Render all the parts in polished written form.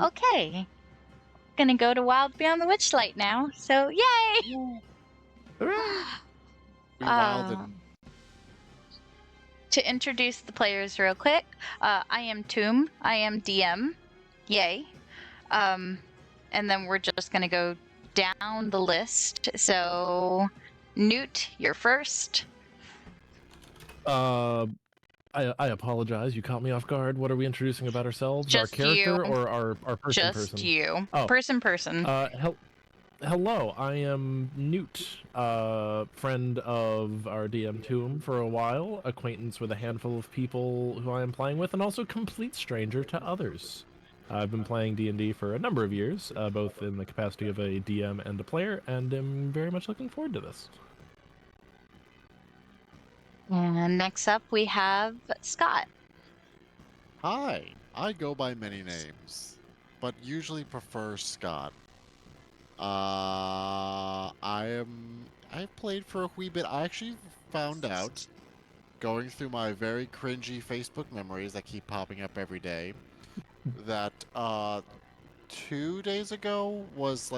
Okay. Gonna go to Wild Beyond the Witchlight now, so yay! Be wild To introduce the players real quick, I am Tomb. I am DM. Yay. And then we're just gonna go down the list. So, Newt, you're first. I apologize. You caught me off guard. What are we introducing about ourselves? Just our character you. or our person? Just you. Oh. Person. Hello, I am Newt, friend of our DM Tomb for a while, acquaintance with a handful of people who I am playing with, and also complete stranger to others. I've been playing D&D for a number of years, both in the capacity of a DM and a player, and am very much looking forward to this. And next up we have Scott. Hi, I go by many names, but usually prefer Scott. I've played for a wee bit. I actually found out, going through my very cringy Facebook memories that keep popping up every day, that 2 days ago was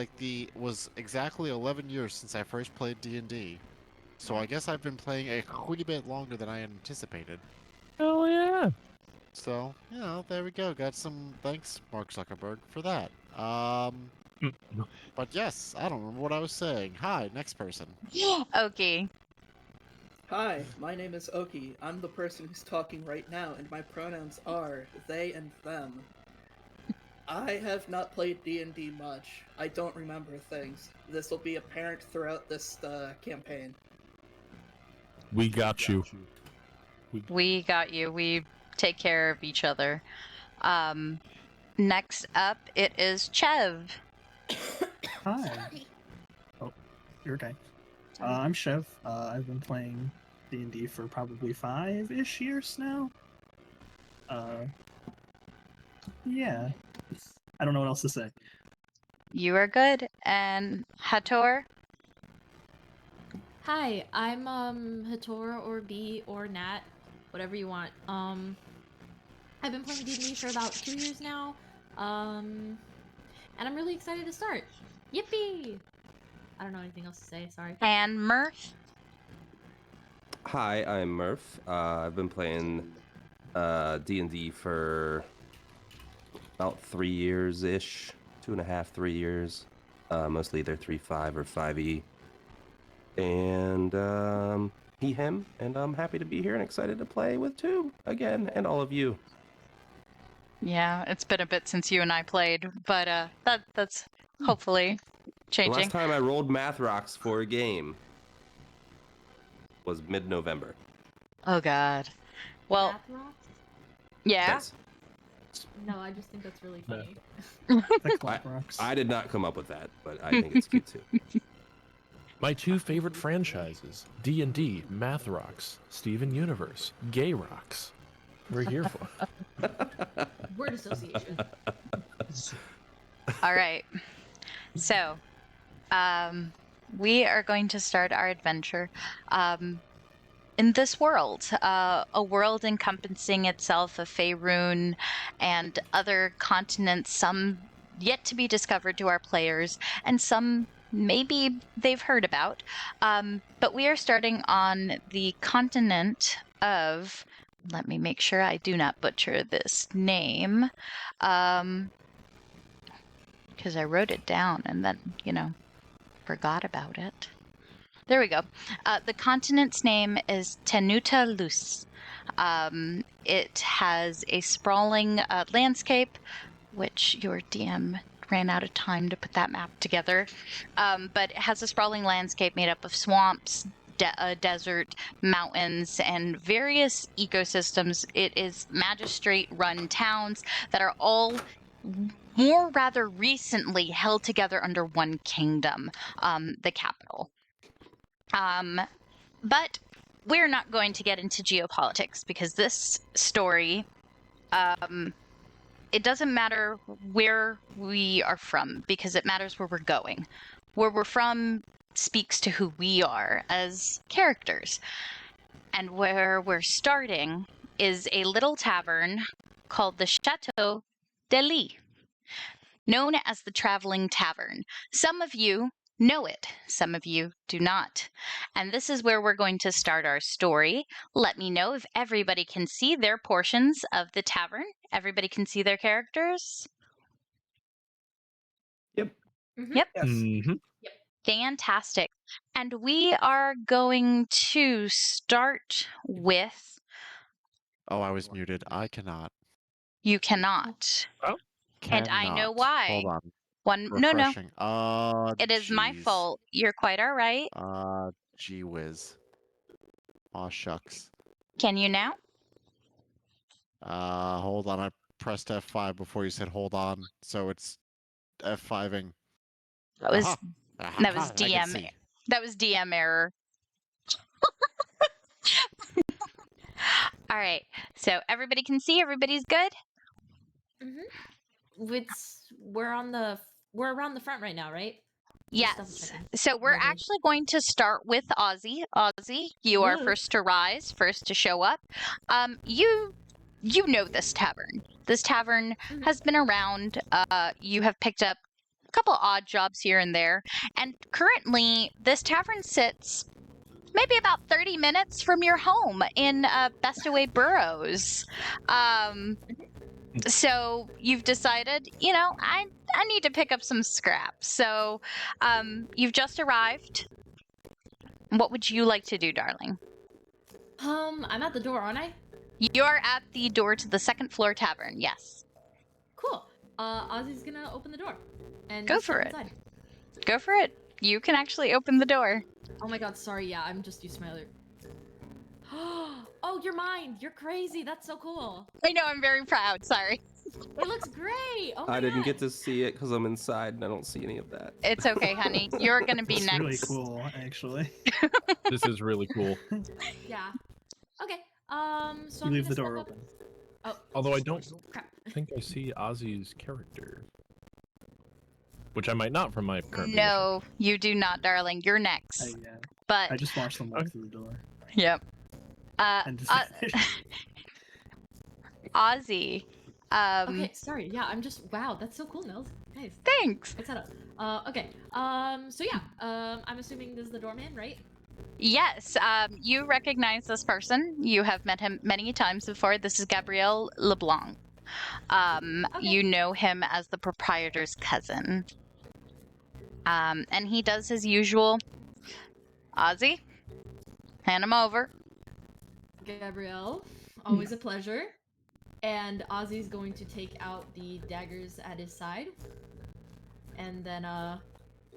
exactly 11 years since I first played D&D. So I guess I've been playing a wee bit longer than I anticipated. Oh yeah. So, there we go. Got some thanks, Mark Zuckerberg, for that. But yes, I don't remember what I was saying. Hi, next person. Oaky. Hi, my name is Oaky. I'm the person who's talking right now, and my pronouns are they and them. I have not played D&D much. I don't remember things. This will be apparent throughout this campaign. We got you. We got you. We take care of each other. Next up, it is Chev. Hi. Oh, you're okay. I'm Chev. I've been playing D&D for probably 5-ish years now. Yeah. I don't know what else to say. You are good. And Hator? Hi, I'm Hator or B or Nat, whatever you want. I've been playing D&D for about 2 years now. And I'm really excited to start. Yippee! I don't know anything else to say, sorry. And Murf? Hi, I'm Murf. I've been playing D&D for about 3 years-ish. 2.5, 3 years. Mostly either 3.5 or 5e. And he, him, and I'm happy to be here and excited to play with Tomb again, and all of you. Yeah, it's been a bit since you and I played, but that's hopefully changing. The last time I rolled Math Rocks for a game was mid-November. Oh god. Well, Math rocks? yeah. Yes. No, I just think that's really funny. I did not come up with that, but I think it's cute too. My 2 favorite franchises, D&D, Math Rocks, Steven Universe, Gay Rocks. We're here for. Word association. All right. So, we are going to start our adventure in this world, a world encompassing itself of Faerun and other continents, some yet to be discovered to our players, and some maybe they've heard about. But we are starting on the continent of, let me make sure I do not butcher this name, because I wrote it down and then, forgot about it. There we go. The continent's name is Tenuta Luz. It has a sprawling landscape, which your DM ran out of time to put that map together. But it has a sprawling landscape made up of swamps, desert, mountains, and various ecosystems. It is magistrate-run towns that are all more rather recently held together under one kingdom, the capital. But we're not going to get into geopolitics because this story, it doesn't matter where we are from because it matters where we're going. Where we're from speaks to who we are as characters. And where we're starting is a little tavern called the Chateau de Lis. known as the Traveling Tavern. Some of you know it, some of you do not. And this is where we're going to start our story. Let me know if everybody can see their portions of the tavern. Everybody can see their characters? Mhm. Yep. Yes. Mm-hmm. Fantastic. And we are going to start with Oh, I was muted. I cannot. you cannot. And I know Cannot. why. Hold on. No. Refreshing. It is my jeez. fault. You're quite all right. Gee whiz. Aw, shucks. Can you now? Hold on. I pressed F5 before you said hold on, so it's F5ing. That was Aha! Aha, that was I can DM. see. That was DM error. All right. So everybody can see. Everybody's good. We're around the front right now, right? Just double Yes. checking. So we're Lovely. actually going to start with Ozzie. Ozzie, you are Hello. first to rise, first to show up. You know this tavern. This tavern Mhm. has been around. You have picked up a couple odd jobs here and there, and currently this tavern sits maybe about 30 minutes from your home in Bestaway Burrows. So you've decided, I need to pick up some scraps. So you've just arrived. What would you like to do, darling? I'm at the door, aren't I? You're at the door to the second floor tavern, yes. Cool. Ozzie's gonna open the door. And Go just for step it. inside. Go for it. You can actually open the door. Oh my god, sorry, yeah, I'm just used to my other. Oh, you're mine! You're crazy! That's so cool! I know, I'm very proud, sorry. It looks great! Oh my I didn't god. get to see it because I'm inside and I don't see any of that. It's okay, honey. You're gonna be It's next. really cool, actually. This is really cool. Yeah. Okay, so You I'm leave gonna the door step up- open. Oh, Although I don't crap. think I see Ozzie's character. Which I might not from my current No, you do not, darling. You're I, next. uh, But, I just watched them walk Okay. through the door. yep. And Ozzie. Okay, sorry, yeah, I'm just, wow, that's so cool, Nils. Nice. Thanks. Good setup. Okay, so yeah, I'm assuming this is the doorman, right? Yes, you recognize this person. You have met him many times before. This is Gabriel LeBlanc. Okay. You know him as the proprietor's cousin. And he does his usual. Ozzie, hand him over. Gabrielle, always a pleasure. And Ozzie's going to take out the daggers at his side. And then,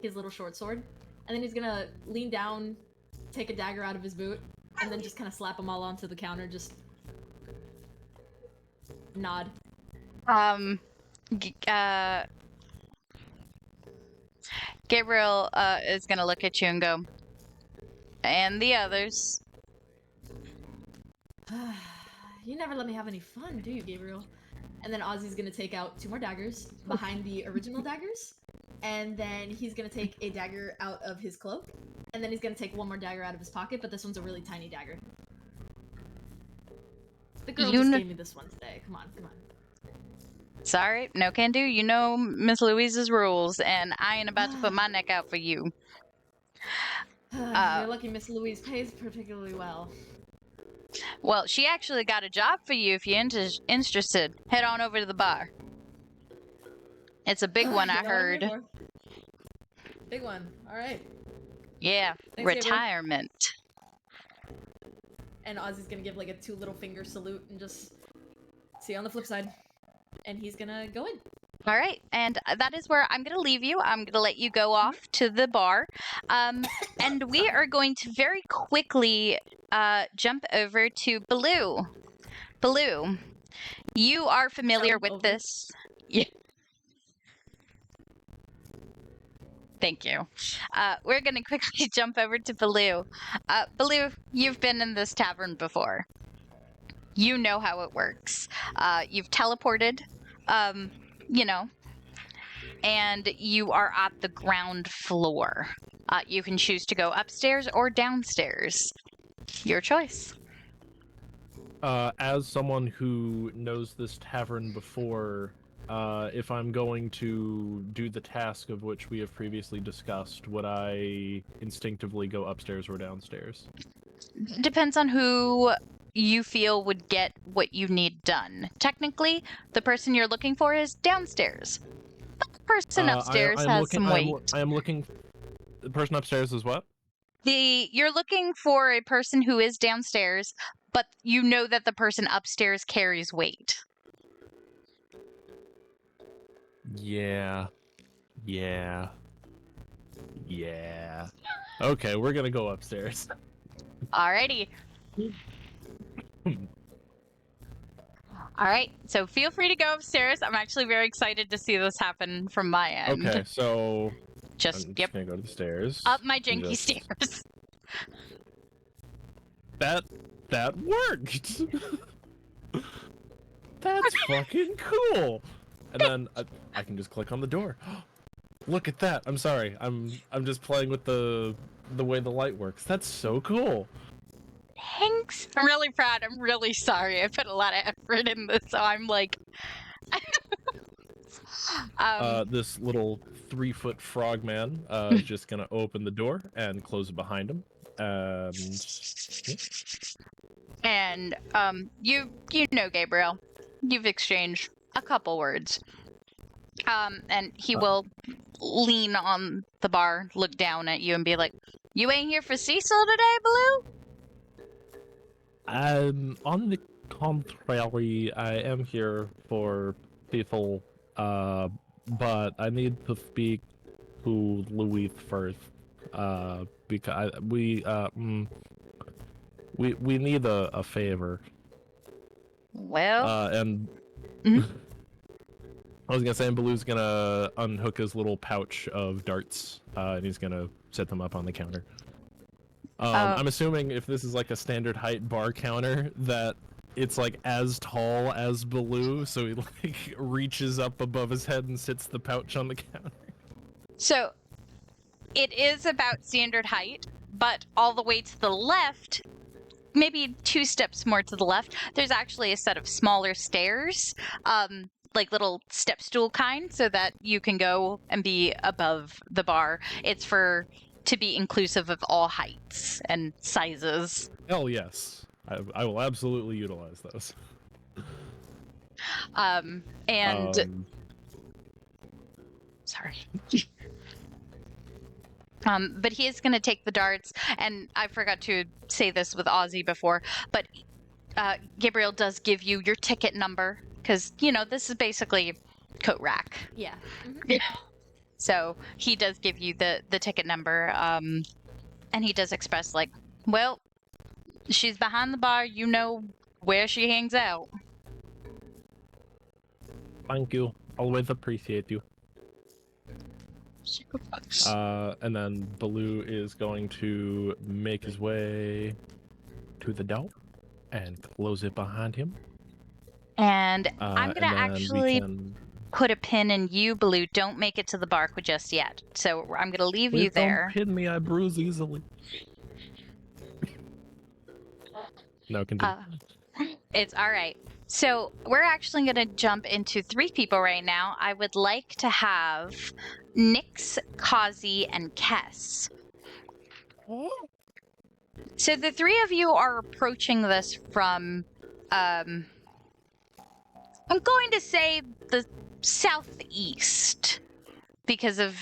his little short sword. And then he's gonna lean down, take a dagger out of his boot, and then just kind of slap them all onto the counter, just nod. Gabriel is gonna look at you and go, and the others. You never let me have any fun, do you, Gabriel? And then Ozzie's gonna take out 2 more daggers behind the original daggers. And then he's gonna take a dagger out of his cloak. And then he's gonna take 1 more dagger out of his pocket, but this one's a really tiny dagger. The girl just gave me this one today. Come on, come on. Sorry, no can do. You know Miss Louise's rules, and I ain't about to put my neck out for you. You're lucky Miss Louise pays particularly well. Well, she actually got a job for you if you're interested. Head on over to the bar. It's a big one, I You know what I'm heard. here for. Big one. All right. Yeah, Thanks, Gabriel. retirement. And Ozzie's gonna give like a 2 little finger salute and just see you on the flip side. And he's gonna go in. All right, and that is where I'm going to leave you. I'm going to let you go off to the bar. And we are going to very quickly jump over to Baloo. Baloo, you are familiar Jump with over? this. Yeah. Thank you. We're going to quickly jump over to Baloo. Baloo, you've been in this tavern before. You know how it works. You've teleported. And you are at the ground floor. You can choose to go upstairs or downstairs. Your choice. As someone who knows this tavern before, if I'm going to do the task of which we have previously discussed, would I instinctively go upstairs or downstairs? Depends on who you feel would get what you need done. Technically, the person you're looking for is downstairs. But the person upstairs has some weight. I am looking. The person upstairs is what? You're looking for a person who is downstairs, but you know that the person upstairs carries weight. Yeah. Okay, we're gonna go upstairs. Alrighty. Alright, so feel free to go upstairs. I'm actually very excited to see this happen from my end. Okay, so Just, I'm just gonna go to the stairs. up my and janky just- stairs. That worked. That's fucking cool. And then I can just click on the door. Look at that. I'm sorry. I'm just playing with the way the light works. That's so cool. Thanks. I'm really proud. I'm really sorry. I put a lot of effort in this, so I'm like... This little 3-foot frogman is just gonna open the door and close it behind him. And you know Gabriel. You've exchanged a couple words. And he will lean on the bar, look down at you, and be like, "You ain't here for Cecil today, Blue?" On the contrary, I am here for people, but I need to speak to Louis first, because we need a favor. Well, And Mhm. I was gonna say, Baloo's gonna unhook his little pouch of darts, and he's gonna set them up on the counter. I'm assuming if this is like a standard height bar counter, that it's like as tall as Baloo, so he like reaches up above his head and sits the pouch on the counter. so it is about standard height, but all the way to the left, maybe 2 steps more to the left, there's actually a set of smaller stairs, like little step stool kind, so that you can go and be above the bar. It's to be inclusive of all heights and sizes. Hell yes, I will absolutely utilize those. Sorry. But he is going to take the darts, and I forgot to say this with Ozzie before, but Gabriel does give you your ticket number, because, this is basically coat rack. Yeah. So he does give you the ticket number, and he does express, like, well, she's behind the bar, you know where she hangs out. Thank you. Always appreciate you. And then Baloo is going to make his way to the door and close it behind him. And I'm going to and then actually put a pin in you, Baloo. Don't make it to the bar just yet. So I'm going to leave you there. Don't pin me, I bruise easily. No, continue. It's all right. So we're actually going to jump into 3 people right now. I would like to have Nyx, Kozzie, and Kess. So the 3 of you are approaching this from, I'm going to say the southeast because of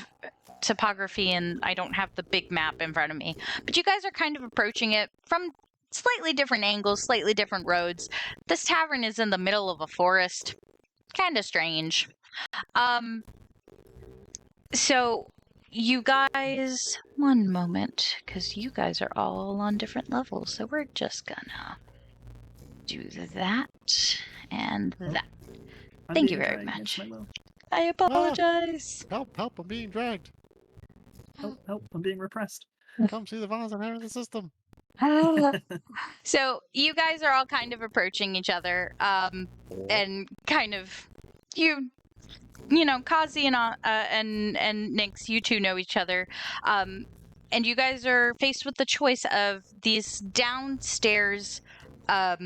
topography, and I don't have the big map in front of me. But you guys are kind of approaching it from slightly different angles, slightly different roads. This tavern is in the middle of a forest. Kind of strange. So you guys, one moment, because you guys are all on different levels. So we're just gonna do that and that. Thank you very much. I apologize. Help, I'm being dragged. Help, I'm being repressed. Come see the violence I'm having in the system. So you guys are all kind of approaching each other, and kind of Kozzie and Nyx, you two know each other, and you guys are faced with the choice of these downstairs. I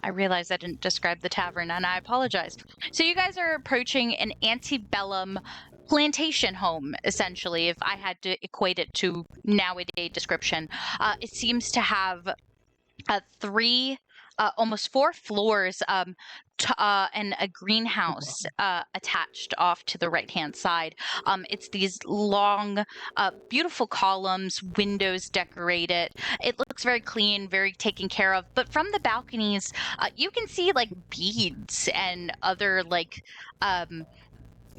I realize I didn't describe the tavern, and I apologize. So you guys are approaching an antebellum plantation home, essentially, if I had to equate it to nowadays description. It seems to have three, almost four floors, and a greenhouse attached off to the right-hand side. It's these long, beautiful columns, windows decorated. It looks very clean, very taken care of. But from the balconies, you can see like beads and other like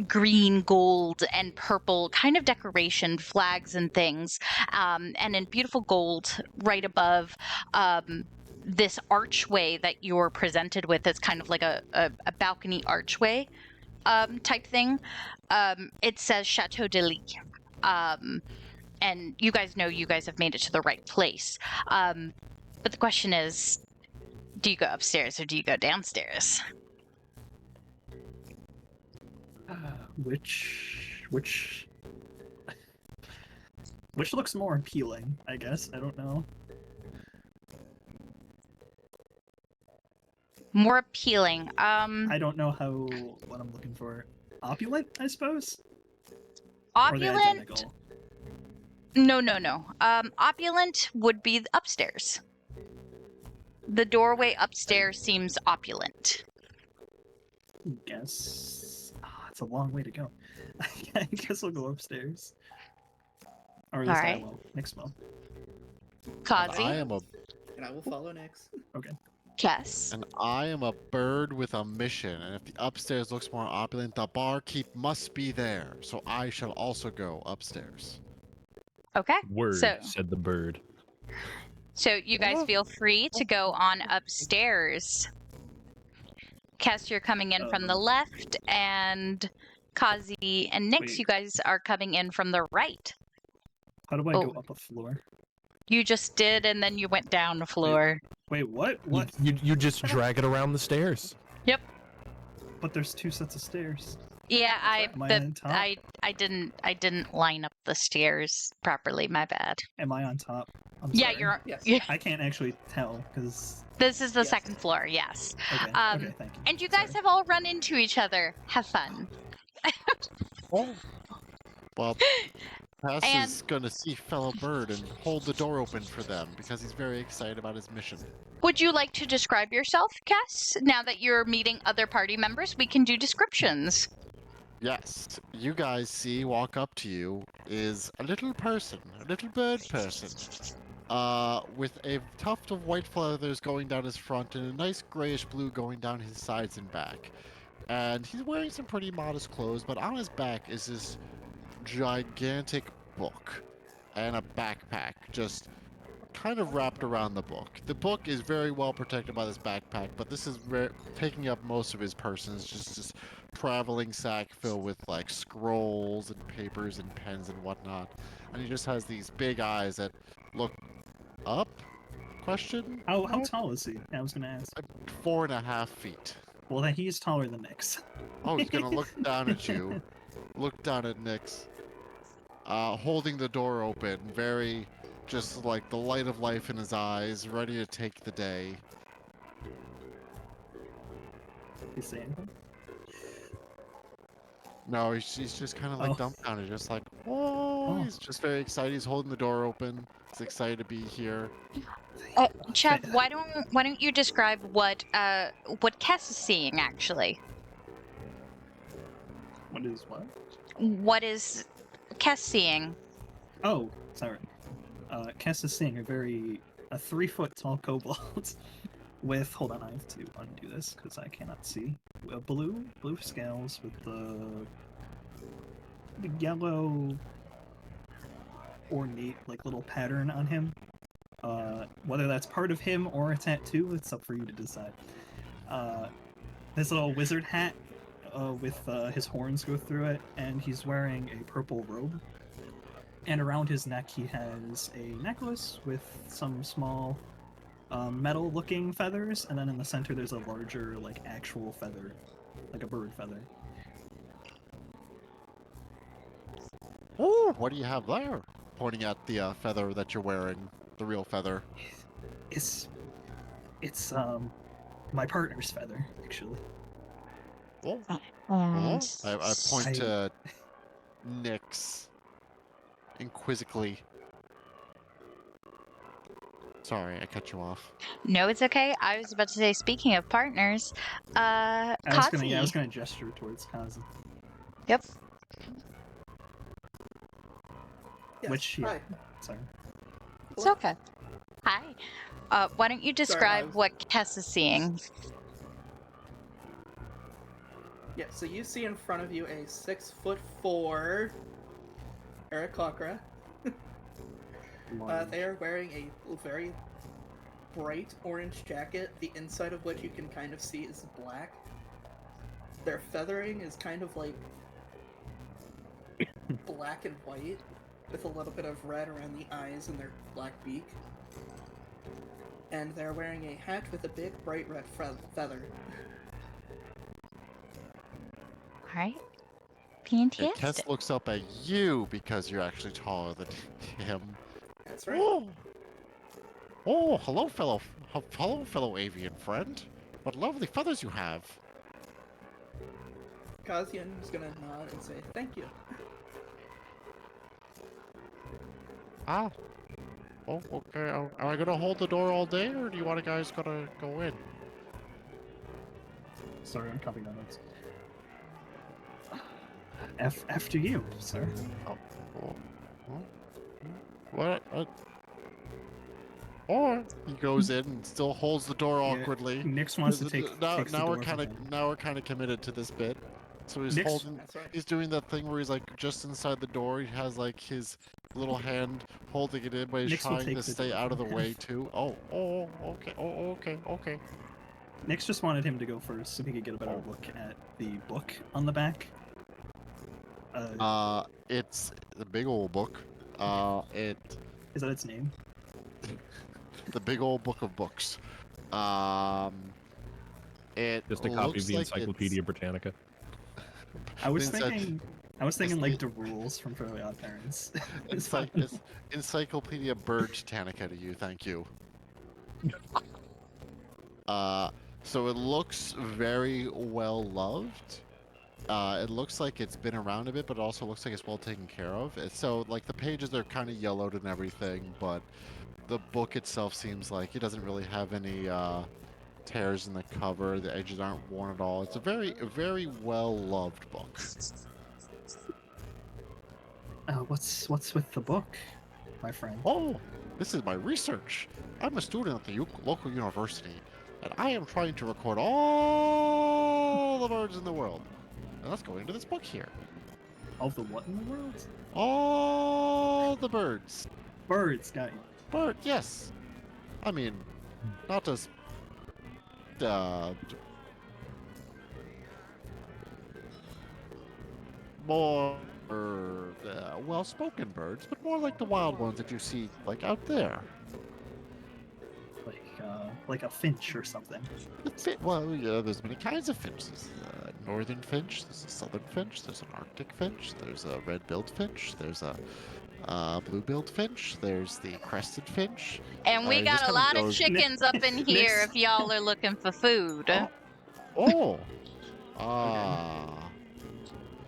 green, gold, and purple kind of decoration, flags and things. And in beautiful gold right above this archway that you're presented with is kind of like a balcony archway type thing. It says Chateau de Lis. And you guys know you guys have made it to the right place. But the question is, do you go upstairs or do you go downstairs? Which looks more appealing, I guess. I don't know. More appealing. I don't know what I'm looking for. Opulent, I suppose? Or they Opulent? identical? No. Opulent would be upstairs. The doorway upstairs seems opulent. Guess. It's a long way to go. I guess I'll go upstairs. Or at least I Alright. will. Next will. Kozzie? And I will follow next. Okay. Yes. And I am a bird with a mission, and if the upstairs looks more opulent, the barkeep must be there. So I shall also go upstairs. Okay. Word, So- said the bird. So you guys feel free to go on upstairs. Kess, you're coming in from the left, and Kozzie and Nyx, Wait. you guys are coming in from the right. How do I Oh. go up a floor? You just did, and then you went down the floor. Wait, what? What? You just drag it around the stairs. But there's two sets of stairs. Yeah, Am I on top? I didn't line up the stairs properly. My bad. Am I on top? I'm Yeah, sorry. you're. Yes. Yeah, I can't actually tell because. this is the Yes. second floor. Yes. Okay. Um, okay. Thank you. And you guys Sorry. have all run into each other. Have fun. Well, Cass And- is gonna see fellow bird and hold the door open for them because he's very excited about his mission. Would you like to describe yourself, Kess? Now that you're meeting other party members, we can do descriptions. Yes, you guys see walk up to you is a little person, a little bird person, with a tuft of white feathers going down his front and a nice grayish blue going down his sides and back. And he's wearing some pretty modest clothes, but on his back is this gigantic book and a backpack just kind of wrapped around the book. The book is very well protected by this backpack, but this is taking up most of his person. It's just this traveling sack filled with like scrolls and papers and pens and whatnot. And he just has these big eyes that look up? Question? How mark? tall is he? I was gonna ask. 4.5 feet. Well, then he's taller than Nyx. Oh, he's gonna look down at you. Look down at Nyx. Holding the door open, very just like the light of life in his eyes, ready to take the day. You say anything? No, he's just kind of like Oh. dumbfounded, just like, whoa. Oh. He's just very excited. He's holding the door open. He's excited to be here. Chev, why don't you describe what Kess is seeing actually? What is what? What is Kess seeing? Oh, sorry. Kess is seeing a 3-foot tall kobold with. Hold on, I have to undo this because I cannot see. Blue scales with the yellow ornate like little pattern on him. Whether that's part of him or a tattoo, it's up for you to decide. This little wizard hat with his horns go through it, and he's wearing a purple robe. And around his neck, he has a necklace with some small metal-looking feathers, and then in the center, there's a larger, like, actual feather, like a bird feather. Oh, what do you have there? Pointing at the feather that you're wearing, the real feather. It's my partner's feather, actually. Oh, And I point to Nyx inquisitively. Sorry, I cut you off. no, it's okay. I was about to say, speaking of partners, I was Kozzie. gonna gesture towards Kozzie. Yep. Yes. Which, yeah. Hi. Sorry. It's okay. Hi. Why don't you describe was- what Kess is seeing? Yeah, so you see in front of you a 6'4" Aarakocra. They are wearing a very bright orange jacket, the inside of which you can kind of see is black. Their feathering is kind of like black and white, with a little bit of red around the eyes and their black beak. And they're wearing a hat with a big bright red feather. Alright. And Fantastic. Kess looks up at you because you're actually taller than him. That's right. Oh, hello, fellow avian friend. What lovely feathers you have. Kazian's gonna nod and say, thank you. Ah. Oh, okay. Am I gonna hold the door all day, or do you want guys gonna go in? Sorry, I'm copying my notes. After you, sir. Oh. What? Or he goes in and still holds the door Yeah, awkwardly. Nyx wants to take. Now, takes the now we're door kind from him. of committed to this bit. So he's Nyx- holding. That's right. He's doing that thing where he's like just inside the door. He has like his little hand holding it in, but he's Nyx will trying take to the stay door out of the from way him. too. Okay. Nyx just wanted him to go first so he could get a better look at the book on the back. It's the big old book. It Is that its name? the big old book of books. It Just a copy looks of the like Encyclopedia Britannica. I was Inside- thinking like it's the rules from Fairly Odd Parents. It's like it's Encyclopedia Britannica to you, thank you. So it looks very well loved. It looks like it's been around a bit, but it also looks like it's well taken care of. So like the pages are kind of yellowed and everything, but the book itself seems like it doesn't really have any tears in the cover. The edges aren't worn at all. It's a very well loved book. What's with the book, my friend? Oh, this is my research. I'm a student at the local university, and I am trying to record all the birds in the world. And let's go into this book here. All the what in the world? All the birds. Birds, got you. Bird, yes. I mean, not just more well-spoken birds, but more like the wild ones that you see like out there. Like a finch or something. Well, yeah, there's many kinds of finch. There's a northern finch, there's a southern finch, there's an arctic finch, there's a red-billed finch, there's a blue-billed finch, there's the crested finch. And we He got just a kinda lot of goes- chickens up in here if y'all are looking for food. Oh! Ah.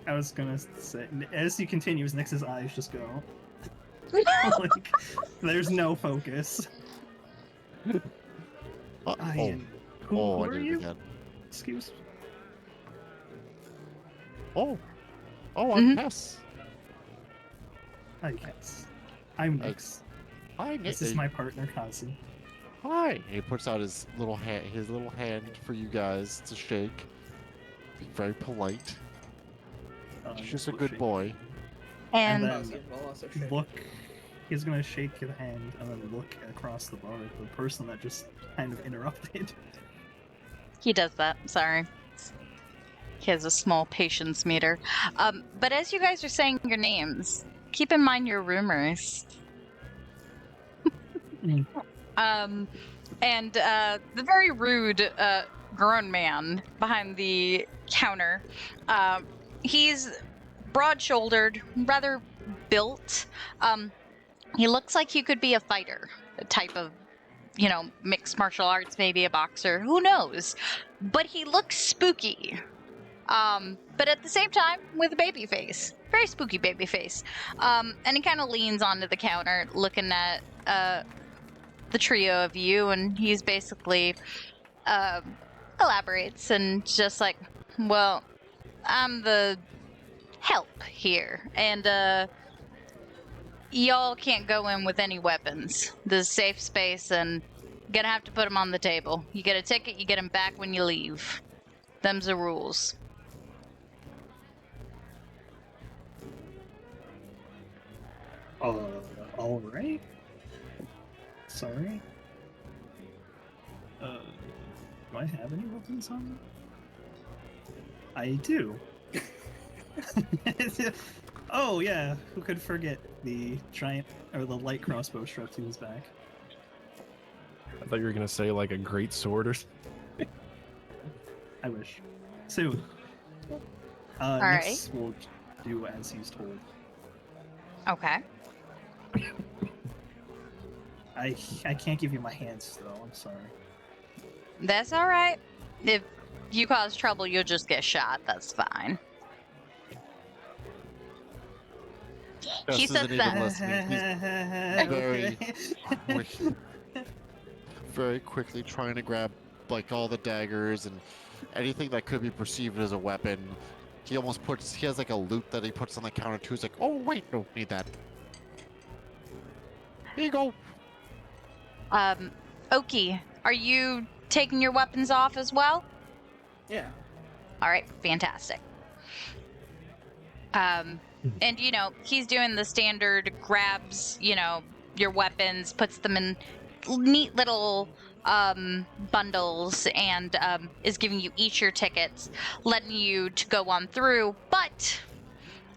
I was gonna say, as he continues, Nyx's eyes just go. Like, there's no focus. Who I are did it you? again. Excuse. Oh, I'm Mhm. Ness. Hi, yes. I'm Nyx. Hi, This is my partner, Kozzie. Hi. He puts out his little hand for you guys to shake. Be very polite. He's just a good boy. And then- Kazian will also shake. Look, he's gonna shake your hand and then look across the bar at the person that just kind of interrupted. he does that. Sorry. He has a small patience meter. But as you guys are saying your names, keep in mind your rumors. And the very rude grown man behind the counter, he's broad-shouldered, rather built. He looks like he could be a fighter type of mixed martial arts, maybe a boxer, who knows? But he looks spooky. But at the same time, with a baby face. Very spooky baby face. And he kind of leans onto the counter, looking at the trio of you, and he's basically elaborates and just like, well, I'm the help here, and y'all can't go in with any weapons. This is safe space, and gonna have to put them on the table. You get a ticket, you get them back when you leave. Them's the rules. All right. Sorry. Do I have any weapons on me? I do. Oh yeah, who could forget the giant or the light crossbow strapped to his back? I thought you were gonna say like a great sword or something. I wish. Soon. Alright. Nix will do as he's told. Okay. I can't give you my hands though. I'm sorry. That's alright. If you cause trouble, you'll just get shot. That's fine. Gus He isn't said even that. listening. He's very quickly trying to grab like all the daggers and anything that could be perceived as a weapon. He has like a loot that he puts on the counter too. He's like, oh wait, no, need that. Here you go. Oaky, are you taking your weapons off as well? Yeah. Alright, fantastic. And he's doing the standard grabs, your weapons, puts them in neat little bundles, and is giving you each your tickets, letting you to go on through, but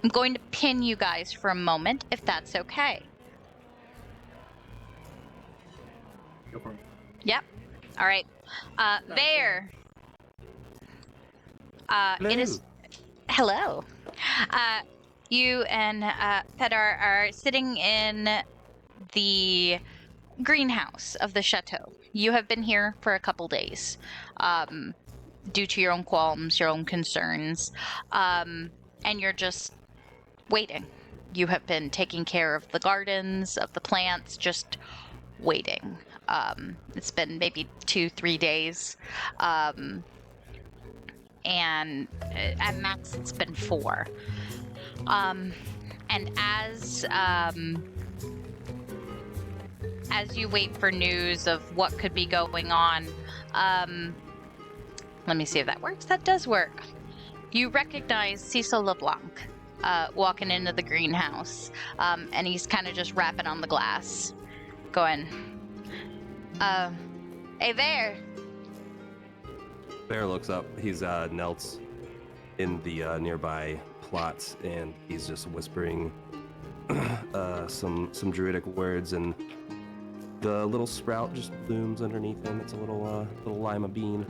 I'm going to pin you guys for a moment, if that's okay. Go for it. Yep. All right. Vaer. It is. Hello. You and Paeder are sitting in the greenhouse of the chateau. You have been here for a couple days, due to your own qualms, your own concerns, and you're just waiting. You have been taking care of the gardens, of the plants, just waiting. It's been maybe 2-3 days, and at max it's been 4. And as you wait for news of what could be going on, let me see if that works. That does work. You recognize Cecil LeBlanc walking into the greenhouse, and he's kind of just rapping on the glass, going, hey there. Vaer looks up. He's knelt in the nearby plot, and he's just whispering some druidic words, and the little sprout just blooms underneath him. It's a little lima bean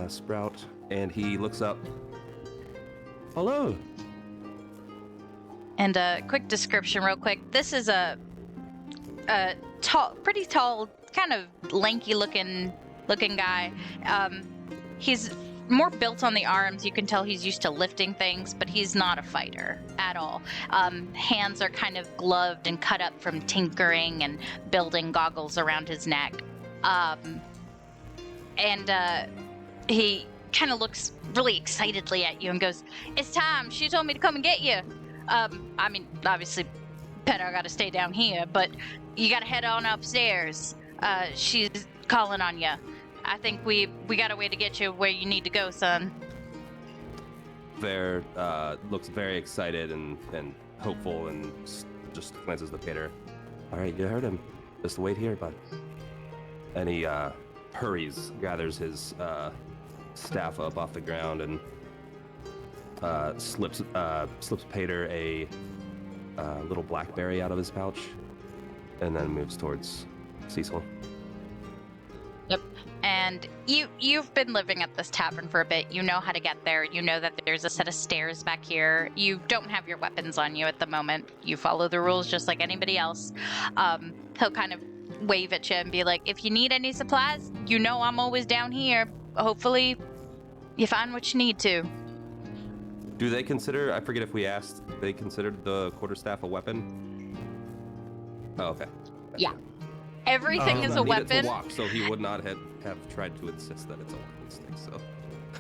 sprout, and he looks up. Hello. And a quick description, real quick. This is a pretty tall, kind of lanky-looking guy. He's more built on the arms. You can tell he's used to lifting things, but he's not a fighter at all. Hands are kind of gloved and cut up from tinkering and building goggles around his neck. He kind of looks really excitedly at you and goes, "It's time. She told me to come and get you." Obviously, Paeder got to stay down here, but you got to head on upstairs. She's calling on you. I think we got a way to get you where you need to go, son. Vaer looks very excited and hopeful, and just glances at Paeder. All right, you heard him. Just wait here, bud. And he hurries, gathers his staff up off the ground, and slips Paeder a little blackberry out of his pouch, and then moves towards Cecil. Yep. And you've been living at this tavern for a bit. You know how to get there. You know that there's a set of stairs back here. You don't have your weapons on you at the moment. You follow the rules just like anybody else. He'll kind of wave at you and be like, if you need any supplies, you know I'm always down here. Hopefully you find what you need to. Do they consider, I forget if we asked, they considered the quarterstaff a weapon? Oh, okay. Yeah. Everything He is does a not need it weapon. to walk, so he would not have tried to insist that it's a walking stick, so.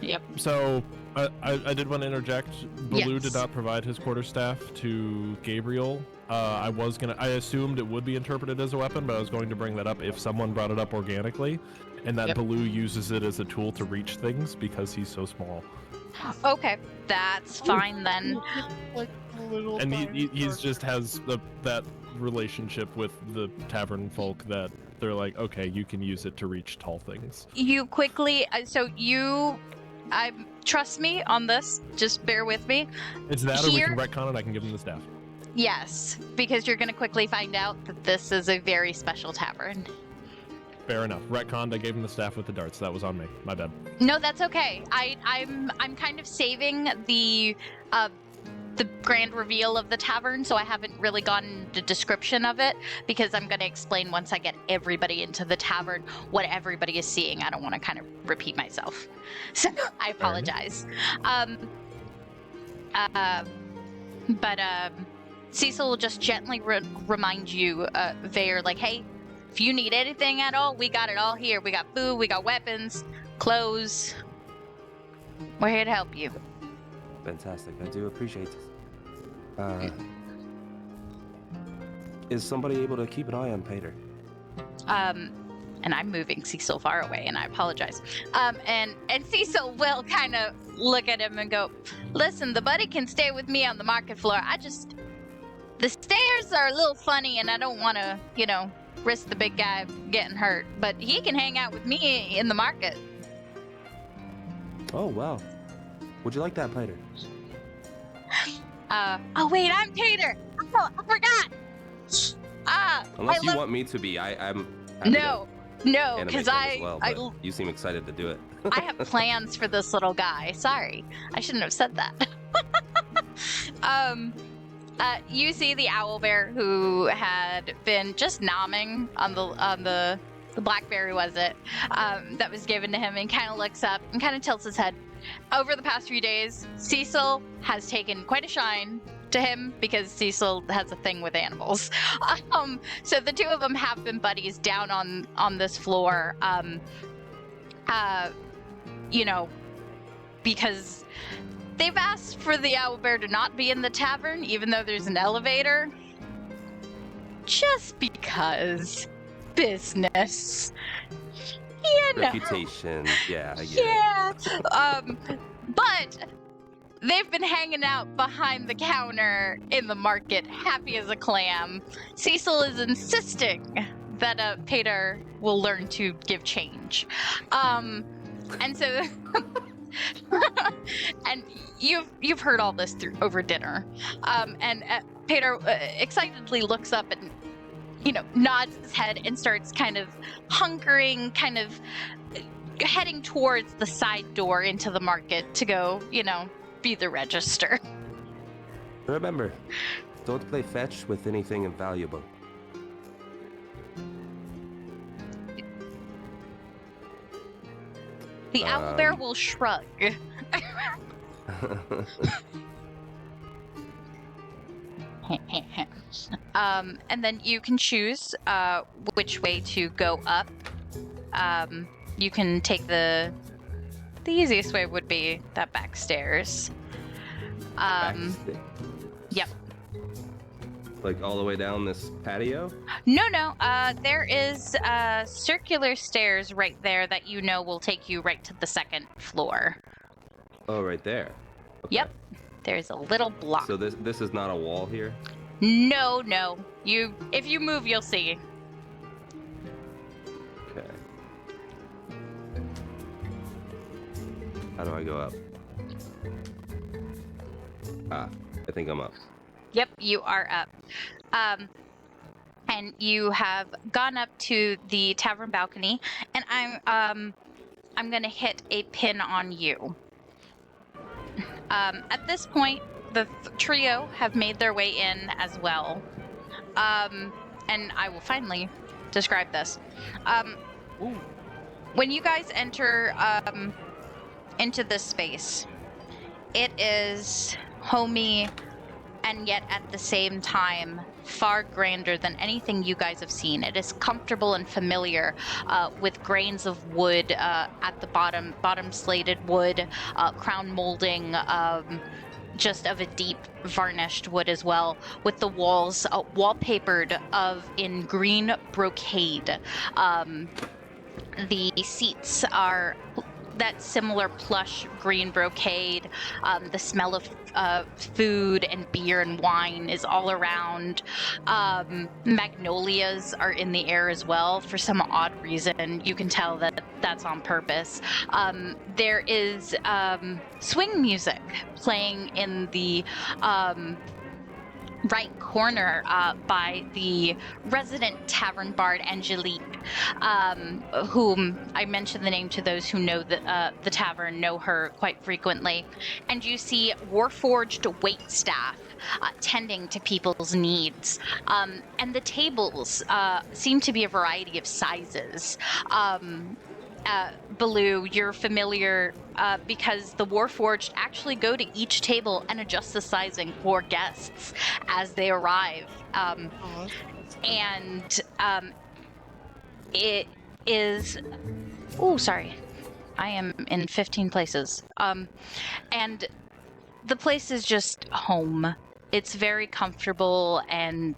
Yep. So I did want to interject. Baloo Yes. did not provide his quarterstaff to Gabriel. I assumed it would be interpreted as a weapon, but I was going to bring that up if someone brought it up organically, and that Yep. Baloo uses it as a tool to reach things because he's so small. Okay, that's fine then. Like a little And tiny he's person. just has that relationship with the tavern folk that they're like, okay, you can use it to reach tall things. You quickly, trust me on this. Just bear with me. It's that, or we Here- can retcon it. I can give him the staff. Yes, because you're going to quickly find out that this is a very special tavern. Fair enough. Retconned. I gave him the staff with the darts. That was on me. My bad. No, that's okay. I'm kind of saving the grand reveal of the tavern, so I haven't really gotten the description of it because I'm going to explain once I get everybody into the tavern what everybody is seeing. I don't want to kind of repeat myself, so I apologize. But Cecil will just gently remind you, Vaer, like, hey, if you need anything at all, we got it all here. We got food, we got weapons, clothes. We're here to help you. Fantastic. I do appreciate it. Is somebody able to keep an eye on Paeder? And I'm moving Cecil far away, and I apologize. And Cecil will kind of look at him and go, listen, the buddy can stay with me on the market floor. The stairs are a little funny, and I don't want to, risk the big guy getting hurt. But he can hang out with me in the market. Oh, wow. Would you like that, Paeder? Oh wait, I'm Paeder. Oh, I forgot. Unless you want me to be, I'm happy to No, animate because them as well, I but you seem excited to do it. I have plans for this little guy. Sorry, I shouldn't have said that. You see the owlbear who had been just nomming on the blackberry, was it? That was given to him, and kind of looks up and kind of tilts his head. Over the past few days, Cecil has taken quite a shine to him because Cecil has a thing with animals. So the two of them have been buddies down on this floor. Because they've asked for the owlbear to not be in the tavern, even though there's an elevator. Just because business. Reputation. Yeah, I get it. Yeah. But they've been hanging out behind the counter in the market, happy as a clam. Cecil is insisting that Paeder will learn to give change. And so and you've heard all this over dinner. And Paeder excitedly looks up and nods his head and starts kind of hunkering, kind of heading towards the side door into the market to go, be the register. Remember, don't play fetch with anything invaluable. The owlbear will shrug. And then you can choose which way to go up. You can take the easiest way would be that back stairs. Yep. Like all the way down this patio? No. There is circular stairs right there that will take you right to the second floor. Oh, right there. Okay. Yep. There's a little block. So this is not a wall here? No. If you move, you'll see. Okay. How do I go up? I think I'm up. Yep, you are up. And you have gone up to the tavern balcony, and I'm gonna hit a pin on you. At this point, the trio have made their way in as well. And I will finally describe this. When you guys enter into this space, it is homey and yet at the same time far grander than anything you guys have seen. It is comfortable and familiar, with grains of wood at the bottom slated wood, crown molding, just of a deep varnished wood as well, with the walls wallpapered in green brocade. The seats are that similar plush green brocade. The smell of food and beer and wine is all around. Magnolias are in the air as well for some odd reason. You can tell that that's on purpose. There is swing music playing in the right corner by the resident tavern bard Angelique, whom I mention the name to those who know the tavern, know her quite frequently. And you see Warforged waitstaff tending to people's needs. And the tables seem to be a variety of sizes. Baloo, you're familiar because the Warforged actually go to each table and adjust the sizing for guests as they arrive. And it is... Oh, sorry. I am in 15 places. And the place is just home. It's very comfortable and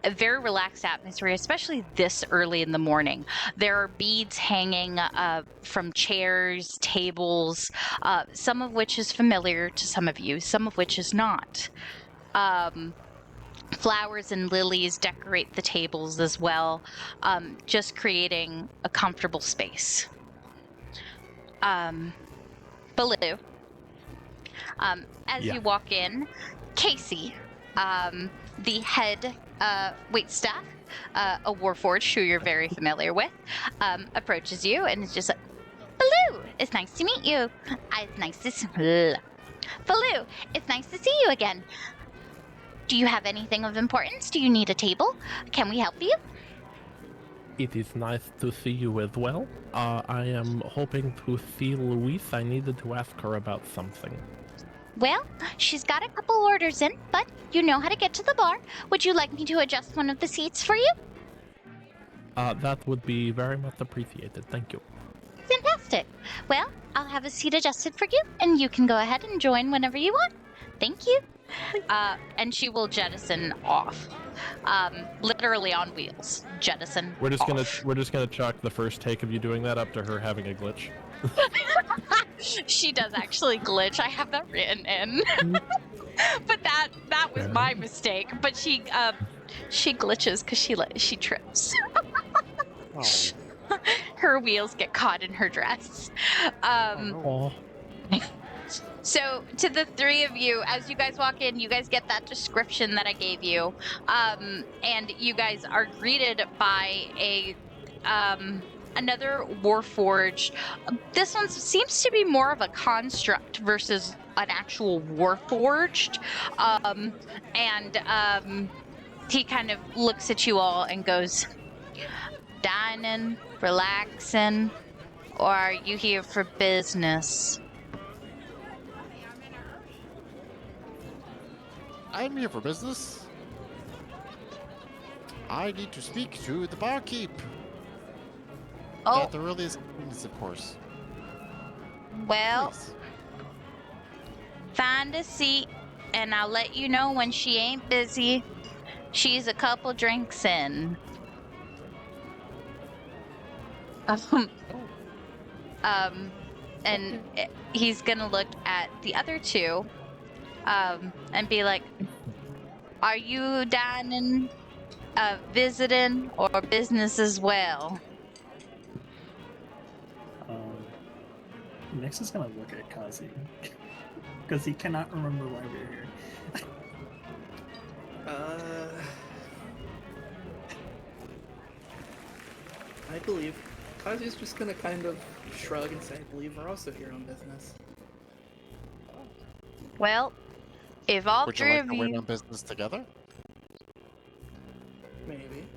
a very relaxed atmosphere, especially this early in the morning. There are beads hanging from chairs, tables, some of which is familiar to some of you, some of which is not. Flowers and lilies decorate the tables as well, just creating a comfortable space. Baloo, as you walk in, Casey, the head waitstaff, a Warforged who you're very familiar with, approaches you and is just like, Baloo, it's nice to meet you. Baloo, it's nice to see you again. Do you have anything of importance? Do you need a table? Can we help you? It is nice to see you as well. I am hoping to see Louise. I needed to ask her about something. Well, she's got a couple orders in, but you know how to get to the bar. Would you like me to adjust one of the seats for you? That would be very much appreciated. Thank you. Fantastic. Well, I'll have a seat adjusted for you, and you can go ahead and join whenever you want. Thank you. And she will jettison off. Literally on wheels. Jettison. We're just off. gonna chalk the first take of you doing that up to her having a glitch. She does actually glitch. I have that written in. But that was my mistake. But she glitches because she trips. Her wheels get caught in her dress. So to the three of you, as you guys walk in, you guys get that description that I gave you, and you guys are greeted by another Warforged. This one seems to be more of a construct versus an actual Warforged, and he kind of looks at you all and goes, dining, relaxing, or are you here for business? I'm here for business. I need to speak to the barkeep. Oh, At the earliest convenience, of course. well, Please. find a seat, and I'll let you know when she ain't busy. She's a couple drinks in. And he's gonna look at the other two, and be like, are you dining, visiting, or business as well? Nix is gonna look at Kozzie because he cannot remember why we're here. I believe Kozzie's just gonna kind of shrug and say, I believe we're also here on business. Well, if all Would you three like of to win you... on business together? Maybe.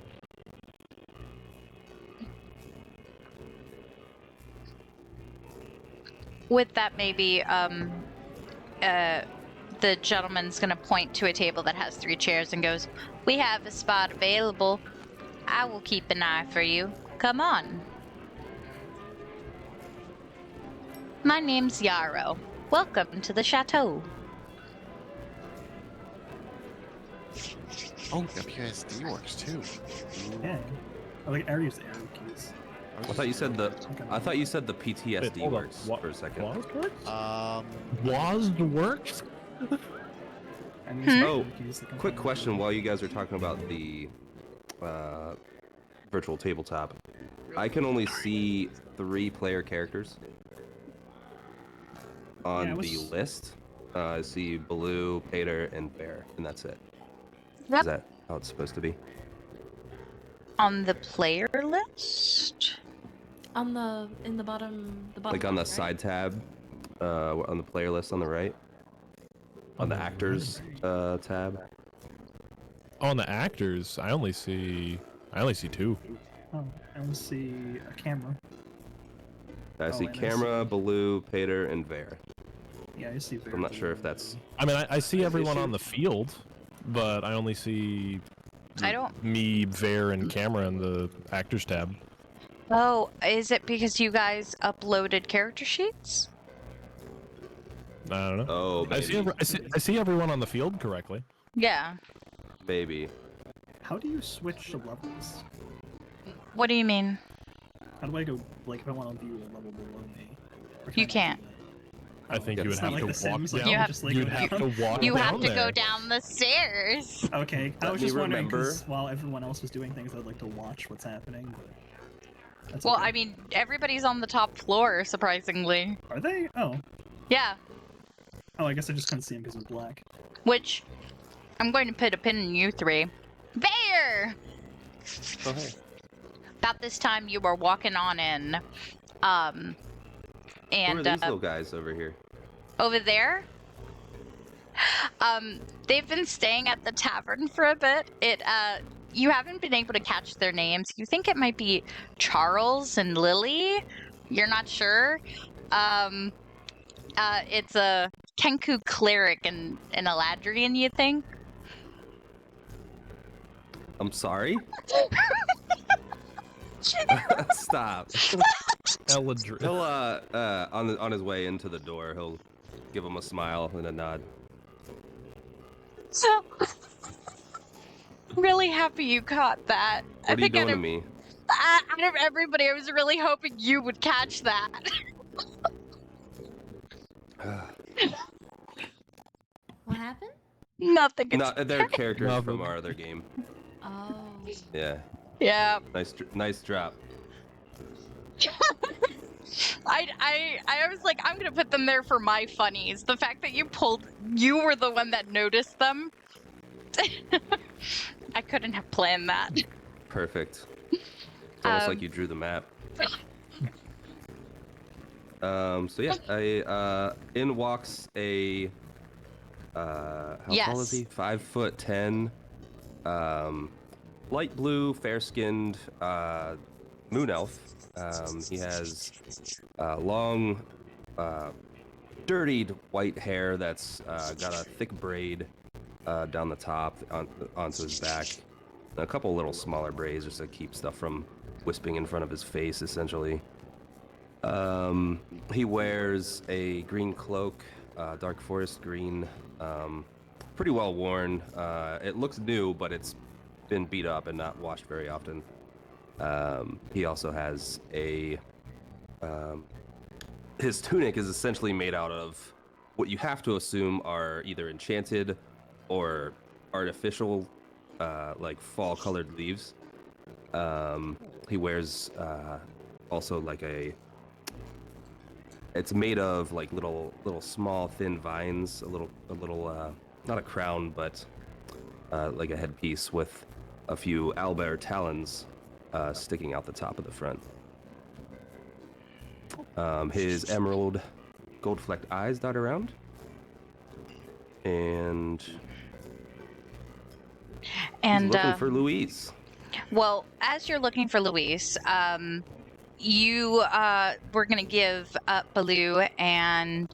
with that, maybe the gentleman's gonna point to a table that has 3 chairs and goes, "We have a spot available. I will keep an eye for you. Come on." My name's Yarrow. Welcome to the chateau. Oh, WSD works too. Yeah. I already used the arrow keys. I thought you said the. I thought you said the PTSD Wait, hold on. works What- for a second. WASD works? WASD WASD works? I'm using the Oh, arrow keys that come quick from- question while you guys are talking about the virtual tabletop. I can only see 3 player characters on Yeah, the was- list. I see Baloo, Paeder, and Vaer, and that's it. Yep. Is that how it's supposed to be? On the player list? On the in the bottom Like on the left, right? side tab, on the player list on the right, on the actors tab. On the actors, I only see 2. Oh, I only see a camera. I see and I Camera, Baloo, Paeder, and Vaer. Yeah, I see. I'm not sure if that's. I mean, I see everyone issue? on the field, but I only see I don't. me, Vaer, and camera in the actors tab. Oh, is it because you guys uploaded character sheets? I don't know. Oh, I maybe. I see everyone on the field correctly. Yeah. Maybe. How do you switch to levels? What do you mean? How do I go, like, if I want to view a level below me? Or You can I can't. do that? I think Yeah, you would it's not have like to The walk Sims, like, down. You have- just, like, You'd go have to down. walk You down have to there. go down the stairs. Okay, I Let was me just wondering, remember. 'cause while everyone else was doing things, I'd like to watch what's happening. But that's Well, okay. I mean, everybody's on the top floor, surprisingly. Are they? Oh. Yeah. Oh, I guess I just couldn't see them because it was black. Which, I'm going to put a pin in you 3. Vaer! Oh, hey. About this time, you were walking on in. Who are And these little guys over here? over there, they've been staying at the tavern for a bit. You haven't been able to catch their names. You think it might be Charles and Lily. You're not sure. It's a Kenku cleric and an Eladrian, you think? I'm sorry. Stop. Eladrin. He'll on his way into the door, he'll give him a smile and a nod. So, really happy you caught that. What are you doing to me? Out of everybody, I was really hoping you would catch that. What happened? Nothing. It's, No, they're characters Nothing. from our other game. Oh. Yeah, yeah. nice drop. I was like, I'm gonna put them there for my funnies. The fact that you were the one that noticed them. I couldn't have planned that. Perfect. It's almost like you drew the map. So yeah, in walks a how tall is Yes. he? 5'10", light blue, fair-skinned moon elf. He has long, dirtied white hair that's got a thick braid down the top onto his back. And a couple little smaller braids just to keep stuff from wisping in front of his face, essentially. He wears a green cloak, dark forest green, pretty well worn. It looks new, but it's been beat up and not washed very often. He also has his tunic is essentially made out of what you have to assume are either enchanted or artificial, like fall-colored leaves. He wears also like it's made of like little small thin vines, a little not a crown, but like a headpiece with a few owlbear talons sticking out the top of the front. His emerald gold-flecked eyes dot around, and he's looking for Louise. Well, as you're looking for Luis, we're going to give Baloo and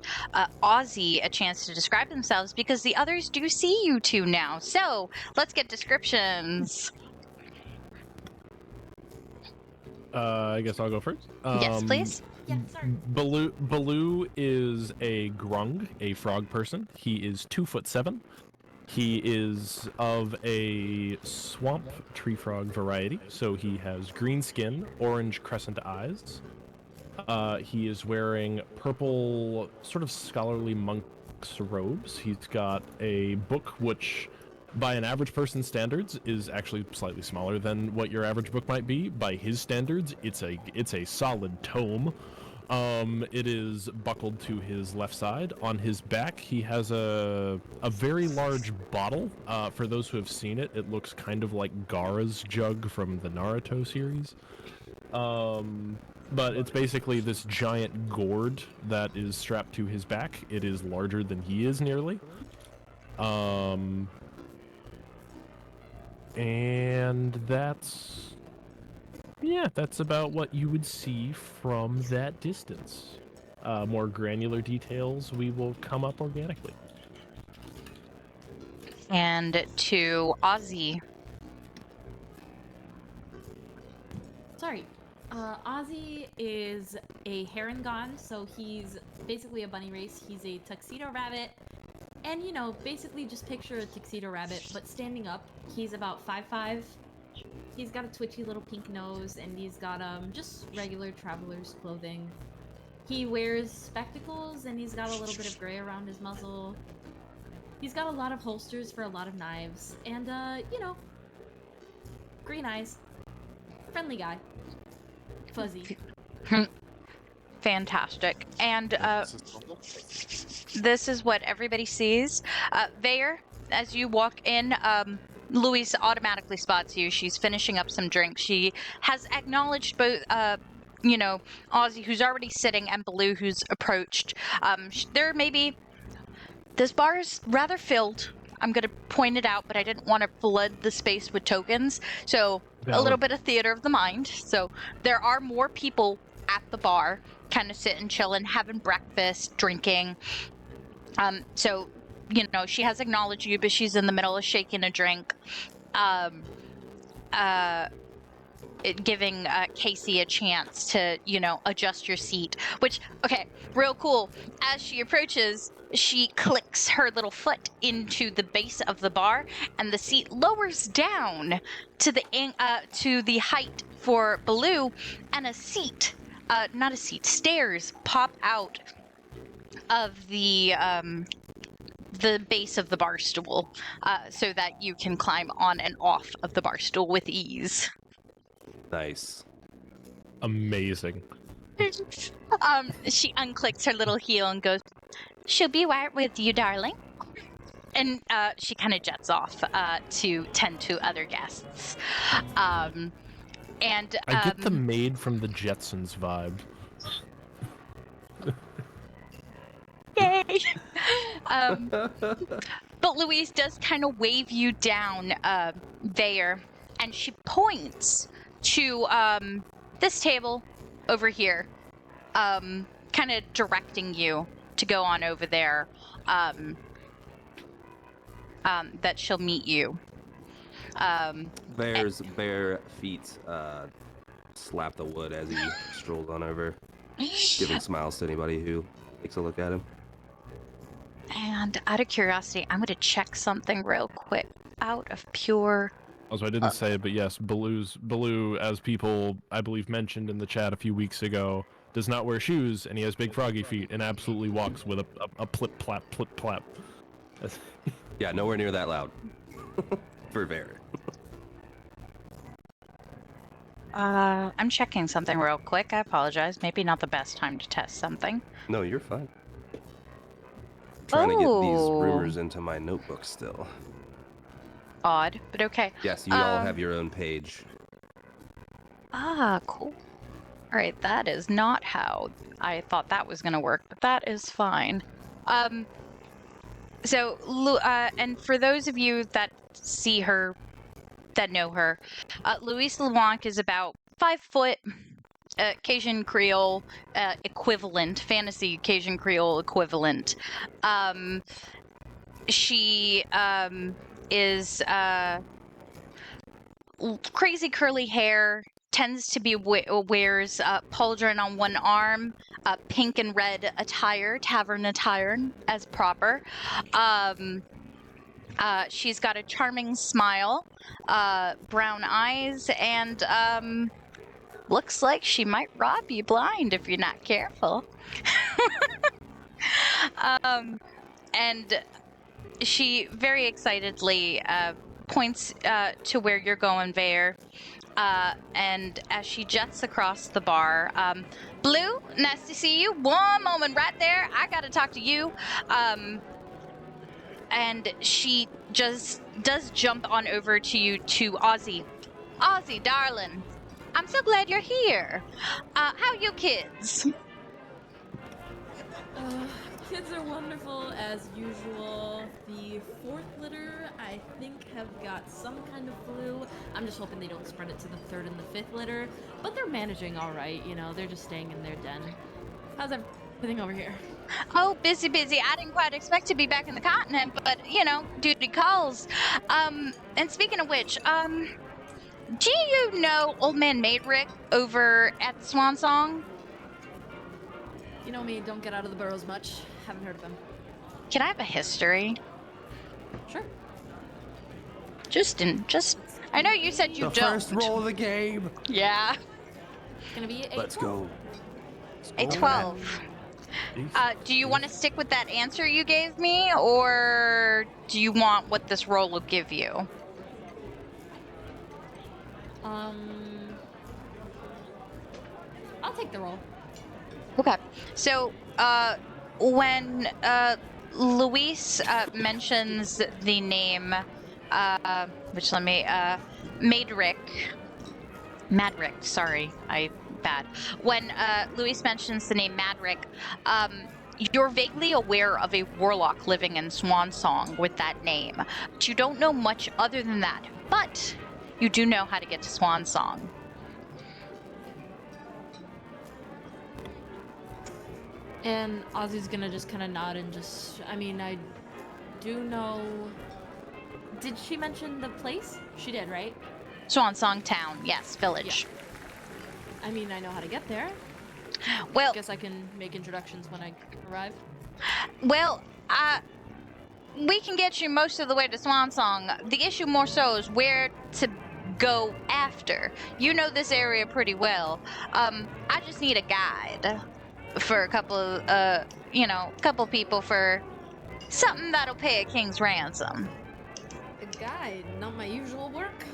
Ozzie a chance to describe themselves because the others do see you two now. So let's get descriptions. I guess I'll go first. Yes, please. Yeah, sorry. Baloo is a grung, a frog person. He is 2'7". He is of a swamp tree frog variety, so he has green skin, orange crescent eyes. He is wearing purple, sort of scholarly monk's robes. He's got a book which, by an average person's standards, is actually slightly smaller than what your average book might be. By his standards, it's a solid tome. It is buckled to his left side. On his back, he has a very large bottle. For those who have seen it, it looks kind of like Gaara's jug from the Naruto series. But it's basically this giant gourd that is strapped to his back. It is larger than he is, nearly. And that's about what you would see from that distance. More granular details we will come up organically. And to Ozzie. Sorry. Ozzie is a Harengon, so he's basically a bunny race. He's a tuxedo rabbit. And, you know, basically just picture a tuxedo rabbit, but standing up. He's about 5'5". He's got a twitchy little pink nose, and he's got just regular traveler's clothing. He wears spectacles, and he's got a little bit of gray around his muzzle. He's got a lot of holsters for a lot of knives, and, you know, green eyes. Friendly guy. Fuzzy. Fantastic. And this is what everybody sees. Vaer, as you walk in, Louise automatically spots you. She's finishing up some drinks. She has acknowledged both, you know, Ozzie, who's already sitting, and Baloo, who's approached. There may be... This bar is rather filled. I'm going to point it out, but I didn't want to flood the space with tokens. So a little bit of theater of the mind. So there are more people at the bar, kind of sitting, chilling, having breakfast, drinking. So, you know, she has acknowledged you, but she's in the middle of shaking a drink. Giving Casey a chance to, you know, adjust your seat. Which, okay, real cool. As she approaches, she clicks her little foot into the base of the bar, and the seat lowers down to the height for Baloo, and stairs pop out of the base of the bar stool, so that you can climb on and off of the bar stool with ease. Nice. Amazing. She unclicks her little heel and goes, "She'll be right with you, darling." And she kind of jets off to tend to other guests. And I get the maid from the Jetsons vibe. Yay! But Louise does kind of wave you down there, and she points to this table over here, kind of directing you to go on over there, that she'll meet you. Vaer's bare feet slap the wood as he strolls on over, giving smiles to anybody who takes a look at him. And out of curiosity, I'm going to check something real quick. Out of pure... Also, I didn't say it, but yes, Baloo, as people, I believe, mentioned in the chat a few weeks ago, does not wear shoes, and he has big froggy feet, and absolutely walks with a plip-plap, plip-plap. Yeah, nowhere near that loud. For Vaer. I'm checking something real quick. I apologize. Maybe not the best time to test something. No, you're fine. Trying to get these rumors into my notebook still. Odd, but okay. Yes, you all have your own page. Ah, cool. All right, that is not how I thought that was going to work, but that is fine. So, and for those of you that see her, that know her, Louise LeBlanc is about 5 foot, Cajun Creole equivalent, fantasy Cajun Creole equivalent. She is crazy curly hair, tends to be wears pauldron on one arm, pink and red attire, tavern attire as proper. She's got a charming smile, brown eyes, and looks like she might rob you blind if you're not careful. And she very excitedly points to where you're going, Vaer. And as she jets across the bar, Blue, nice to see you. One moment right there. I gotta talk to you. And she just does jump on over to you, to Ozzie. Ozzie, darling, I'm so glad you're here. How you kids? Kids are wonderful as usual. The fourth litter, I think, have got some kind of flu. I'm just hoping they don't spread it to the third and the fifth litter. But they're managing all right, you know. They're just staying in their den. How's everything over here? Oh, busy, busy. I didn't quite expect to be back in the continent, but, you know, duty calls. And speaking of which, do you know Old Man Maedrick over at the Swan Song? You know me, don't get out of the burrows much. Haven't heard of him. Can I have a history? Sure. I know you said you The don't. first roll of the game. Yeah. Gonna be a Let's 12. go. A 12. Do you want to stick with that answer you gave me, or do you want what this roll will give you? I'll take the roll. Okay. So, when Luis mentions the name, Madrick, sorry, bad. When Luis mentions the name Madrick, you're vaguely aware of a warlock living in Swan Song with that name. But you don't know much other than that. But you do know how to get to Swan Song. And Ozzie's gonna just kind of nod and just, I mean, I do know... Did she mention the place? She did, right? Swan Song Town, yes, village. I mean, I know how to get there. Well, Guess I can make introductions when I arrive. well, we can get you most of the way to Swan Song. The issue more so is where to go after. You know this area pretty well. I just need a guide for a couple couple people for something that'll pay a king's ransom. A guide, not my usual work.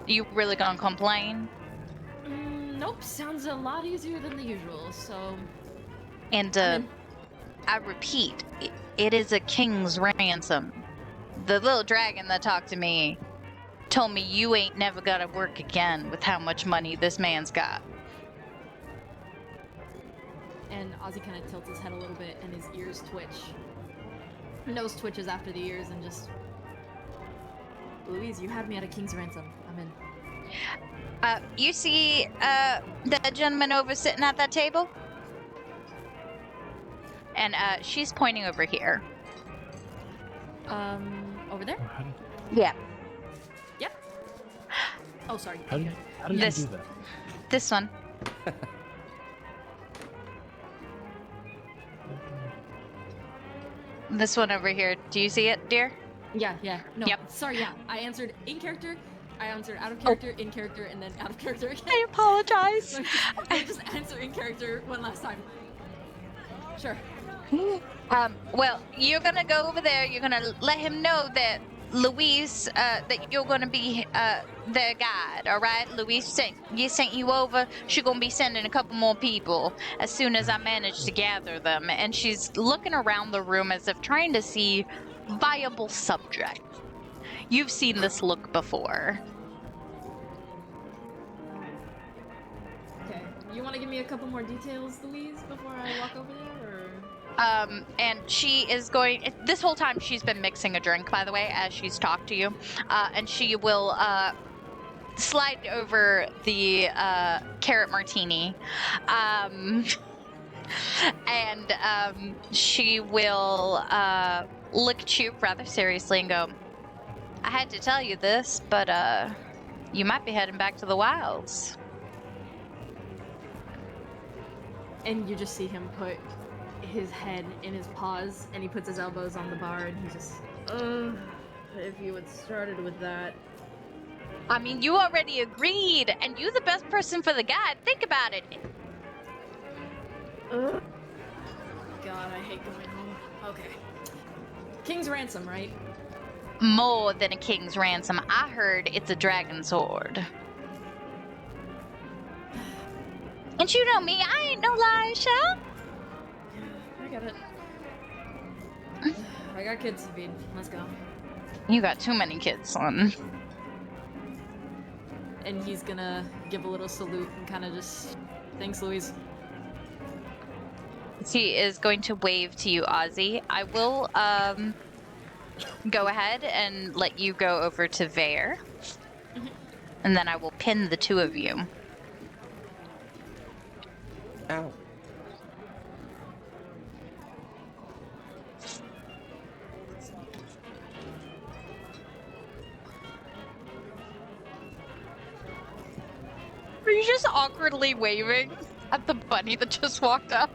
You really gonna complain? Nope, sounds a lot easier than the usual, so... And, I repeat, it is a king's ransom. The little dragon that talked to me told me you ain't never gotta work again with how much money this man's got. And Ozzie kind of tilts his head a little bit and his ears twitch. Nose twitches after the ears and just... Louise, you had me at a king's ransom. I'm in. You see, the gentleman over sitting at that table? And, she's pointing over here. Over there? Yeah. Yep. Oh, sorry. How did you do that? This one. This one over here. Do you see it, dear? Yeah. No, Yep. sorry, yeah. I answered in character, I answered out of character, in character, and then out of character again. I apologize. So I just answer in character one last time. Sure. Well, you're gonna go over there. You're gonna let him know that Louise, that you're gonna be their guide. All right, Louise sent you over. She's gonna be sending a couple more people as soon as I manage to gather them. And she's looking around the room as if trying to see viable subject. You've seen this look before. Okay. You want to give me a couple more details, Louise, before I walk over there, or? And she is going, this whole time she's been mixing a drink, by the way, as she's talked to you. And she will, slide over the carrot martini. And she will look at you rather seriously and go, I had to tell you this, but you might be heading back to the wilds. And you just see him put his head in his paws, and he puts his elbows on the bar, and he's just, if you had started with that. I mean, you already agreed, and you the best person for the guide. Think about it. God, I hate going home. Okay. King's ransom, right? More than a king's ransom. I heard it's a dragon sword. And you know me, I ain't no Lisha. I get it. I got kids to feed. Let's go. You got too many kids, son. And he's gonna give a little salute and kind of just, thanks, Louise. He is going to wave to you, Ozzie. I will go ahead and let you go over to Vaer. And then I will pin the two of you. Ow. Are you just awkwardly waving at the bunny that just walked up?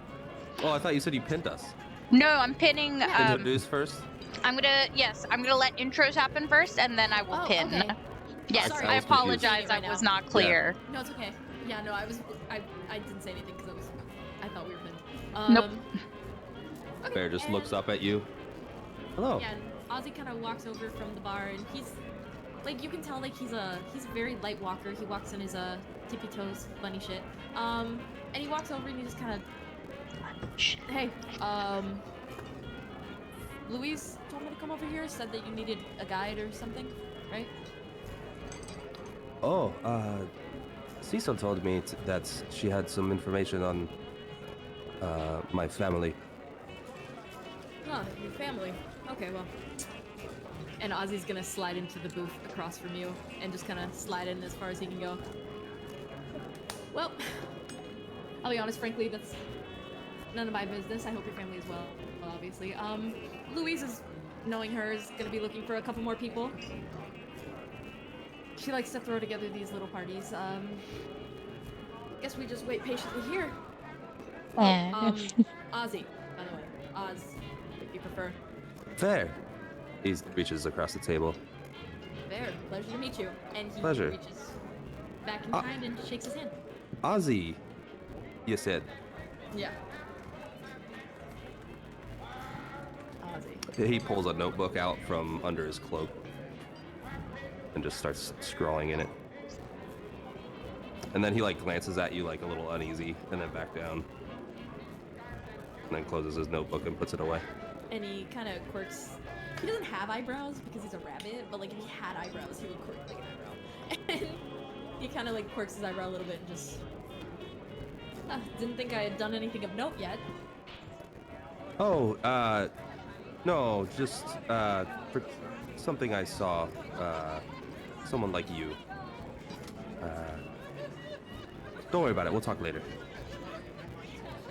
Oh, I thought you said you pinned us. No, I'm pinning. Introduce first. I'm gonna let intros happen first, and then I will pin. Okay. Yes, Sorry, I I was apologize. confused. I was not clear. No, it's okay. Yeah, no, I didn't say anything because I thought we were pinned. Nope. Okay, Bear just and- looks up at you. Hello. Yeah, and Ozzie kind of walks over from the bar, and he's like, you can tell like he's a very light walker. He walks in his tippy toes, bunny shit. And he walks over and he just kind of, hey, Louise told me to come over here. Said that you needed a guide or something, right? Oh, Cecil told me that she had some information on my family. Huh, your family. Okay, well. And Ozzie's gonna slide into the booth across from you and just kind of slide in as far as he can go. Well, I'll be honest, frankly, that's none of my business. I hope your family is well, obviously. Louise is, knowing her, is gonna be looking for a couple more people. She likes to throw together these little parties. Guess we just wait patiently here. Ozzie, by the way. Oz, if you prefer. Fair. He reaches across the table. There, pleasure to meet you. And he Pleasure. reaches back in behind and shakes his hand. Ozzie, you said. Yeah. Ozzie. He pulls a notebook out from under his cloak and just starts scrawling in it. And then he like glances at you like a little uneasy and then back down. And then closes his notebook and puts it away. And he kind of quirks. He doesn't have eyebrows because he's a rabbit, but like if he had eyebrows, he would quirk like an eyebrow. And he kind of like quirks his eyebrow a little bit and just. Didn't think I had done anything of note yet. Oh, no, just, for something I saw, someone like you. Don't worry about it, we'll talk later.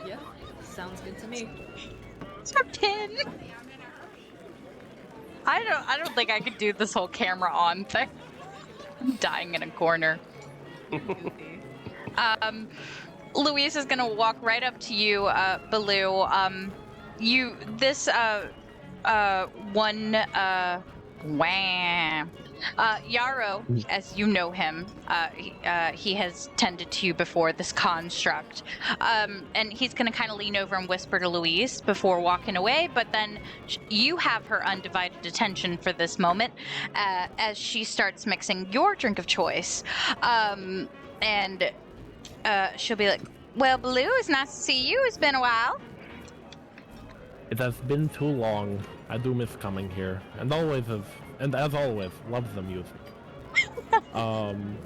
Yeah, sounds good to me. Pin. I don't think I could do this whole camera on thing. I'm dying in a corner. Goofy. Louise is gonna walk right up to you, Baloo. Yarrow, as you know him, he has tended to you before, this construct. And he's going to kind of lean over and whisper to Louise before walking away, but then you have her undivided attention for this moment as she starts mixing your drink of choice. And she'll be like, well, Baloo, it's nice to see you. It's been a while. It has been too long. I do miss coming here, and as always, love the music. I'm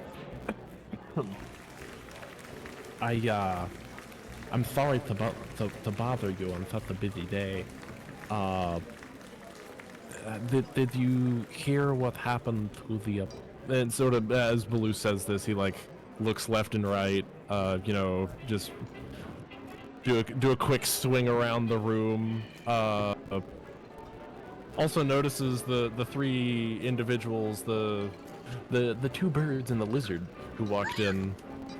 sorry to bother you on such a busy day. Did you hear what happened to and sort of as Baloo says this, he like looks left and right, just do a quick swing around the room. Also notices the three individuals, the two birds and the lizard who walked in.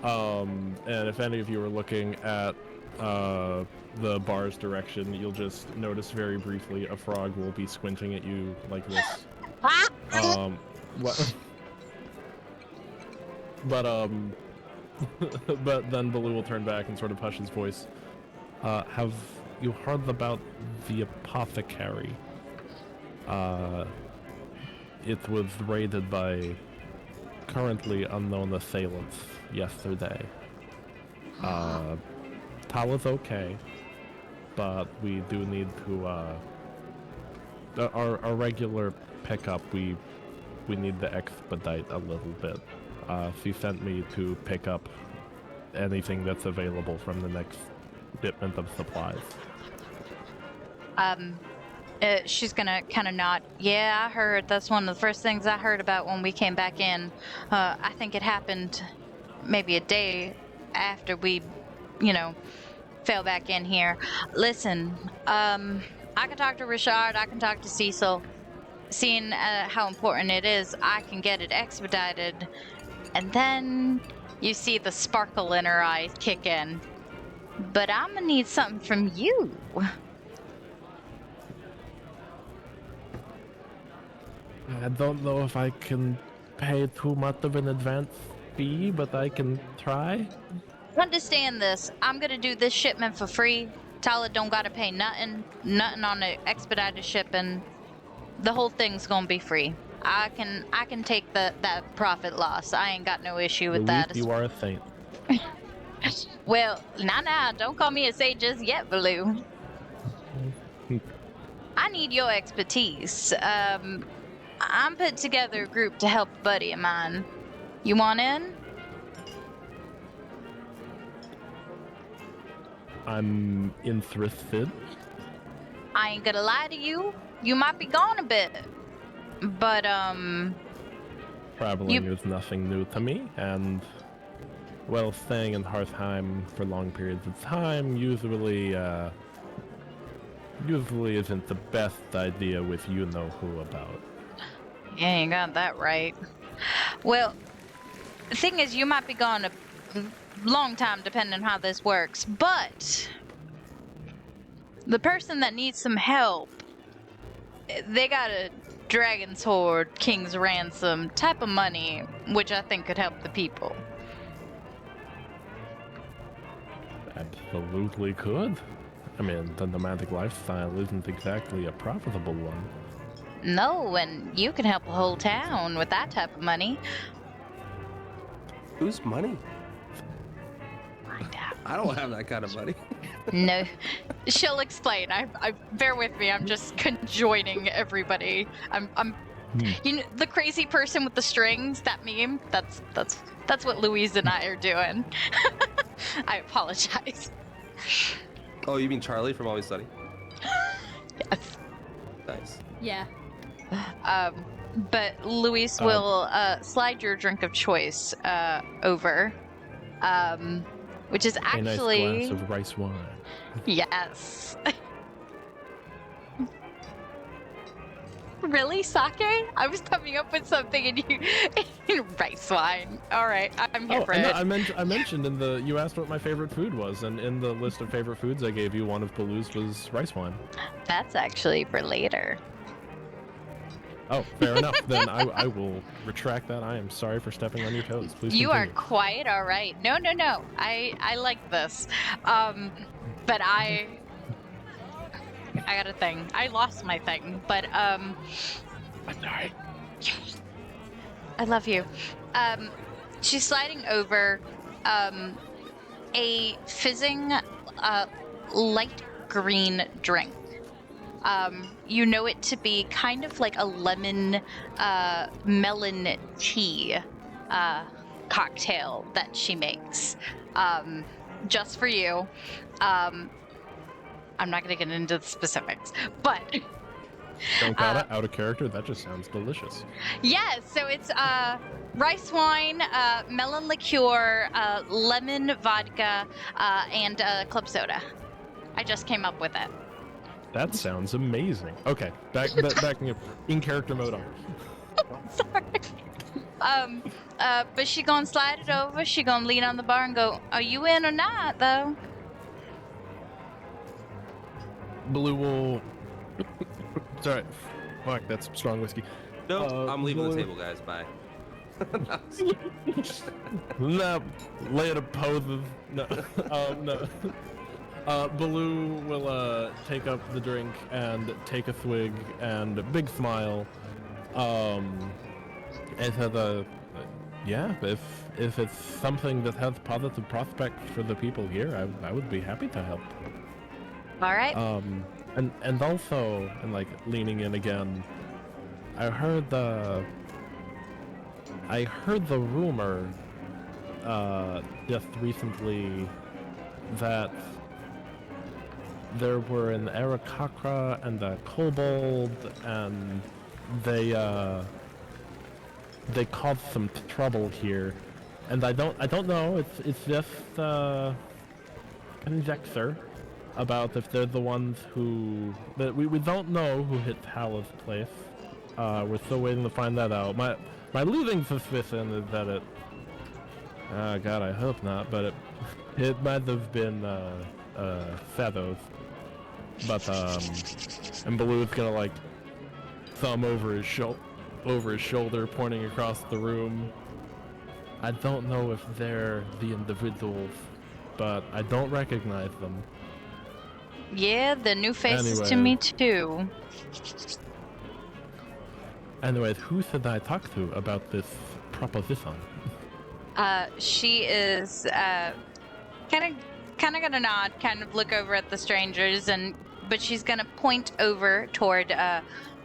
And if any of you are looking at the bar's direction, you'll just notice very briefly a frog will be squinting at you like this. But then Baloo will turn back and sort of hush his voice. Have you heard about the apothecary? It was raided by currently unknown assailants yesterday. Tala's okay, but we do need to, our regular pickup, we need to expedite a little bit. She sent me to pick up anything that's available from the next shipment of supplies. She's gonna kind of nod. Yeah, I heard. That's one of the first things I heard about when we came back in. I think it happened maybe a day after we, fell back in here. Listen, I can talk to Richard. I can talk to Cecil. Seeing how important it is, I can get it expedited. And then you see the sparkle in her eyes kick in. But I'm gonna need something from you. I don't know if I can pay too much of an advance fee, but I can try. Understand this. I'm gonna do this shipment for free. Tala don't gotta pay nothing on the expedited shipping. The whole thing's gonna be free. I can take that profit loss. I ain't got no issue with that. You are a saint. Well, nah, don't call me a sage just yet, Baloo. I need your expertise. I'm putting together a group to help a buddy of mine. You want in? I'm interested. I ain't gonna lie to you. You might be gone a bit. But, Traveling is nothing new to me, and, well, staying in Hearthheim for long periods of time usually isn't the best idea with you-know-who about. Yeah, you got that right. Well, the thing is, you might be gone a long time depending on how this works, but the person that needs some help, they got a Dragon's Hoard, King's Ransom type of money, which I think could help the people. Absolutely could. I mean, the nomadic lifestyle isn't exactly a profitable one. No, and you can help a whole town with that type of money. Whose money? Find out. I don't have that kind of money. No, she'll explain. I bear with me. I'm just conjoining everybody. I'm the crazy person with the strings. That meme. That's what Louise and I are doing. I apologize. Oh, you mean Charlie from Always Sunny? Yes. Nice. Yeah. But Louise will slide your drink of choice over, which is actually a nice glass of rice wine. Yes. Really, sake? I was coming up with something and you rice wine. All right, I'm here for it. I mentioned in the you asked what my favorite food was, and in the list of favorite foods I gave you, one of Baloo's was rice wine. That's actually for later. Oh, fair enough. Then I will retract that. I am sorry for stepping on your toes. Please You are continue. quite all right. No. I like this. But I got a thing. I lost my thing, but I'm sorry. I love you. She's sliding over a fizzing light green drink. You know it to be kind of like a lemon melon tea cocktail that she makes just for you. I'm not going to get into the specifics, but Don't got it. Out of character. That just sounds delicious. Yes, so it's rice wine, melon liqueur, lemon vodka, and club soda. I just came up with it. That sounds amazing. Okay, backing up in character mode on. Sorry. But she gonna slide it over. She gonna lean on the bar and go, "Are you in or not, though?" Blue will. Sorry. Fuck, that's strong whiskey. No, I'm leaving the Blue- table, guys. Bye. No, lay it a pose of no, no. Baloo will take up the drink and take a swig and a big smile. And says, yeah, if it's something that has positive prospects for the people here, I would be happy to help. All right. And also, and like leaning in again, I heard the rumor just recently that there were an Aarakocra and a Kobold, and they caused some trouble here, and I don't know. It's just conjecture about if they're the ones who we don't know who hit Hala's place. We're still waiting to find that out. My leading suspicion is that it. God, I hope not, but it might have been Shadows. But and Baloo's gonna like thumb over his shoulder, pointing across the room. I don't know if they're the individuals, but I don't recognize them. Yeah, the new faces to Anyway. me too. Anyways, who should I talk to about this proposition? She is kind of gonna nod, kind of look over at the strangers, but she's gonna point over toward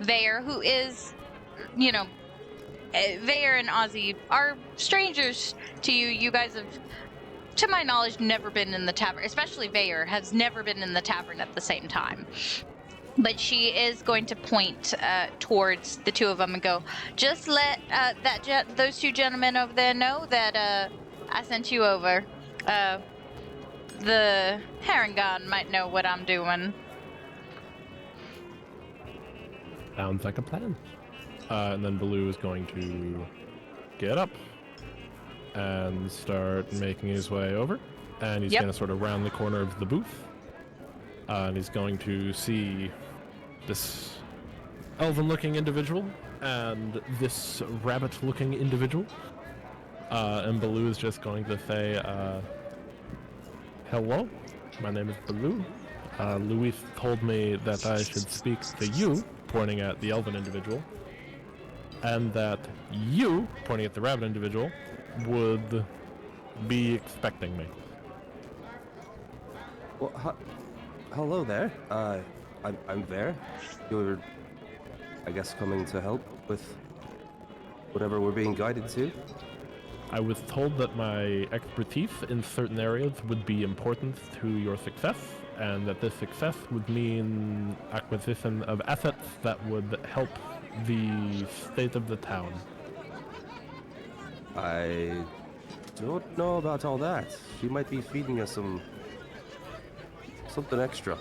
Vaer, who is, Vaer and Ozzie are strangers to you. You guys have, to my knowledge, never been in the tavern. Especially Vaer has never been in the tavern at the same time. But she is going to point towards the two of them and go, "Just let those two gentlemen over there know that I sent you over. The Harengon might know what I'm doing." Sounds like a plan. And then Baloo is going to get up and start making his way over. And he's Yep. going to sort of round the corner of the booth. And he's going to see this elven-looking individual and this rabbit-looking individual. And Baloo is just going to say, "Hello, my name is Baloo. Louis told me that I should speak to you," pointing at the elven individual, "and that you," pointing at the rabbit individual, "would be expecting me." Well, hello there. I'm Vaer. You're, I guess, coming to help with whatever we're being guided to. I was told that my expertise in certain areas would be important to your success, and that this success would mean acquisition of assets that would help the state of the town. I don't know about all that. She might be feeding us something extra.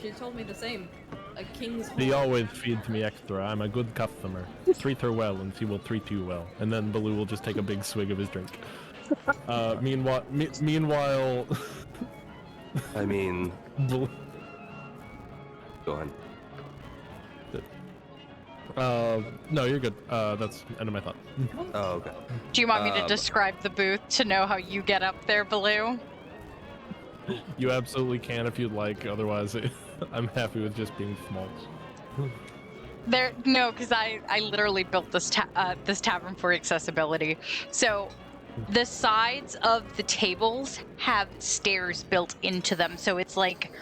She told me the same. A king's She horn. always feeds me extra. I'm a good customer. Treat her well, and she will treat you well. And then Baloo will just take a big swig of his drink. Meanwhile, I mean, Baloo, go ahead. no, you're good. That's the end of my thought. Oh, okay. Do you want me to Um, describe the booth to know how you get up there, Baloo? You absolutely can if you'd like. Otherwise, I'm happy with just being small. No, because I literally built this tavern for accessibility. So the sides of the tables have stairs built into them, so it's like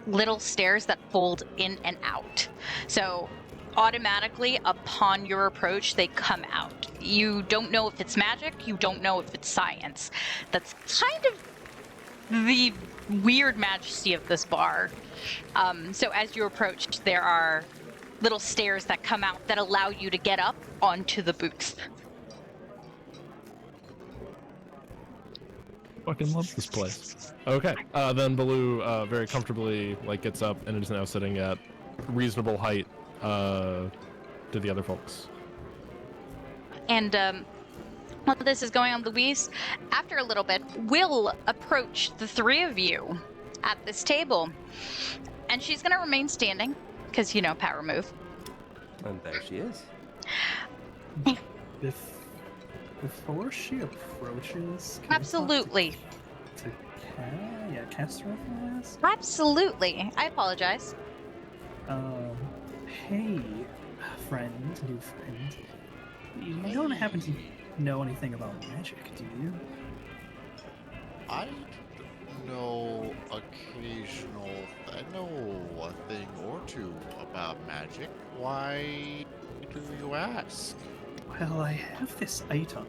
little stairs that fold in and out. So automatically, upon your approach, they come out. You don't know if it's magic. You don't know if it's science. That's kind of the weird majesty of this bar. So as you approach, there are little stairs that come out that allow you to get up onto the booth. Fucking love this place. Okay, then Baloo very comfortably gets up and is now sitting at reasonable height to the other folks. And while this is going on, Louise, after a little bit, will approach the three of you at this table. And she's going to remain standing, because, power move. And there she is. Before she approaches, can Absolutely. cast her off. Absolutely. I apologize. Hey, new friend. You don't happen to know anything about magic, do you? I know I know a thing or two about magic. Why do you ask? Well, I have this item.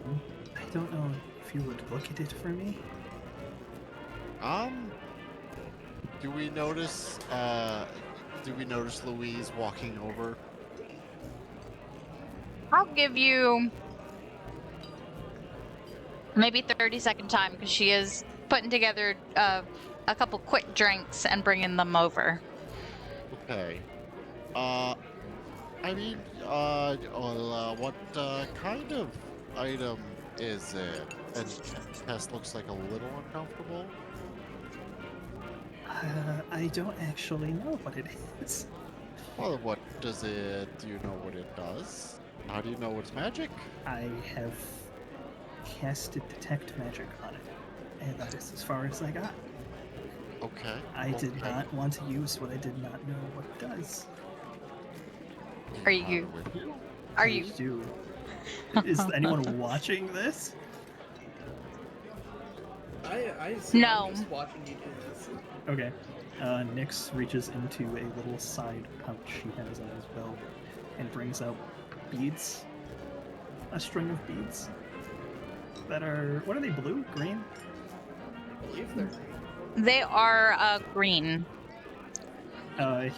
I don't know if you would look at it for me. Do we notice Louise walking over? I'll give you maybe 30-second time, because she is putting together a couple quick drinks and bringing them over. Okay. What kind of item is it? And Tess looks like a little uncomfortable. I don't actually know what it is. Well, what does it... Do you know what it does? How do you know it's magic? I have casted Detect Magic on it, and that is as far as I got. Okay. I did not want to use what I did not know what it does. Are you? Are you? I do. Is anyone watching this? I'm No. just watching you do this. Okay. Nyx reaches into a little side pouch he has on his belt and brings out beads. A string of beads. That are... What are they, blue? Green? I believe they're green. They are green.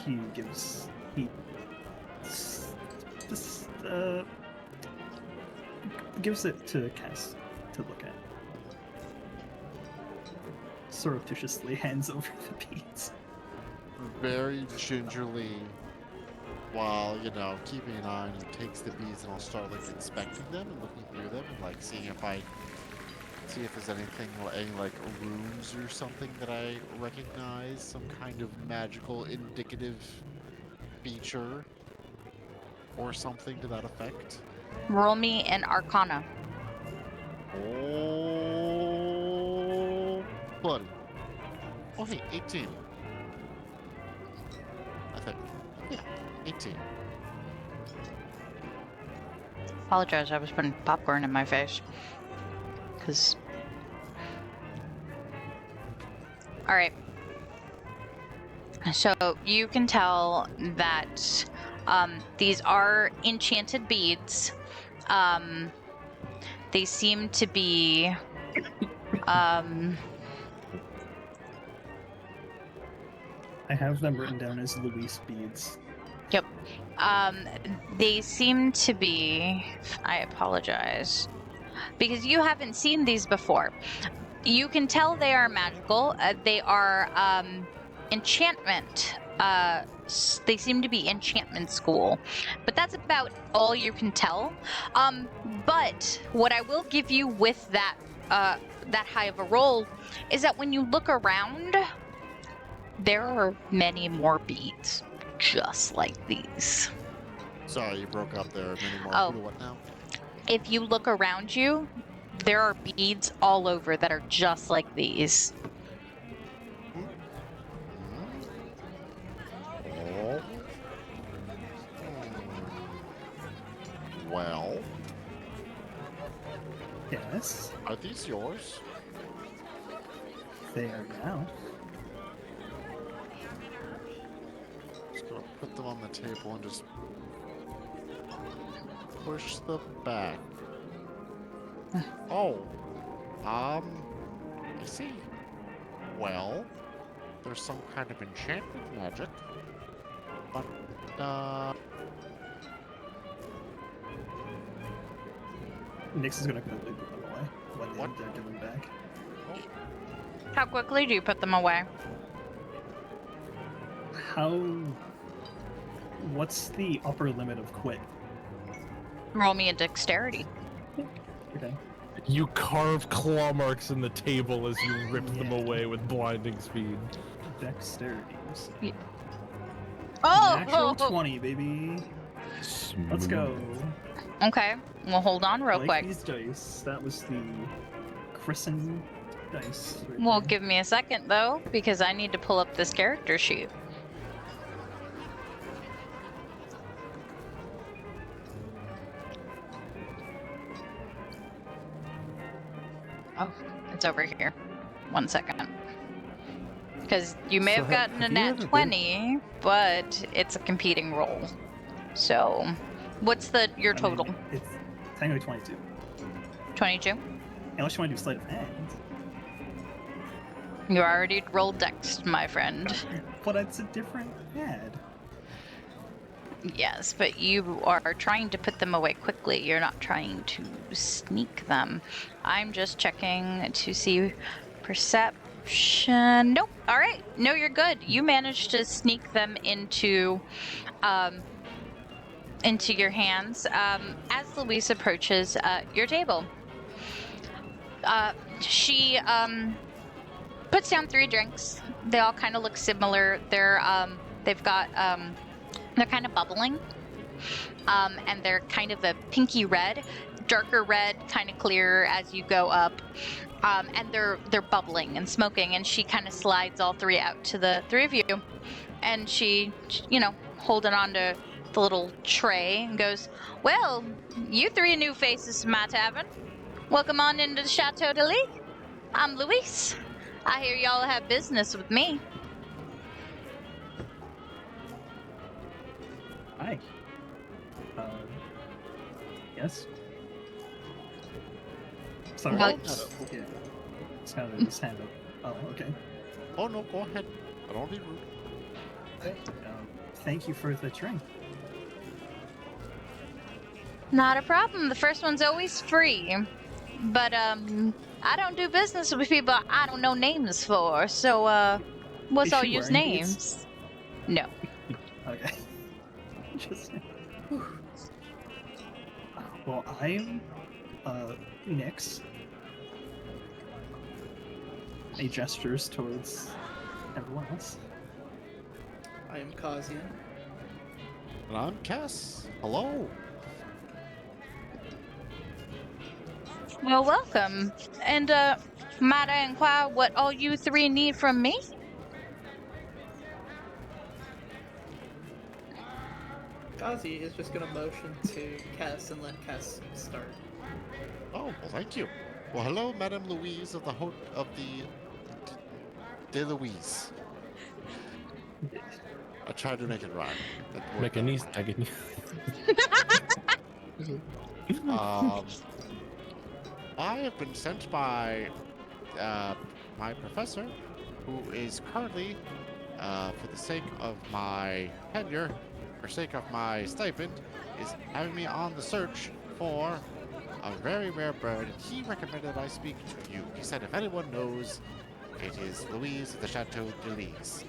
He gives... gives it to Cass to look at. Surreptitiously hands over the beads. Very gingerly, while, keeping an eye on him, takes the beads and I'll start, inspecting them and looking through them and, seeing if there's anything, any, runes or something that I recognize, some kind of magical indicative feature or something to that effect. Roll me an Arcana. Oh, buddy. Oh, hey, 18. I think. Yeah, 18. Apologize, I was putting popcorn in my face. Alright. So you can tell that these are enchanted beads. They seem to be I have them written down as Luis beads. Yep. They seem to be... I apologize. Because you haven't seen these before. You can tell they are magical. They are enchantment. They seem to be enchantment school. But that's about all you can tell. But what I will give you with that high of a roll is that when you look around, there are many more beads just like these. Sorry, you broke up there. Many more. Oh. What now? If you look around you, there are beads all over that are just like these. Oh. Well, Yes, are these yours? they are now. Just gonna put them on the table and just push the back. Oh, I see. Well, there's some kind of enchantment magic, but Nyx is gonna quickly put them away when What? they're given back. How quickly do you put them away? How? What's the upper limit of quick? Roll me a dexterity. Okay. You carve claw marks in the table as you rip them Yeah. away with blinding speed. Dexterity. Oh! Natural 20, baby. Let's go. Okay, well hold on real Like quick. these dice. That was the christen dice. Right Well, there. give me a second though, because I need to pull up this character sheet. Oh, it's over here. 1 second. Because you may So have gotten a have you nat ever been- 20, but it's a competing roll. So, what's your I mean, total? it's technically 22. 22? Unless you want to do sleight of hand. You already rolled dex, my friend. But it's a different ad. Yes, but you are trying to put them away quickly. You're not trying to sneak them. I'm just checking to see perception. Nope. All right. No, you're good. You managed to sneak them into your hands. As Louise approaches your table, she puts down 3 drinks. They all kind of look similar. They're kind of bubbling, and they're kind of a pinky red, darker red, kind of clearer as you go up, and they're bubbling and smoking. And she kind of slides all 3 out to the 3 of you, and she, holding on to the little tray, and goes, "Well, you 3 new faces to my tavern. Welcome on into the Chateau de Lis. I'm Louise. I hear y'all have business with me." Hi. Yes. Sorry. Well, Yeah. It's kind of his hand up. Oh, okay. Oh no, go ahead. I don't be rude. Thank you for the drink. Not a problem. The first one's always free. But, I don't do business with people I don't know names for, so, what's Is all she use wearing boots? names? No. Okay. Just. Well, I'm Nyx. He gestures towards everyone else. I am Kozzie. And I'm Cass. Hello. Well, welcome. And, might I inquire what all you 3 need from me? Ozzie is just gonna motion to Cass and let Cass start. Oh, well, thank you. Well, hello, Madame Louise of the De Louise. I tried to make it rhyme. That worked out fine. I have been sent by my professor, who is currently, for the sake of my tenure, for sake of my stipend, is having me on the search for a very rare bird, and he recommended I speak to you. He said if anyone knows, it is Louise of the Chateau de Lis.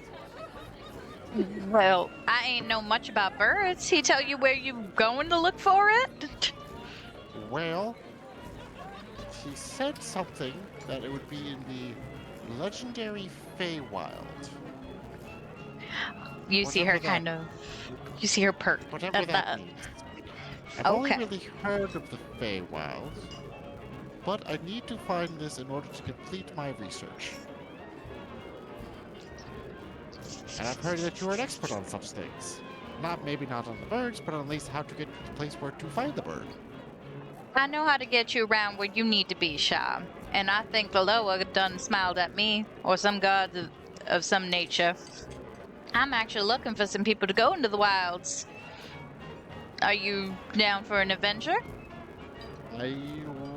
Well, I ain't know much about birds. He tell you where you going to look for it? Well, he said something that it would be in the legendary Feywild. You see her Whatever that- you see her perk Whatever at that that. means. I've only Okay. really heard of the Feywild, but I need to find this in order to complete my research. And I've heard that you are an expert on such things. Maybe not on the birds, but at least how to get to the place where to find the bird. I know how to get you around where you need to be, Shah. And I think the Loa done smiled at me, or some gods of some nature. I'm actually looking for some people to go into the wilds. Are you down for an adventure?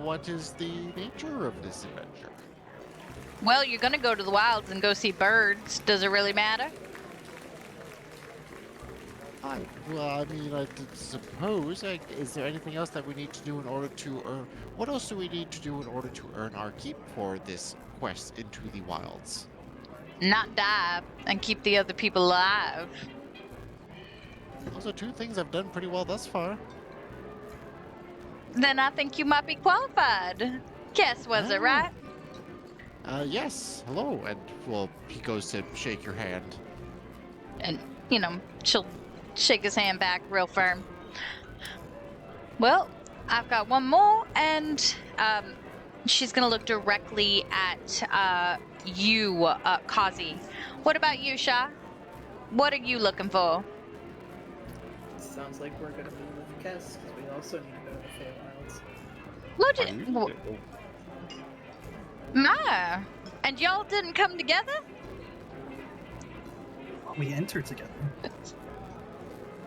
What is the nature of this adventure? Well, you're gonna go to the wilds and go see birds. Does it really matter? Well, I mean, I suppose. Is there anything else that we need to do in order to earn? What else do we need to do in order to earn our keep for this quest into the wilds? Not die and keep the other people alive. Those are two things I've done pretty well thus far. Then I think you might be qualified. Guess was it right? Yes. Hello. And, well, he goes to shake your hand. And, she'll shake his hand back real firm. Well, I've got one more, and she's gonna look directly at you, Kozzie. What about you, Shah? What are you looking for? Sounds like we're gonna meet with Kess, because we also need to go to the Feywilds. Legit. My. And y'all didn't come together? We entered together.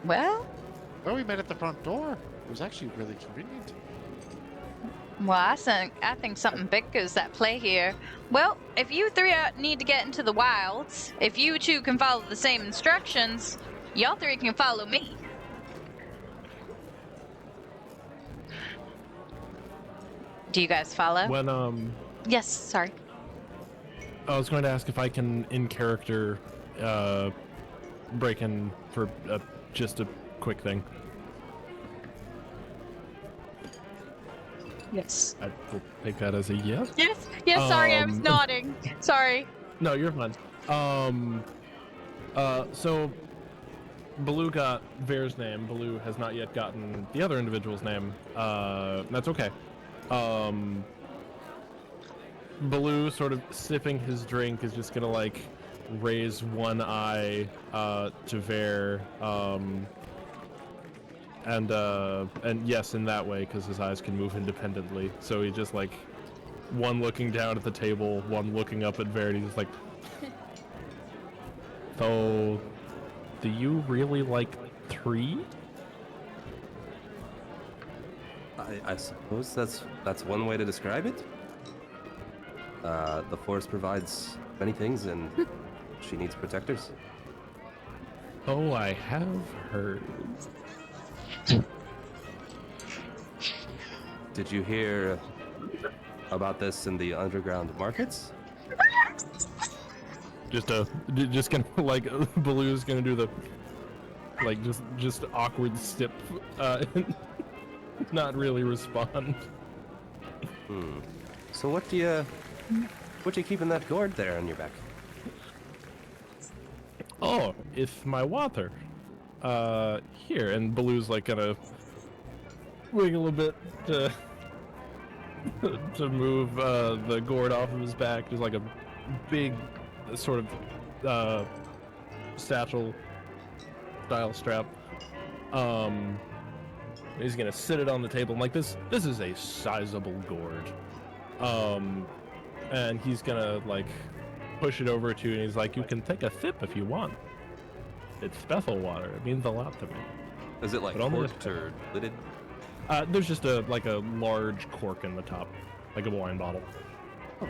Well, We met at the front door. It was actually really convenient. I think something big is at play here. Well, if you three need to get into the wilds, if you two can follow the same instructions, y'all three can follow me. Do you guys follow? When Yes, sorry. I was going to ask if I can, in character, break in for just a quick thing. Yes. I will take that as a yes. Yes, sorry, I was Um, nodding. Sorry. No, you're fine. So Baloo got Vaer's name. Baloo has not yet gotten the other individual's name. That's okay. Baloo, sort of sipping his drink, is just gonna raise one eye to Vaer, and yes, in that way, because his eyes can move independently. So he just one looking down at the table, one looking up at Vaer, and he's just like, so, do you really like 3? I suppose that's one way to describe it. The forest provides many things, and she needs protectors. Oh, I have heard. Did you hear about this in the underground markets? Just gonna Baloo's gonna do the just awkward stip, not really respond. So what do you keep in that gourd there on your back? Oh, it's my water. Here, and Baloo's gonna wiggle a bit to move the gourd off of his back. There's a big sort of satchel style strap. He's gonna sit it on the table. I'm this is a sizable gourd. And he's gonna push it over to you, and he's like, you can take a sip if you want. It's special water. It means a lot to me. Is it But only corked or lidded? There's just a large cork in the top, like a wine bottle. Oh,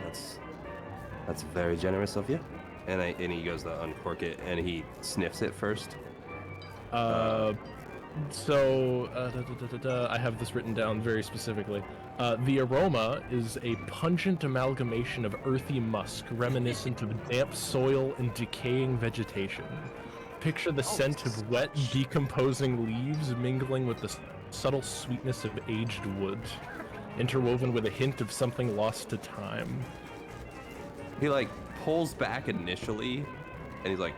that's very generous of you. And he goes to uncork it, and he sniffs it first. I have this written down very specifically. The aroma is a pungent amalgamation of earthy musk, reminiscent of damp soil and decaying vegetation. Picture the scent of wet, decomposing leaves mingling with the subtle sweetness of aged wood, interwoven with a hint of something lost to time. He pulls back initially, and he's like,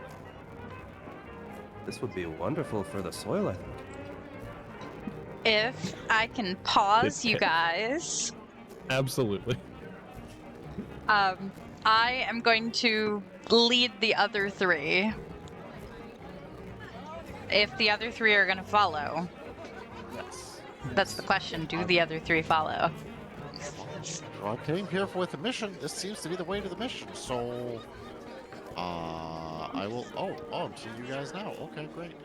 "This would be wonderful for the soil, I think." If I can pause you guys. Absolutely. I am going to lead the other 3. If the other 3 are going to follow. Yes. That's the question. Do the other 3 follow? Well, I came here with a mission. This seems to be the way to the mission. So, I will. Oh, I'm seeing you guys now. Okay, great.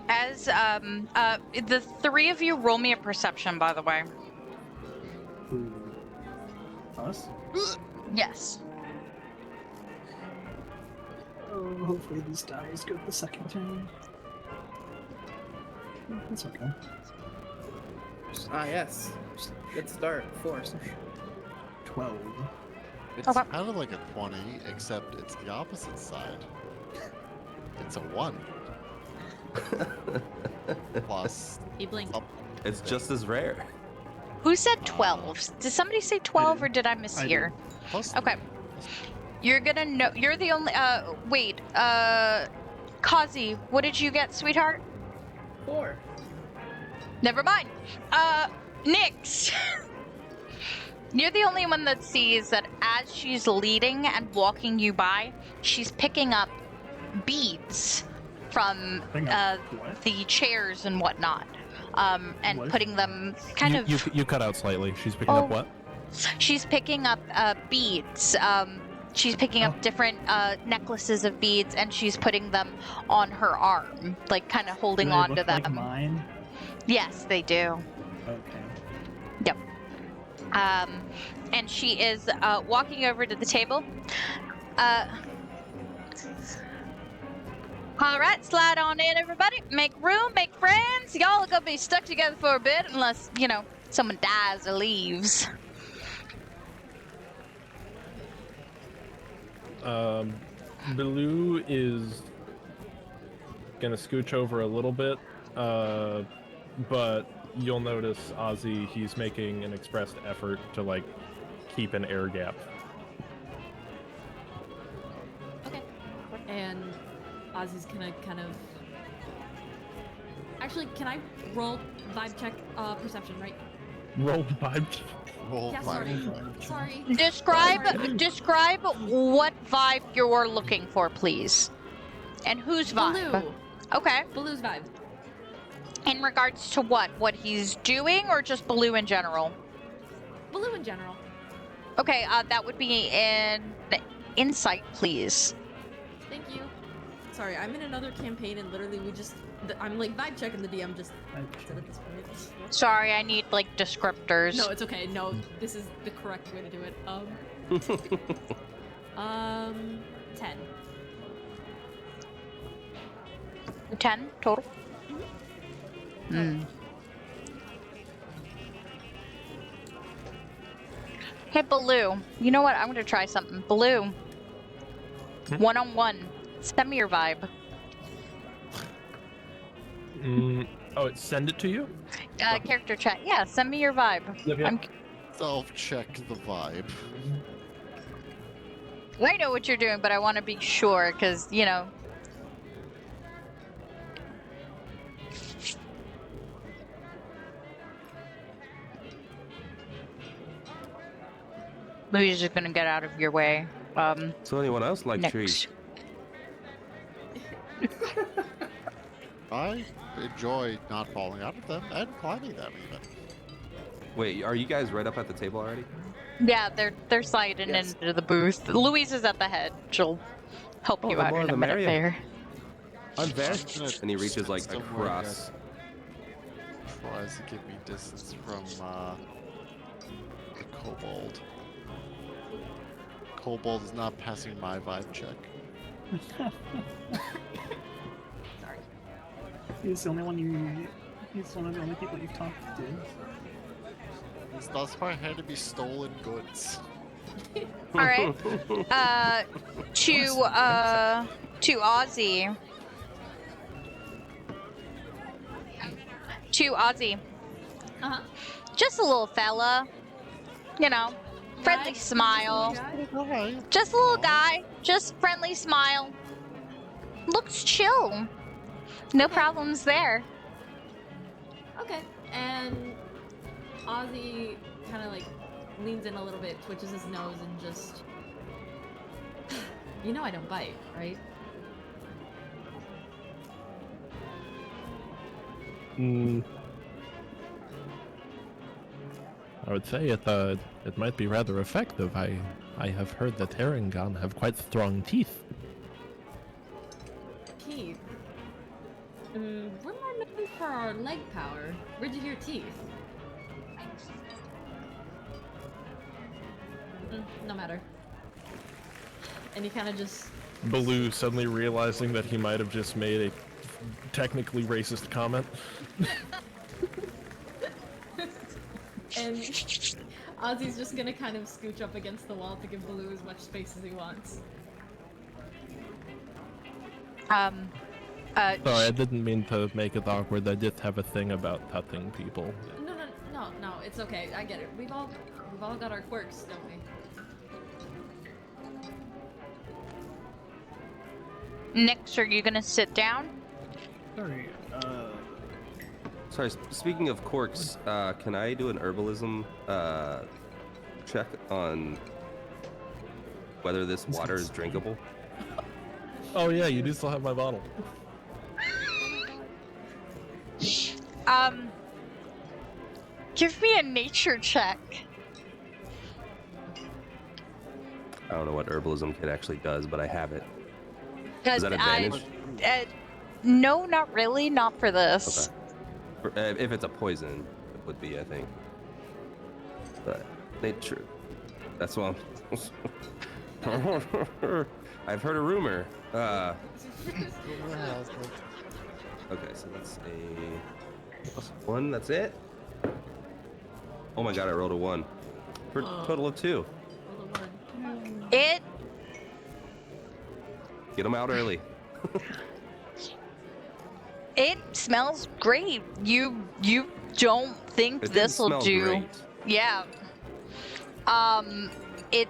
As the 3 of you roll me a perception, by the way. Who? Us? Yes. Oh, hopefully these dice go the second turn. That's okay. Ah, yes. Good start. 4. 12. It's Okay. kind of like a 20, except it's the opposite side. It's a 1. Plus He blinked. up. It's just as rare. Who said 12? Did somebody say 12 or did I I mishear? Plus Okay. You're gonna know. You're the only. Wait. Kozzie, what did you get, sweetheart? 4. Never mind. Nyx. You're the only one that sees that as she's leading and walking you by, she's picking up beads from Hang on, what? the chairs and whatnot, and What? putting them kind of. You cut out slightly. She's picking up Oh. what? She's picking up beads. She's picking up different necklaces of beads, and she's putting them on her arm, like kind of holding Do they on to look them. like mine? Yes, they do. Okay. And she is walking over to the table. All right, slide on in, everybody. Make room, make friends. Y'all are gonna be stuck together for a bit, unless someone dies or leaves. Baloo is gonna scooch over a little bit, but you'll notice Ozzie, he's making an expressed effort to like keep an air gap. Okay. And Ozzie's gonna kind of. Actually, can I roll vibe check perception, right? Roll vibe. Roll Yeah, five. sorry. Describe Sorry. describe what vibe you're looking for, please, and whose vibe. Baloo. Okay. Baloo's vibe. In regards to what? What he's doing, or just Baloo in general? Baloo in general. Okay, that would be in insight, please. Thank you. Sorry, I'm in another campaign and literally I'm like vibe checking the DM just said at this point. Sorry, I need like descriptors. No, it's okay. No, this is the correct way to do it. 10. 10 total. Hey, Baloo. You know what? I'm gonna try something. Baloo. One-on-one. Send me your vibe. Oh, send it to you? Character chat. Yeah, send me your vibe. Yep. I'm Self-check the vibe. I know what you're doing, but I want to be sure, because, Louis is just gonna get out of your way. So anyone else like Next. trees? I enjoy not falling out of them and climbing them even. Wait, are you guys right up at the table already? Yeah, they're sliding Yes. into the booth. Louise is at the head. She'll help you the out more in a the minute merrier. there. I'm there. Gonna And he reaches like somewhere across. Tries to give me distance from the kobold. Kobold is not passing my vibe check. Sorry. He's the only one He's one of the only people you've talked to. He's thus far had to be stolen goods. All right. To Ozzie. To Ozzie. Uh-huh. Just a little fella. Friendly Right? smile. Alright. Just a little guy. Just friendly smile. Looks chill. No problems there. Okay. And Ozzie kind of like leans in a little bit, twitches his nose, and just. I don't bite, right? I would say it might be rather effective. I have heard that Harengon have quite strong teeth. Teeth. We're more known for our leg power. Where'd you hear teeth? No matter. And he kind of just. Baloo suddenly realizing that he might have just made a technically racist comment. And Ozzie's just gonna kind of scooch up against the wall to give Baloo as much space as he wants. Sorry, I didn't mean to make it awkward. I just have a thing about touching people. No, it's okay. I get it. We've all got our quirks, don't we? Nix, are you gonna sit down? Sorry, Sorry, speaking of quirks, can I do an herbalism check on whether this water is drinkable? Oh yeah, you do still have my bottle. Give me a nature check. I don't know what herbalism kit actually does, but I have it. Is that advantage? No, not really. Not for this. Okay. If it's a poison, it would be, I think. But nature. That's what I'm... I've heard a rumor. Okay, so that's a +1. That's it. Oh my god, I rolled a 1 for a total of 2. It Get them out early. It smells great. You don't think It this will didn't smell do? great. Yeah. It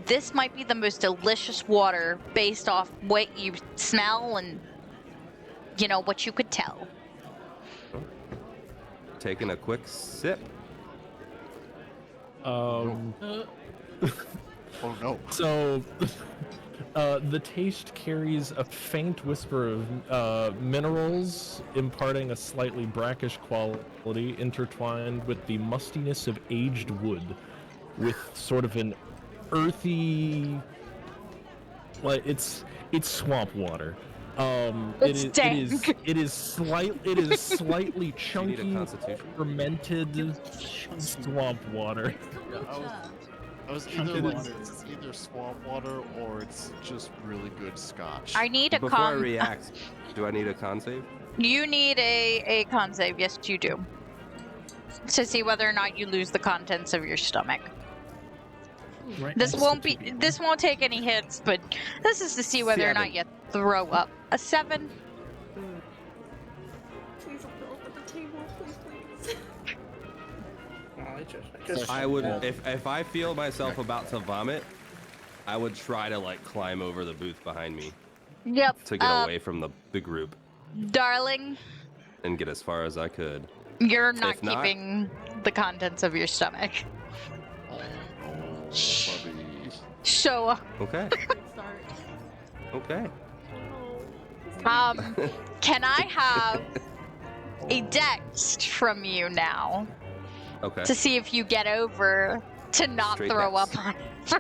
this might be the most delicious water based off what you smell and what you could tell. Taking a quick sip. Oh no. So, the taste carries a faint whisper of minerals, imparting a slightly brackish quality intertwined with the mustiness of aged wood, with sort of an earthy, like it's swamp water. It's it is slightly chunky, Constitution? fermented swamp water. I was either like, it's either swamp water or it's just really good scotch. I need a Before I con. react, do I need a con save? You need a con save. Yes, you do. To see whether or not you lose the contents of your stomach. right This next to won't two be. people. This won't take any hits, but this is to see whether or not 7. you throw up. A 7. Please don't throw up at the table, please. I would, if I feel myself about to vomit, I would try to like climb over the booth behind me Yep. to get away from the group Darling, and get as far as I could. you're not If not- keeping the contents of your stomach. Oh, buddy. So, Okay. Good start. Okay. can I have a dex from you now Okay. to see if you get over to not Straight throw dex. up on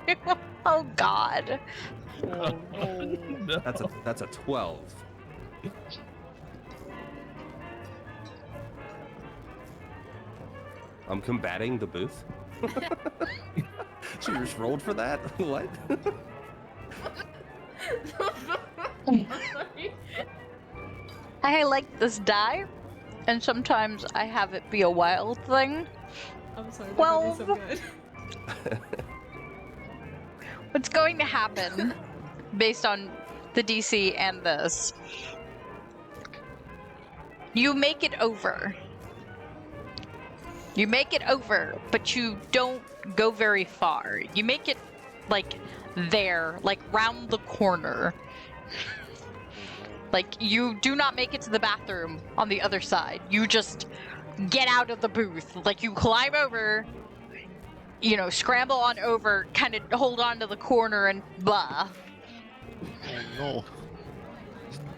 everyone? Oh God. That's a 12. I'm combating the booth. So you just rolled for that? What? Sorry. I like this die, and sometimes I have it be a wild thing. I'm sorry. That Well- made me so good. What's going to happen, based on the DC and this, you make it over. You make it over, but you don't go very far. You make it, like, there, like, round the corner. Like, you do not make it to the bathroom on the other side. You just get out of the booth. Like, you climb over, scramble on over, kind of hold on to the corner and blah. Oh no.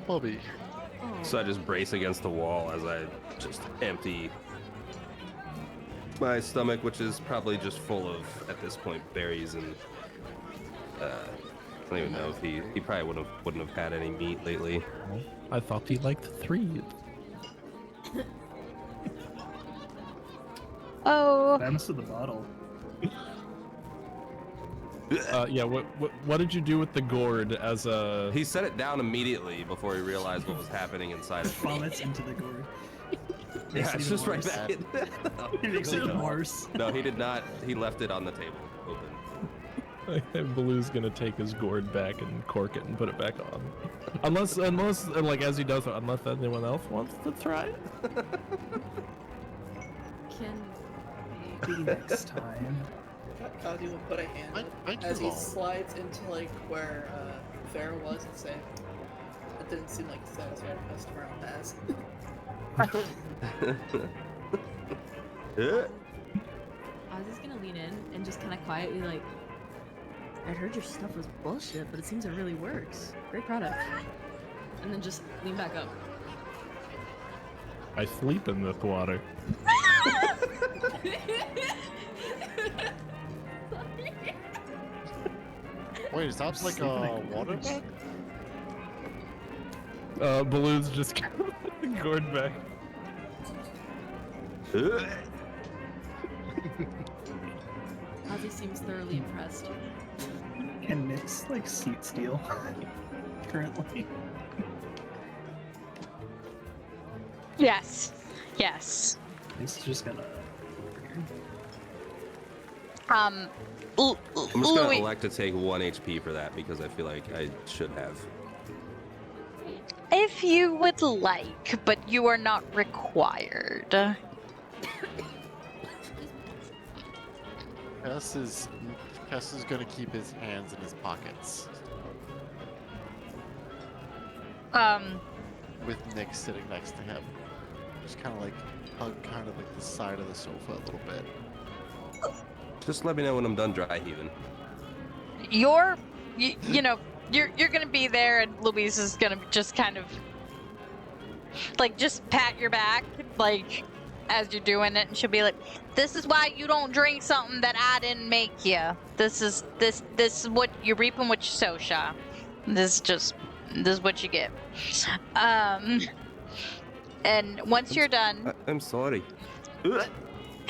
Bubby. So I just brace against the wall as I just empty my stomach, which is probably just full of, at this point, berries and I don't even know if he probably wouldn't have had any meat lately. I thought he liked 3. Oh. What happens to the bottle? Yeah. What did you do with the gourd as a? He set it down immediately before he realized what was happening inside of me. Vomits into the gourd. Yeah, Makes it it's even just right worse. back in. It makes it even worse. No, he did not. He left it on the table, open. Blue's gonna take his gourd back and cork it and put it back on. Unless, like as he does it, unless anyone else wants to try it. Can Maybe next time. Kozzie will put a hand Thank up you as he all. slides into like where Vaer was and say, "That didn't seem like a satisfied customer. I'll pass." Ozzie's gonna lean in and just kind of quietly like, I heard your stuff was bullshit, but it seems it really works. Great product. And then just lean back up. I sleep in this water. Wait, is that like a water bed? Balloon's just gourd back. Ozzie seems thoroughly impressed. Can Nyx like seat steal currently? Yes. Yes. He's just gonna. Um, I'm just gonna Louis, elect to take 1 HP for that because I feel like I should have. if you would like, but you are not required. Kess is gonna keep his hands in his pockets. With Nick sitting next to him. Just kind of like hug kind of like the side of the sofa a little bit. Just let me know when I'm done dry heaving. You're gonna be there, and Louise is gonna just kind of like just pat your back, like as you're doing it, and she'll be like, "This is why you don't drink something that I didn't make you. This is what you're reaping what you sow, Sha. This is what you get." And once you're done, I'm sorry.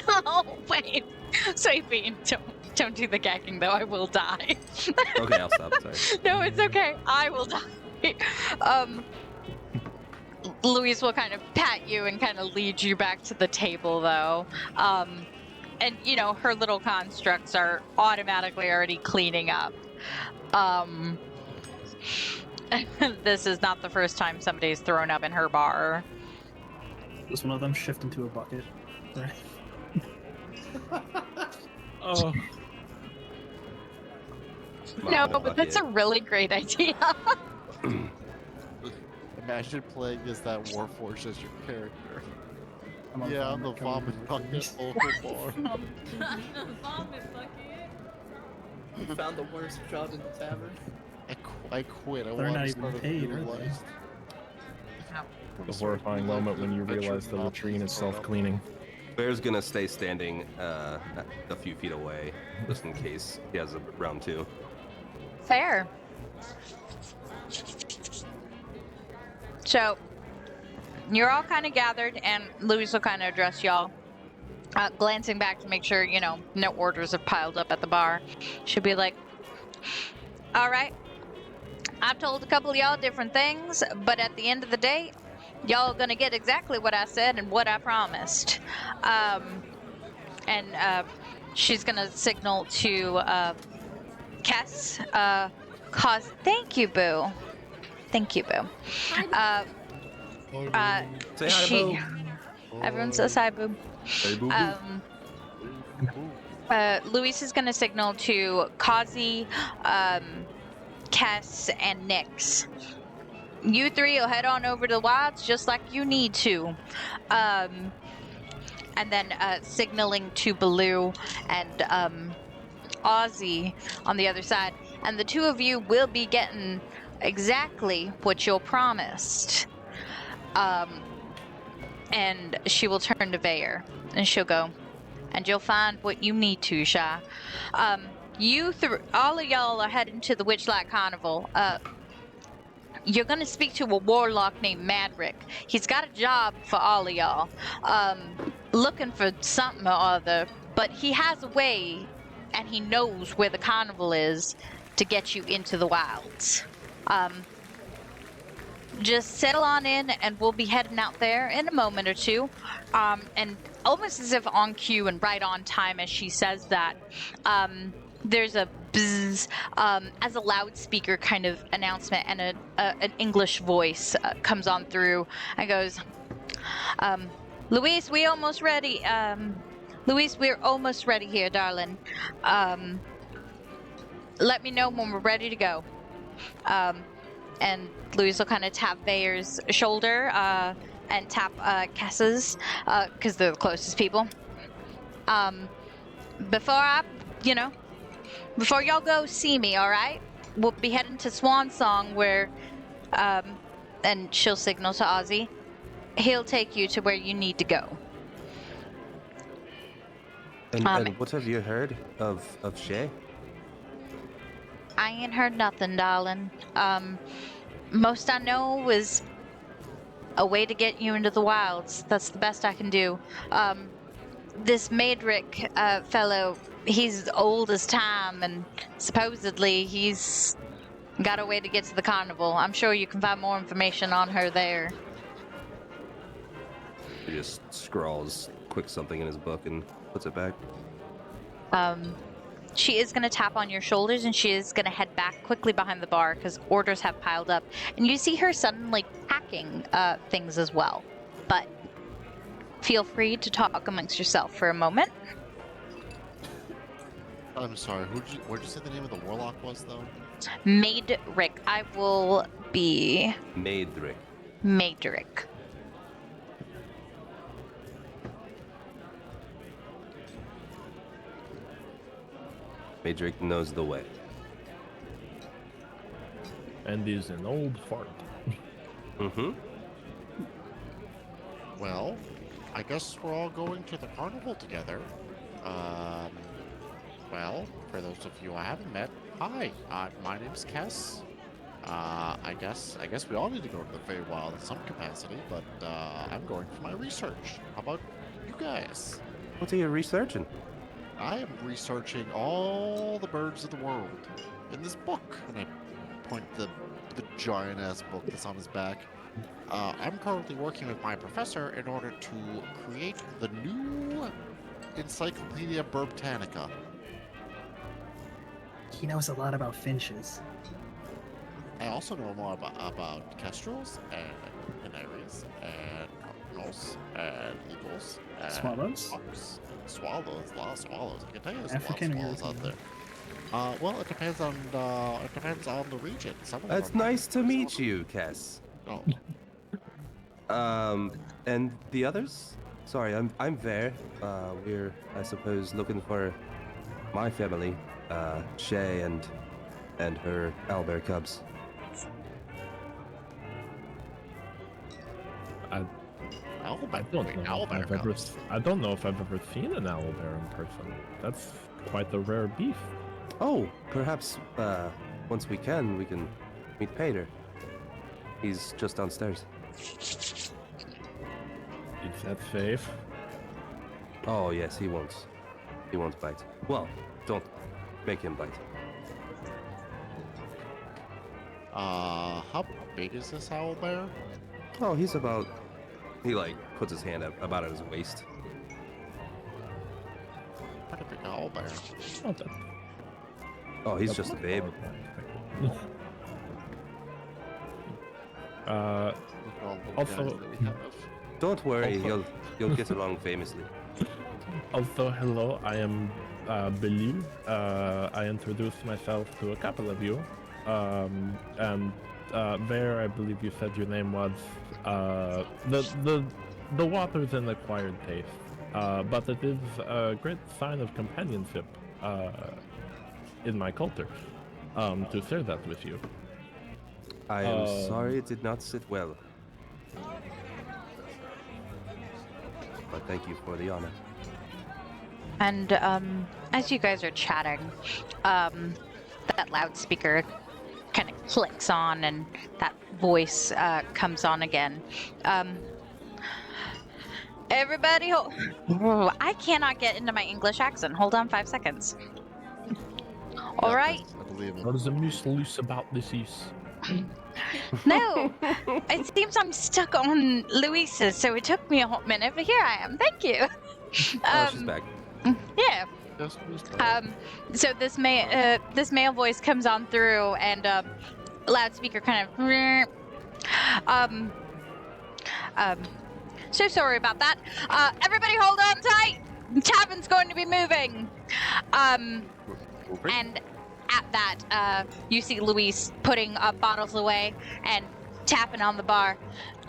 oh wait, Sweet, don't do the gagging though. I will die. Okay, I'll stop. Sorry. No, it's okay. I will die. Louise will kind of pat you and kind of lead you back to the table, though. And her little constructs are automatically already cleaning up. This is not the first time somebody's thrown up in her bar. Does one of them shift into a bucket? Right. Oh. No, but that's a really great idea. Imagine playing as that Warforged as your character. I'm on Yeah, I'm the vomit vomit bucket local bar. Vomit bucket. You found the worst job in the tavern. I quit. I They're want not to even start a paid, new are they? life. The horrifying moment when you realize the latrine is self-cleaning. Bear's gonna stay standing a few feet away, just in case he has a round 2. Fair. So, you're all kind of gathered, and Louise will kind of address y'all. Glancing back to make sure, no orders have piled up at the bar. She'll be like, "All right, I've told a couple of y'all different things, but at the end of the day, y'all gonna get exactly what I said and what I promised." And she's gonna signal to Kess, cause. Thank you, Boo. Thank you, Boo. Say hi to She. Boo. Everyone says hi, Boo. Hey, boo boo. Luis is gonna signal to Kozzie, Kess, and Nyx. You three will head on over to the wilds just like you need to. And then signaling to Baloo and Ozzie on the other side. And the two of you will be getting exactly what you're promised. And she will turn to Vaer and she'll go, "And you'll find what you need to, Sha. All of y'all are heading to the Witchlight Carnival. You're gonna speak to a warlock named Madrick. He's got a job for all of y'all. Looking for something or other, but he has a way and he knows where the carnival is to get you into the wilds. Just settle on in, and we'll be heading out there in a moment or two. And almost as if on cue and right on time as she says that, there's a buzz as a loudspeaker kind of announcement, and an English voice comes on through and goes, Luis, we're almost ready. Luis, we're almost ready here, darling. Let me know when we're ready to go. And Luis will kind of tap Vaer's shoulder and tap Kessa's, because they're the closest people. Before y'all go see me, all right? We'll be heading to Swan Song, where, and she'll signal to Ozzie. He'll take you to where you need to go. And what have you heard of Shay? I ain't heard nothing, darling. Most I know was a way to get you into the wilds. That's the best I can do. This Maedric fellow, he's old as time, and supposedly he's got a way to get to the carnival. I'm sure you can find more information on her there. He just scrawls quick something in his book and puts it back. She is going to tap on your shoulders, and she is going to head back quickly behind the bar because orders have piled up. And you see her suddenly packing things as well. But feel free to talk amongst yourself for a moment. I'm sorry, what'd you say the name of the warlock was, though? Maedric. I will be... Maedric. Maedric. Maedric knows the way. And is an old fart. Mm-hmm. Well, I guess we're all going to the carnival together. Well, for those of you I haven't met, hi, my name's Kess. I guess we all need to go to the Feywild in some capacity, but I'm going for my research. How about you guys? What are you researching? I am researching all the birds of the world in this book, and I point the giant-ass book that's on his back. I'm currently working with my professor in order to create the new Encyclopedia Burbtanica. He knows a lot about finches. I also know more about kestrels and canaries and cardinals and eagles and Swallows? hawks. Swallows, a lot of swallows. I can tell you there's African a or lot of swallows out European? there. Well, it depends on the region. Some of It's them are nice to some of meet them- you, Kess. Oh, And the others? Sorry, I'm Vaer. We're, I suppose, looking for my family, Shay and her owlbear cubs. I don't know if I've ever seen an owlbear in person. That's quite the rare beef. Oh, perhaps once we can meet Paeder. He's just downstairs. Is that safe? Oh yes, he won't bite. Well, don't make him bite. how big is this owl bear? Oh, he's about. He puts his hand up about at his waist. Pretty big owl bear. Not that. Oh, he's just a babe. Look at all the Also- guys that we have. Don't worry, Also- you'll get along famously. Also, hello, I am Belu. I introduced myself to a couple of you. And Vaer, I believe you said your name was. The water's an acquired taste, but it is a great sign of companionship in my culture to share that with you. I am sorry it did not sit well. But thank you for the honor. And as you guys are chatting, that loudspeaker kind of clicks on, and that voice comes on again. Everybody, I cannot get into my English accent. Hold on 5 seconds. All Got right. this, I believe What it. is the moose loose about this use? No, it seems I'm stuck on Luisa's, so it took me a hot minute, but here I am. Thank you. Oh, she's back. Yeah. Just restart. So this male voice comes on through, and loudspeaker kind of. So sorry about that. Everybody, hold on tight. Tavern's going to be moving. And at that, you see Luis putting bottles away and tapping on the bar.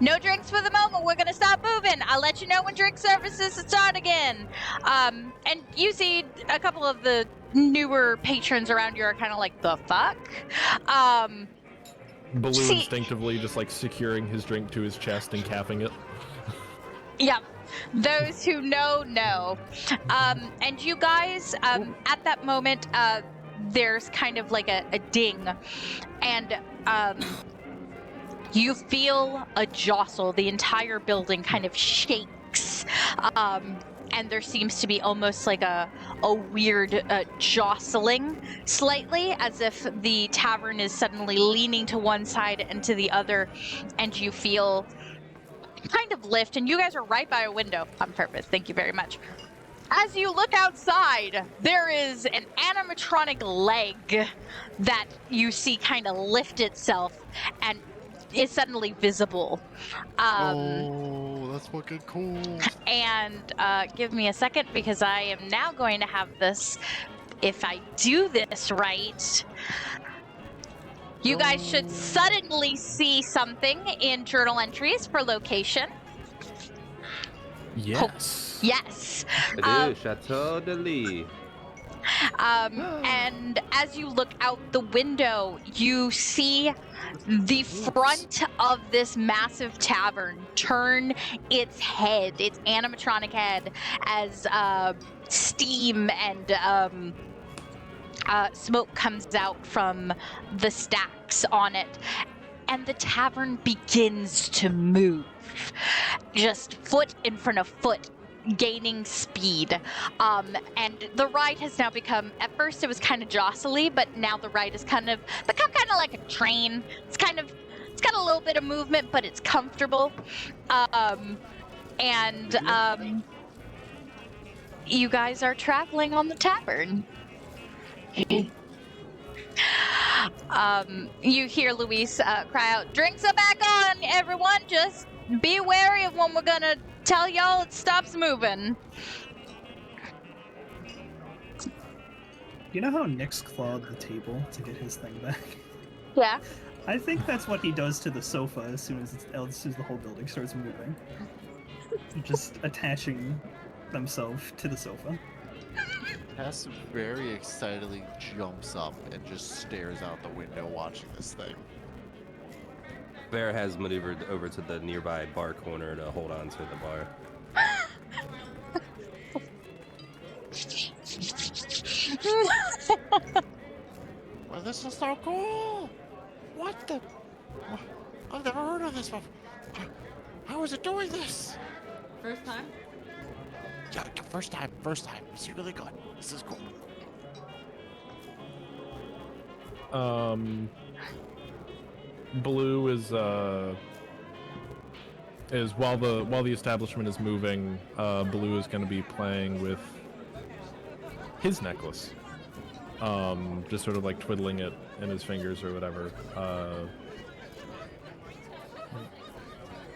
No drinks for the moment. We're gonna stop moving. I'll let you know when drink services start again. And you see a couple of the newer patrons around you are kind of like, the fuck? Baloo See- instinctively just like securing his drink to his chest and capping it. Yep. Those who know. And you guys, at that moment, there's kind of like a ding. And you feel a jostle. The entire building kind of shakes. And there seems to be almost like a weird jostling slightly, as if the tavern is suddenly leaning to one side and to the other, and you feel kind of lift, and you guys are right by a window on purpose. Thank you very much. As you look outside, there is an animatronic leg that you see kind of lift itself and is suddenly visible. Oh, that's fucking cool. And give me a second, because I am now going to have this, if I do this right, you guys should suddenly see something in journal entries for location. Yes. Yes. It is Chateau de Lis. And as you look out the window, you see the front of this massive tavern turn its head, its animatronic head, as steam and smoke comes out from the stacks on it, and the tavern begins to move, just foot in front of foot, gaining speed. And the ride has now become, at first it was kind of jostly, but now the ride has kind of become kind of like a train. It's got a little bit of movement, but it's comfortable. You guys are traveling on the tavern. You hear Luis cry out, "Drinks are back on, everyone! Just be wary of when we're gonna tell y'all it stops moving." You know how Nyx clawed the table to get his thing back? Yeah. I think that's what he does to the sofa as soon as the whole building starts moving. Just attaching themselves to the sofa. Tess very excitedly jumps up and just stares out the window watching this thing. Vaer has maneuvered over to the nearby bar corner to hold on to the bar. Well, this is so cool! What the? I've never heard of this before. How is it doing this? First time? Yeah, first time. This is really good. This is cool. Blue is while the establishment is moving, Blue is going to be playing with his necklace, just sort of like twiddling it in his fingers or whatever.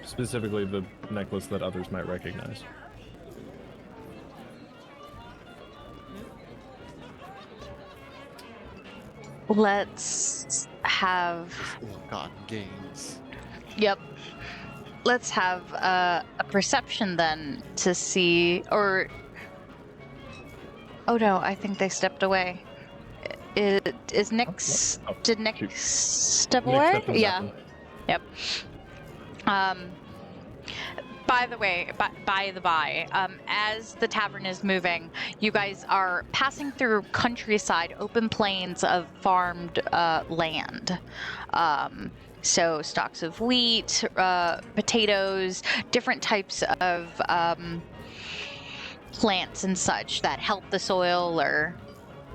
Specifically, the necklace that others might recognize. Let's have... Ill-gotten gains. Yep. Let's have a perception then to see, or... Oh no, I think they stepped away. Is Nyx... Oh, Did Nyx shoot. step Nick away? stepped on Yeah. that one. Yep. By the way, by the by, as the tavern is moving, you guys are passing through countryside, open plains of farmed land. So stalks of wheat, potatoes, different types of plants and such that help the soil, or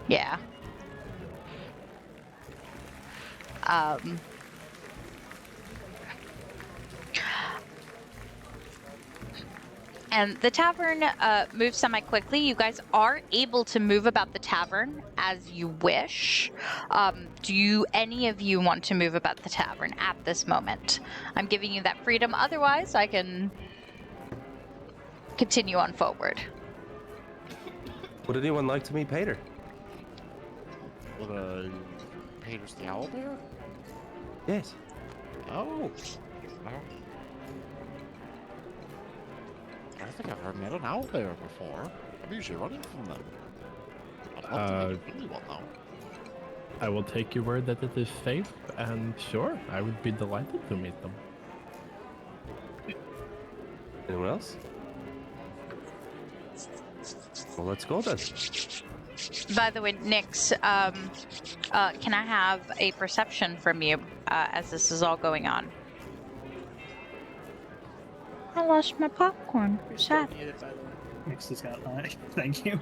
yeah. And the tavern moves semi-quickly. You guys are able to move about the tavern as you wish. Do any of you want to move about the tavern at this moment? I'm giving you that freedom. Otherwise, I can continue on forward. Would anyone like to meet Paeder? Would Paeder's the owlbear? Yes. Oh. I don't think I've ever met an owlbear before. I'm usually running from them. I'd love to meet anyone, though. I will take your word that it is safe, and sure, I would be delighted to meet them. Anyone else? Well, let's go then. By the way, Nyx, can I have a perception from you as this is all going on? I lost my popcorn. You're still Sad. muted, by the way. Nyx has got eyes. Thank you.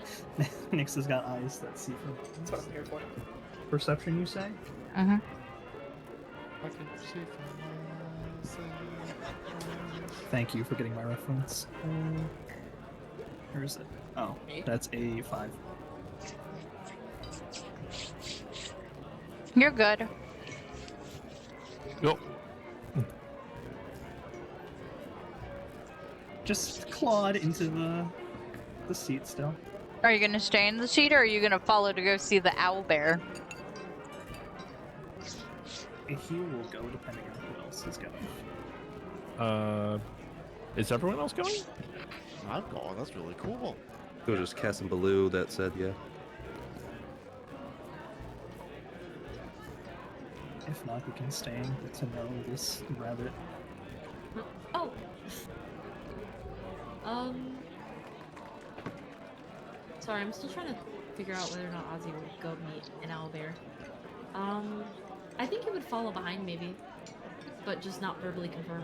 Nyx has got eyes that see through. That's what I'm here for. Perception, you say? Mm-hmm. I can see from Thank you for getting my reference. Where is it? Oh, Me? that's a 5. You're good. Yo. Just clawed into the seat still. Are you gonna stay in the seat, or are you gonna follow to go see the owlbear? He will go depending on who else is going. Is everyone else going? I'm going. That's really cool. It was just Cass and Baloo that said yeah. If not, we can stay and get to know this rabbit. Oh. Sorry, I'm still trying to figure out whether or not Ozzie would go meet an owlbear. I think he would follow behind maybe, but just not verbally confirm.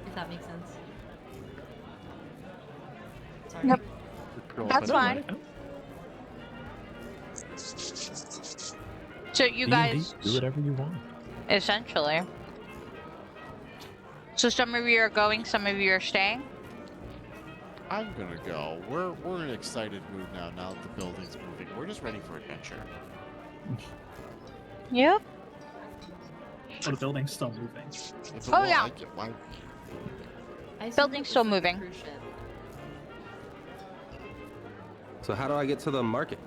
If that makes sense. Sorry. Yep. Cool. That's fine. So you guys, do whatever you want. essentially. So some of you are going, some of you are staying. I'm gonna go. We're in an excited mood now. Now that the building's moving, we're just ready for adventure. Yep. Oh, the building's still moving. If it Oh, will, yeah. I assume Building's it still was like a moving. cruise ship. So how do I get to the market?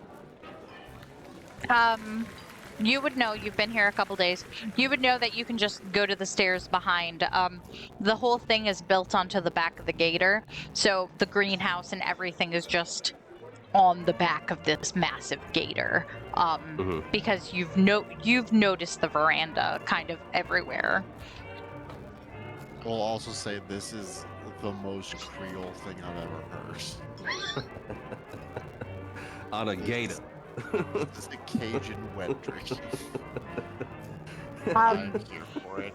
You would know, you've been here a couple days. You would know that you can just go to the stairs behind. The whole thing is built onto the back of the gator, so the greenhouse and everything is just on the back of this massive gator. Because you've noticed the veranda kind of everywhere. We'll also say this is the most Creole thing I've ever heard. On a gator. Just a Cajun wet drink. Um, I'm here for it.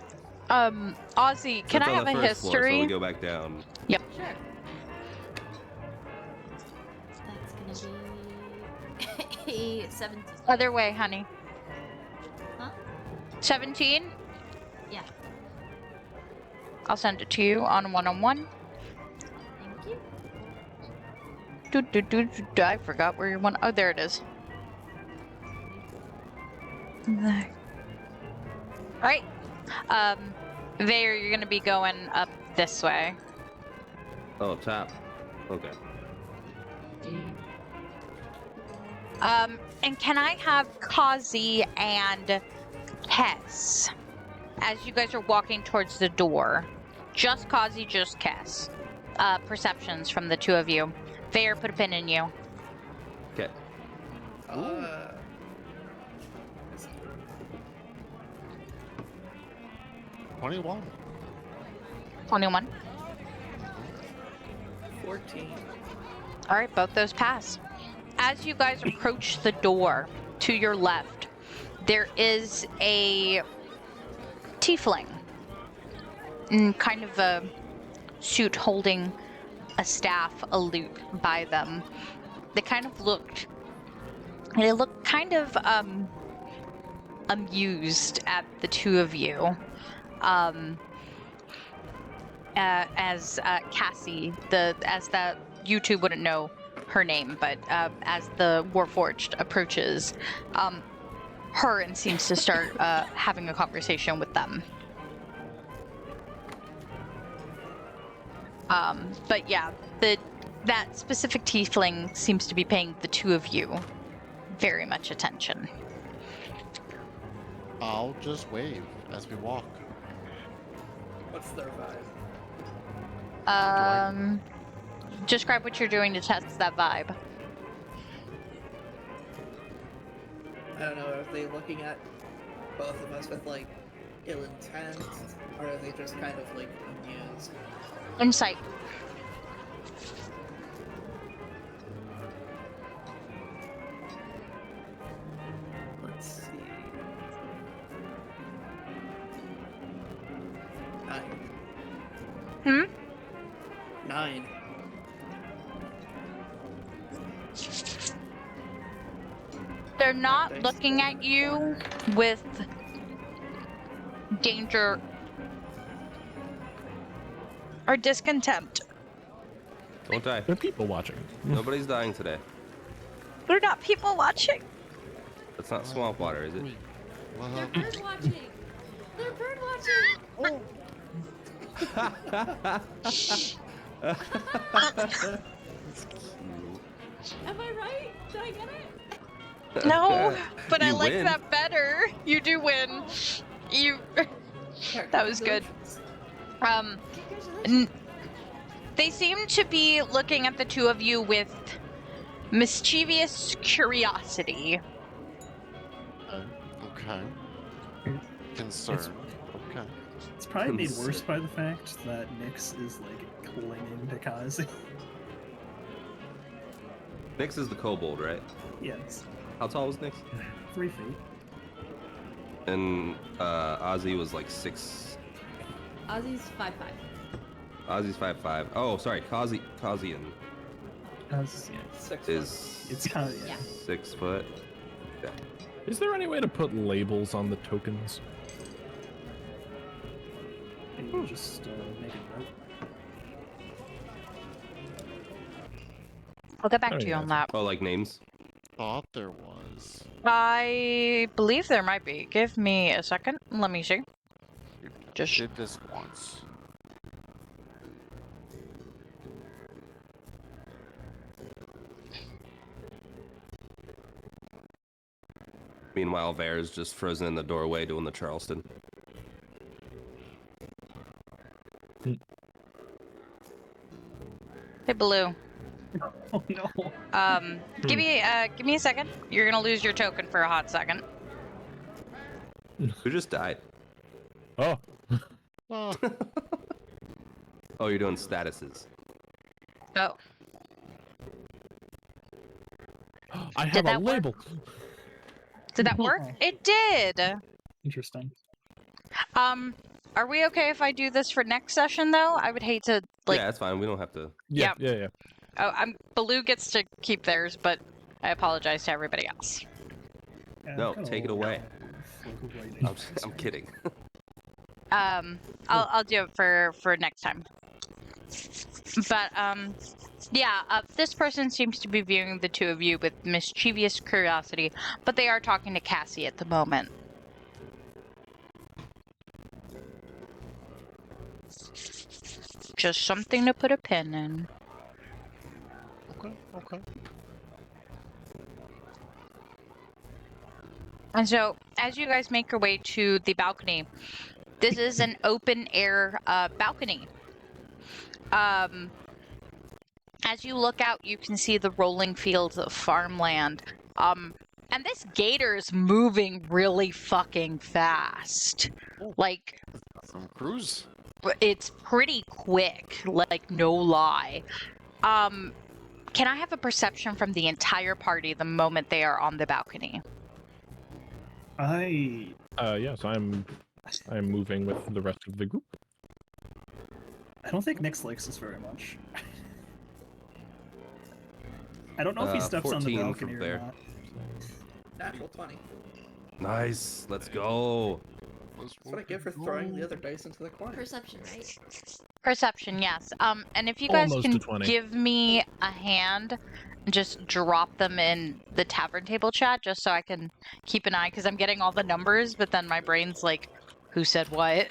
Ozzie, can It's I on have the a first floor, so history? we go back down. Sure. That's gonna be a 17. Other way, honey. Huh? 17? Yeah. I'll send it to you on one-on-one. Thank you. I forgot where you want. Oh, there it is. There. Alright. Vaer, you're gonna be going up this way. Oh, top. Okay. And can I have Kozzie and Kess as you guys are walking towards the door? Just Kozzie, just Kess. Perceptions from the two of you. Vaer, put a pin in you. Okay. 21. 21. 14. All right, both those pass. As you guys approach the door to your left, there is a tiefling in kind of a suit holding a staff, a lute by them. They looked kind of amused at the two of you. As Cassie, you two wouldn't know her name, but as the Warforged approaches her and seems to start having a conversation with them. But yeah, that specific tiefling seems to be paying the two of you very much attention. I'll just wave as we walk. What's their vibe? Describe what you're doing to test that vibe. I don't know, are they looking at both of us with, like, ill intent? Or are they just kind of, like, amused? Insight. Let's see. 9. 9. They're not Thanks. looking at you with danger or discontent. Don't die. They're people watching. Nobody's dying today. They're not people watching. That's not swamp water, is it? Wait, They're what? bird watching. They're bird watching. Am I right? Did I get it? No, but I You like win. that better. You do win. You. That was good. Congratulations. They seem to be looking at the two of you with mischievous curiosity. Okay. Concern. Okay. It's probably made worse by the fact that Nyx is like clinging to Kozzie. Nyx is the kobold, right? Yes, How tall was Nyx? 3 feet. And Ozzie was like 6. Ozzie's 5'5". Ozzie's 5'5". Oh, sorry, Kozzie Kozzie, yeah, 6 is it's kind of Yeah. 6 foot. Is there any way to put labels on the tokens? and you just make a note. I'll get back Oh, to you yeah. on that. Oh, like names? Thought there was. I believe there might be. Give me a second. Let me see. We Just- did this once. Meanwhile, Vaer's just frozen in the doorway doing the Charleston. Hey, Blue. Oh no! Give me a second. You're gonna lose your token for a hot second. Who just died? Oh, Oh, Oh, you're doing statuses. Oh, I have a that work? label. did that work? It did. Interesting. Are we okay if I do this for next session though? I would hate to like. Yeah, that's fine. We don't have to. Yeah, yeah. Oh, Baloo gets to keep theirs, but I apologize to everybody else. Yeah, No, I'm kinda take it low away. on local writing. I'm kidding. I'll do it for next time. But yeah, this person seems to be viewing the two of you with mischievous curiosity, but they are talking to Cassie at the moment. Just something to put a pin in. okay, okay. And so, as you guys make your way to the balcony, this is an open air balcony. As you look out, you can see the rolling fields of farmland. And this gator's moving really fucking fast. Like, From Cruise. it's pretty quick, like, no lie. Can I have a perception from the entire party the moment they are on the balcony? Yes, I'm moving with the rest of the group. I don't think Nyx likes us very much. I don't know if he steps on the 14 balcony from or there. not. Natural 20. Nice. Let's go. Let's That's what I get for throwing the other dice into the corner. Perception, right? Perception, yes. And if you guys Almost can a 20. give me a hand, just drop them in the tavern table chat, just so I can keep an eye, because I'm getting all the numbers, but then my brain's like, who said what?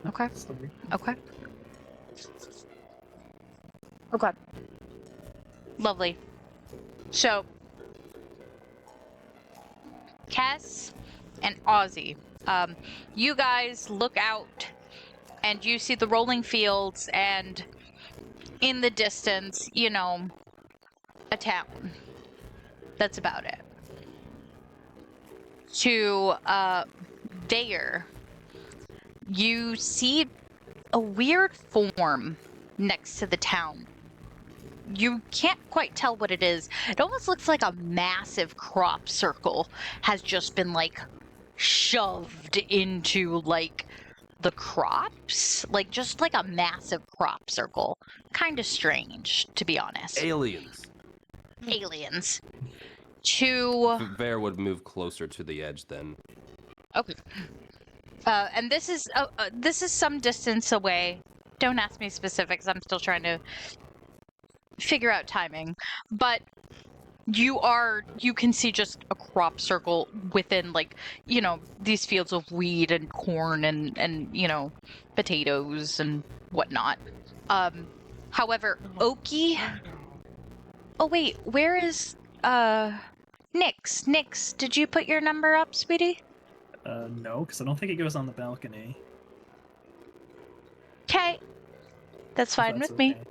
Okay. Sorry. Okay. Okay. Lovely. So, Cass and Ozzie, you guys look out and you see the rolling fields and in the distance, you know, a town. That's about it. To Vaer, you see a weird form next to the town. You can't quite tell what it is. It almost looks like a massive crop circle has just been like shoved into like the crops, like just like a massive crop circle. Kind of strange, to be honest. Aliens. Aliens. To Vaer would move closer to the edge then. okay. And this is some distance away. Don't ask me specifics. I'm still trying to figure out timing. But you can see just a crop circle within, like, you know, these fields of wheat and corn and you know, potatoes and whatnot. However, Oaky. Oh wait, where is Nyx? Nyx, did you put your number up, sweetie? No, because I don't think it goes on the balcony. Okay. That's fine That's with me. okay.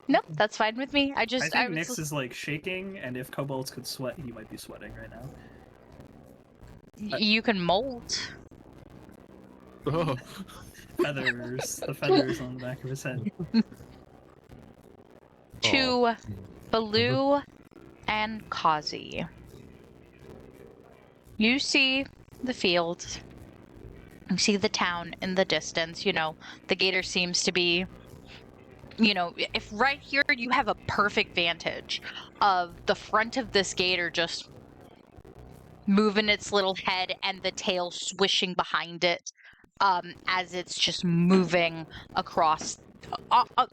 Nope, that's fine with me. I I think was Nyx is like shaking, and if kobolds could sweat, he might be sweating right now. you can mold. Oh. Feathers, the feathers on the back of his head. To Baloo and Kozzie. You see the field. You see the town in the distance. You know, the gator seems to be, you know, if right here you have a perfect vantage of the front of this gator just moving its little head and the tail swishing behind it as it's just moving across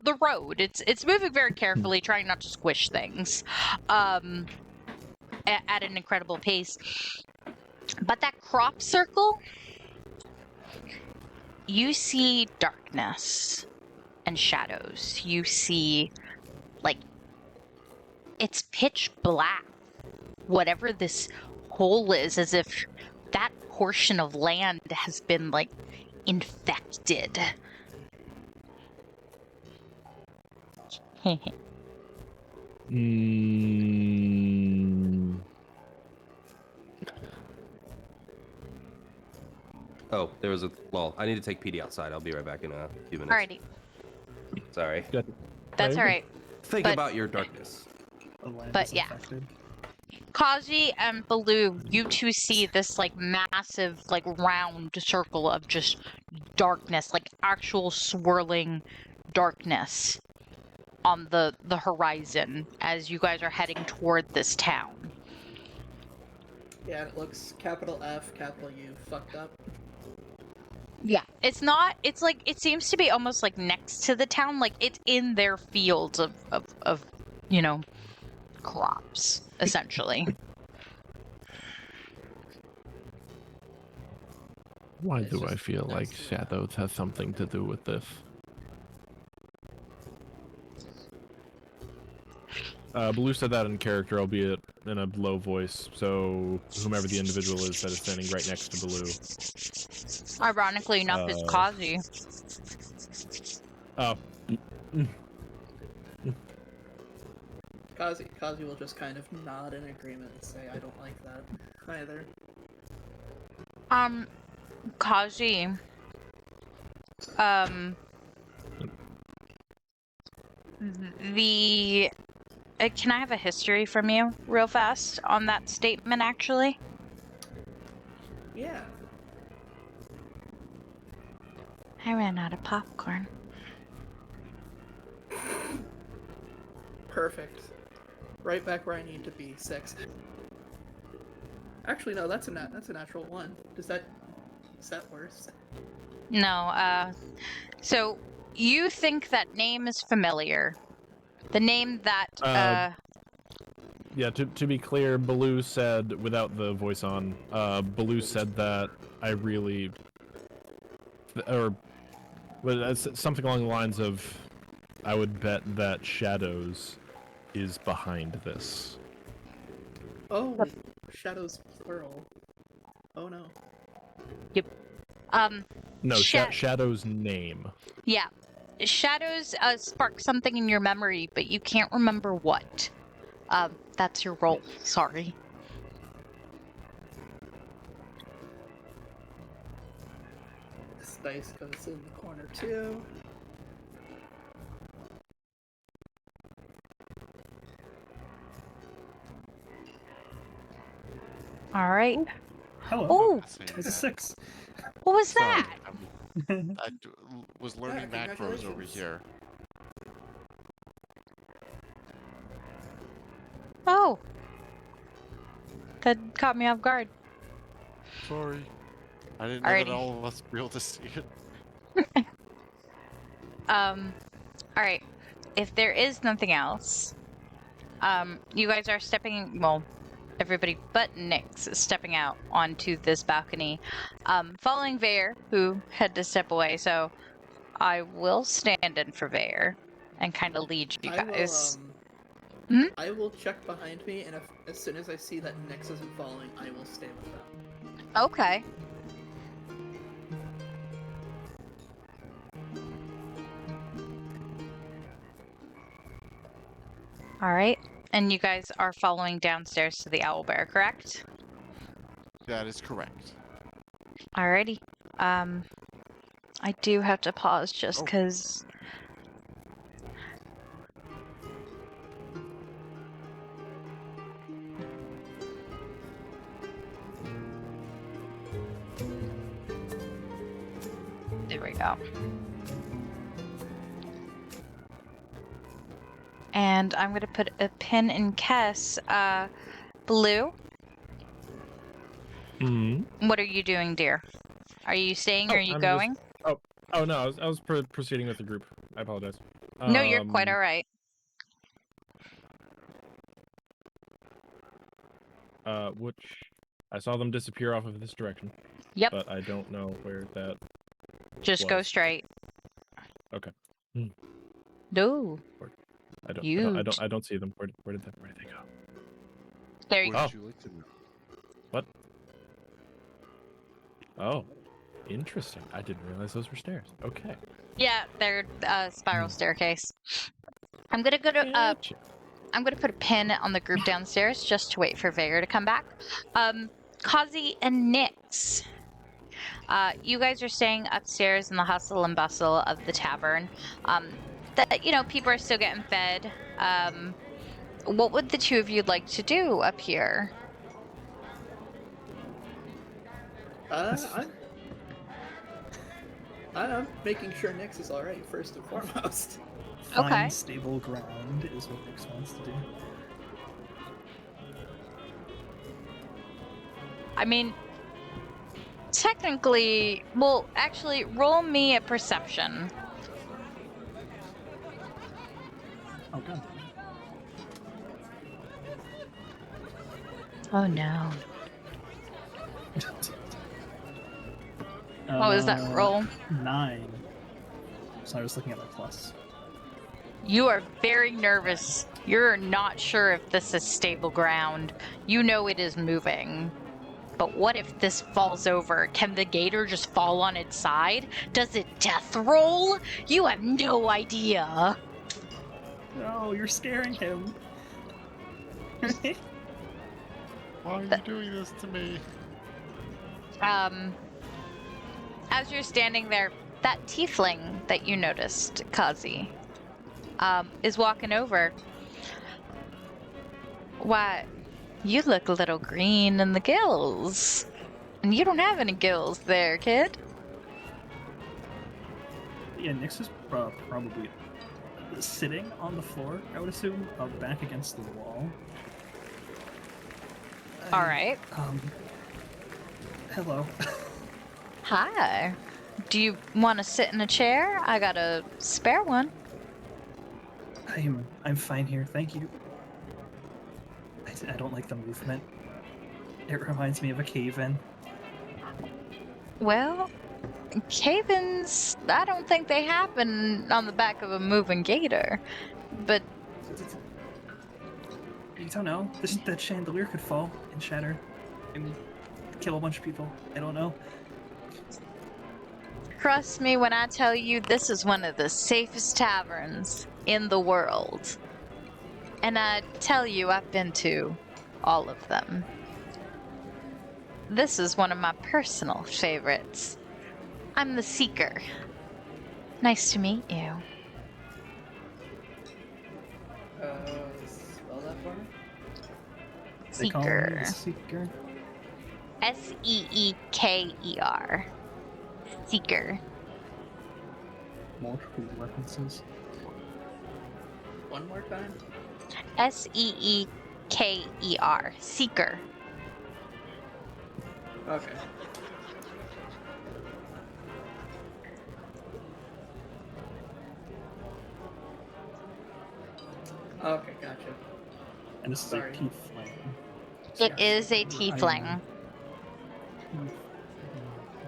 the road. It's moving very carefully, trying not to squish things at an incredible pace. But that crop circle, you see darkness and shadows. You see, like, it's pitch black. Whatever this hole is, as if that portion of land has been, like, infected. Oh, there was a. Well, I need to take PD outside. I'll be right back in a few minutes. Alrighty, Sorry. Good. that's Okay. alright. Think But- about your darkness. The land But is yeah. infected. Kozzie and Baloo, you two see this, like, massive, like, round circle of just darkness, like actual swirling darkness on the horizon as you guys are heading toward this town. Yeah, and it looks capital F, capital U, fucked up. Yeah, it's not, it's like, it seems to be almost like next to the town, like it's in their fields of you know, crops, essentially. Why It's do I just feel like next to shadows has something to do with this? Baloo said that in character, albeit in a low voice, so whomever the individual is that is standing right next to Baloo. Ironically enough, it's Kozzie. Oh. Kozzie will just kind of nod in agreement and say, I don't like that either. Kozzie, can I have a history from you real fast on that statement, actually? Yeah. I ran out of popcorn. Perfect. Right back where I need to be. 6. Actually, no, that's a natural 1. Is that worse? No, so you think that name is familiar. The name that, Yeah, to be clear, Baloo said, without the voice on, Baloo said that I really... Or... something along the lines of, I would bet that Shadows is behind this. Oh, shadows plural. Oh no. No, Sha- Shadow's name. yeah. Shadows spark something in your memory, but you can't remember what. That's your roll. Sorry. This dice goes in the corner too. All right. Hello. Oh, It's a 6. what was Sorry, that? I was learning macros over congratulations. here. Oh. That caught me off guard. Sorry. I didn't know Alrighty. that all of us would be able to see it. All right. If there is nothing else, you guys are stepping, well, everybody but Nyx is stepping out onto this balcony, following Vaer, who had to step away, so I will stand in for Vaer and kind of lead you guys. I will check behind me, and as soon as I see that Nyx isn't following, I will stay with them. Okay. All right. And you guys are following downstairs to the Owlbear, correct? That is correct. Alrighty. I do have to pause just Oh. because. There we go. And I'm gonna put a pin in Kess. Blue, Mm-hmm. what are you doing, dear? Are you staying or are you I'm going? Oh no, I was proceeding with the group. I apologize. No, you're quite alright. Which I saw them disappear off of this direction. Yep. But I don't know where that. Just go was. straight. Okay. No. I don't see them. Where did they go? There you Would go. you like to know? What? Oh, interesting. I didn't realize those were stairs. Okay. Yeah, they're spiral staircase. I'm gonna go to Gotcha. I'm gonna put a pin on the group downstairs just to wait for Vaer to come back. Kozzie and Nyx. You guys are staying upstairs in the hustle and bustle of the tavern. That people are still getting fed. What would the two of you like to do up here? I'm making sure Nyx is alright first and foremost. Okay. Find stable ground is what Nyx wants to do. I mean, technically, well, actually, roll me a perception. Oh god. Oh no. What was that roll? 9. So I was looking at my plus. You are very nervous. You're not sure if this is stable ground. You know it is moving. But what if this falls over? Can the gator just fall on its side? Does it death roll? You have no idea. No, you're scaring him. Why are you doing this to me? As you're standing there, that tiefling that you noticed, Kozzie, is walking over. Why, you look a little green in the gills. And you don't have any gills there, kid. Yeah, Nyx is probably sitting on the floor, I would assume, back against the wall. All right. Hello. Hi. Do you want to sit in a chair? I got a spare one. I'm fine here, thank you. I don't like the movement. It reminds me of a cave-in. Well, cave-ins, I don't think they happen on the back of a moving gator. But You don't know. That chandelier could fall and shatter and kill a bunch of people. I don't know. trust me when I tell you this is one of the safest taverns in the world. And I tell you, I've been to all of them. This is one of my personal favorites. I'm the Seeker. Nice to meet you. Spell that for me? They call me the Seeker. Seeker. Seeker. Seeker. Multiple references. One more time? Seeker. Seeker. Okay. Okay, gotcha. And this is Sorry. a tiefling. It is a tiefling.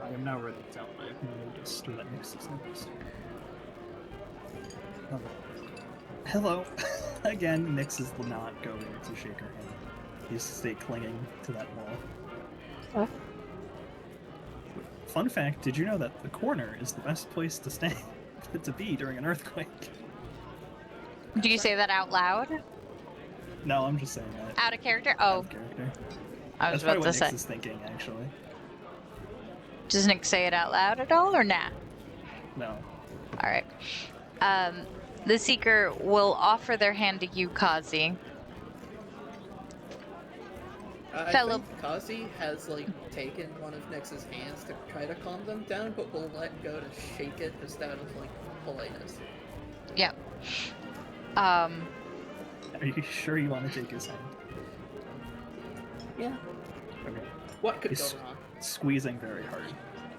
I am now ready to tell. I have noticed that Nix is noticed. Oh. Hello. Again, Nix is not going to shake her hand. He's stay clinging to that wall. Oh. Fun fact, did you know that the corner is the best place to stay to be during an earthquake? Do you say that out loud? No, I'm just saying that. Out of character? Out Oh, of character. I was That's probably about to what say. Nix is thinking, actually. Does Nick say it out loud at all, or nah? No. All right. The Seeker will offer their hand to you, Kozzie. I Fellow- think Kozzie has, like, taken one of Nyx's hands to try to calm them down, but will let go to shake it just out of, like, politeness. Yep. Are you sure you want to take his hand? Yeah. Okay. What could He's go wrong? squeezing very hard.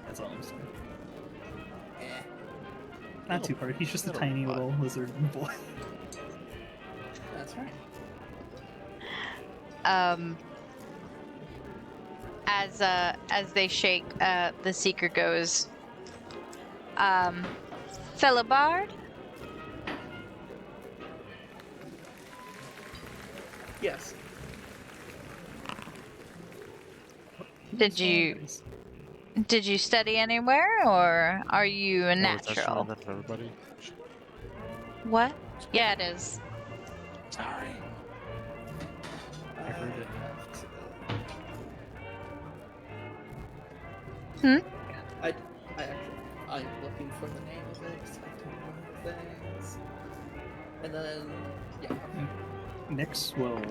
That's all I'm saying. Eh. Not too hard. He's just a Little tiny butt. little lizard boy. That's right. As they shake, the Seeker goes, fellow bard? Yes. Did you study anywhere, or are you a Oh, is that showing natural? that for everybody? What? Yeah, it is. Sorry. I heard it. I'm looking for the name of it, 'cause I don't know things. And then, yeah. Nyx will,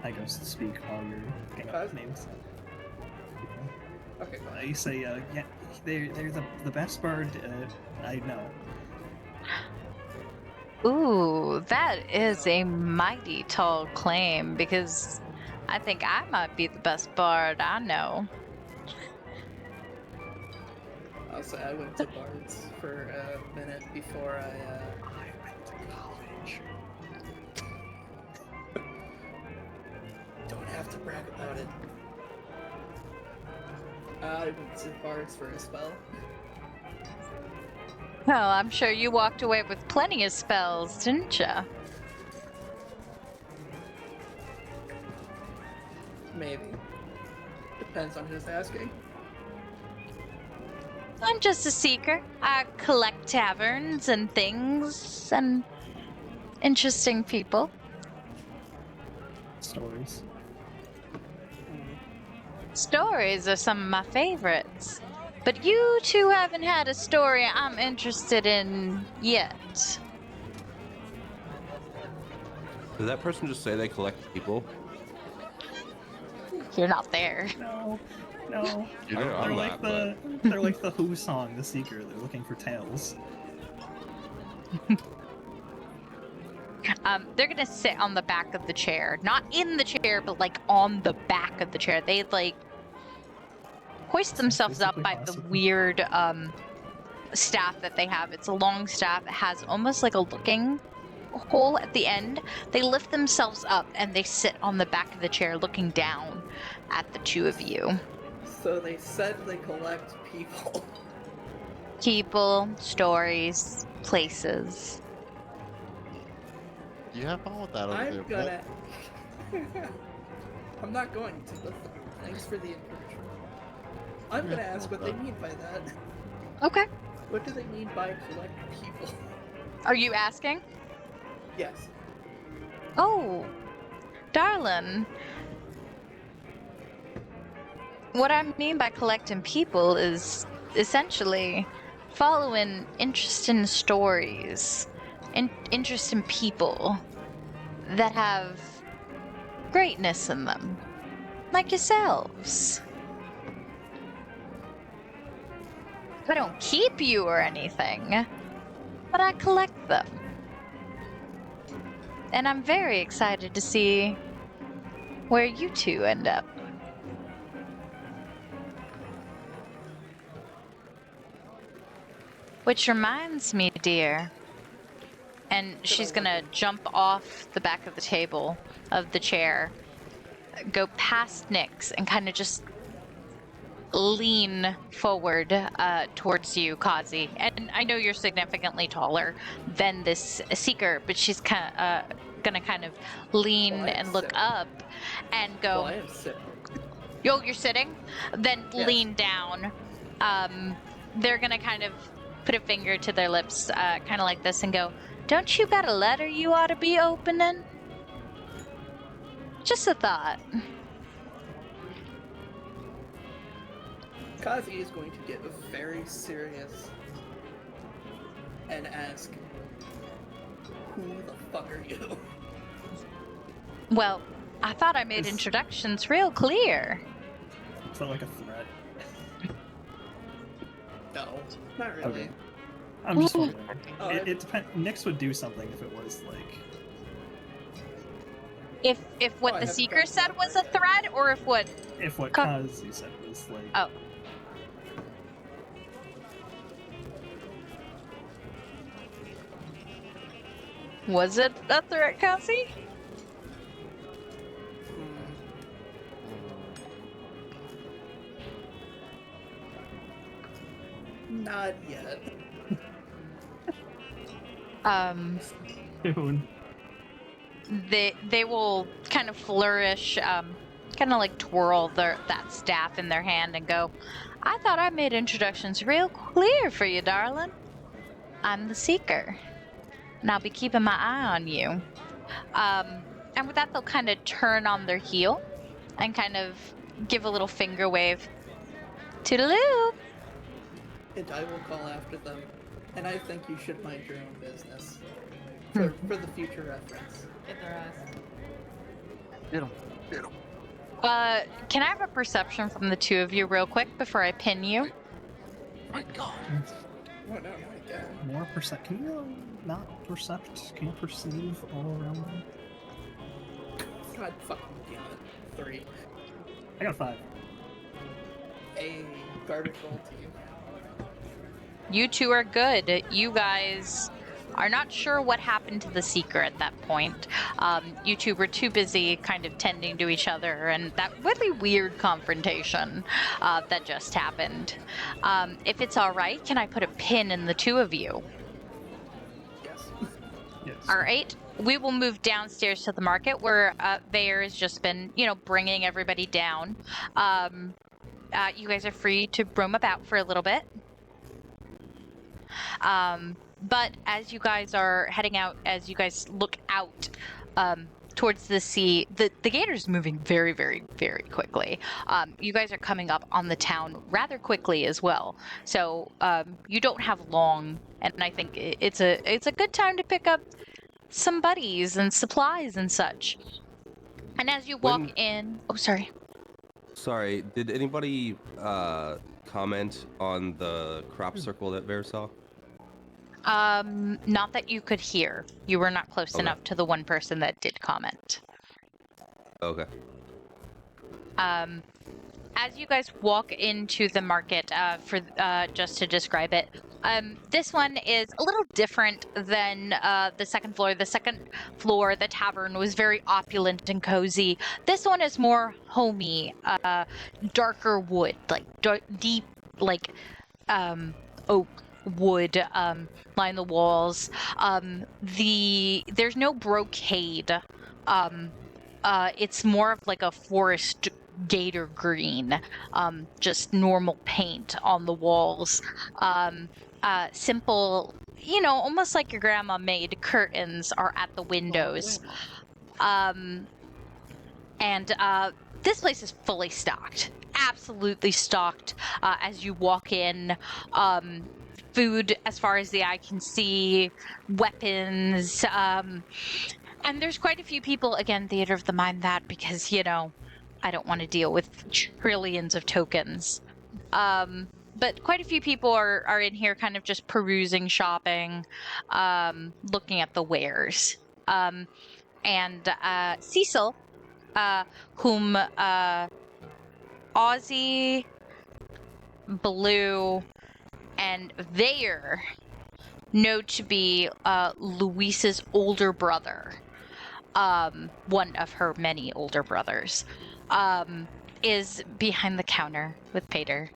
I guess, speak while you're getting up names. Okay, go ahead. You say, yeah, they're the best bard I know. Ooh, that is a mighty tall claim, because I think I might be the best bard I know. I'll say I went to Bards for a minute before I went to college. don't have to brag about it. I went to Bards for a spell. Well, I'm sure you walked away with plenty of spells, didn't ya? Maybe. Depends on who's asking. I'm just a seeker. I collect taverns and things and interesting people. Stories. Stories are some of my favorites. But you two haven't had a story I'm interested in yet. Did that person just say they collect people? You're not there. No. You know, I'm They're like the Who song, The Seeker. They're looking for tales. They're gonna sit on the back of the chair, not in the chair, but like on the back of the chair. They like hoist Is that themselves up physically by the possible? weird staff that they have. It's a long staff. It has almost like a looking hole at the end. They lift themselves up and they sit on the back of the chair looking down at the two of you. So they said they collect people. People, stories, places. You have fun with that over I'm there. gonna. I'm not going to, but thanks for the encouragement. I'm Yeah, gonna ask what they mean by that. Okay. What do they mean by collect people? Are you asking? Yes. Oh, darling. What I mean by collecting people is essentially following interesting stories and interesting people that have greatness in them, like yourselves. I don't keep you or anything, but I collect them. And I'm very excited to see where you two end up. Which reminds me, dear. And she's gonna jump off the back of the table of the chair, go past Nyx, and kind of just lean forward towards you, Kozzie. And I know you're significantly taller than this seeker, but she's gonna kind of lean Well, I am and look sitting. up and go, Well, I am sitting. yo, you're sitting? Then Yes. lean down. They're gonna kind of put a finger to their lips, kind of like this, and go, don't you got a letter you ought to be opening? Just a thought. Kozzie is going to get very serious and ask, "Who the fuck are you?" Well, I thought I made Is- introductions real clear. Is that like a threat? No, not really. Okay. I'm just wondering. Oh, It depends. Nyx would do something if it was like. If what I the haven't seeker gotten said that was far a yet. threat, or if what... If what Co- Kozzie said was like. Oh. Was it a threat, Kozzie? Not yet. Soon. They will kind of flourish, kind of like twirl that staff in their hand and go, I thought I made introductions real clear for you, darling. I'm the seeker, and I'll be keeping my eye on you. And with that, they'll kind of turn on their heel and kind of give a little finger wave. Toodaloo! And I will call after them. And I think you should mind your own business. For the future reference. Get their ass. Get him. Get him. Can I have a perception from the two of you real quick before I pin you? My God. Oh, no, not again. More percent. Can you not percept? Can you perceive all around them? God fucking damn it. 3. I got a 5. A garbage roll team. You two are good. You guys are not sure what happened to the seeker at that point. You two were too busy kind of tending to each other and that really weird confrontation that just happened. If it's all right, can I put a pin in the two of you? Yes. Yes. All right. We will move downstairs to the market where Vaer has just been, bringing everybody down. You guys are free to roam about for a little bit. But as you guys are heading out, as you guys look out towards the sea, the gator's moving very, very, very quickly. You guys are coming up on the town rather quickly as well. So you don't have long, and I think it's a good time to pick up some buddies and supplies and such. And as you walk in... Oh, sorry. Sorry, did anybody comment on the crop circle that Vaer saw? Not that you could hear. You were not close Okay. enough to the one person that did comment. Okay. As you guys walk into the market, just to describe it, this one is a little different than the second floor. The second floor, the tavern, was very opulent and cozy. This one is more homey, darker wood, like deep, like oak wood line the walls. There's no brocade. It's more of like a forest gator green, just normal paint on the walls. Simple, almost like your grandma made curtains are at the windows. And this place is fully stocked, absolutely stocked. As you walk in, food as far as the eye can see, weapons, and there's quite a few people, again, Theater of the Mind, that because, I don't want to deal with trillions of tokens. But quite a few people are in here kind of just perusing, shopping, looking at the wares. And Cecil, whom Ozzie, Blue, and Vaer know to be Luisa's older brother, one of her many older brothers, is behind the counter with Paeder,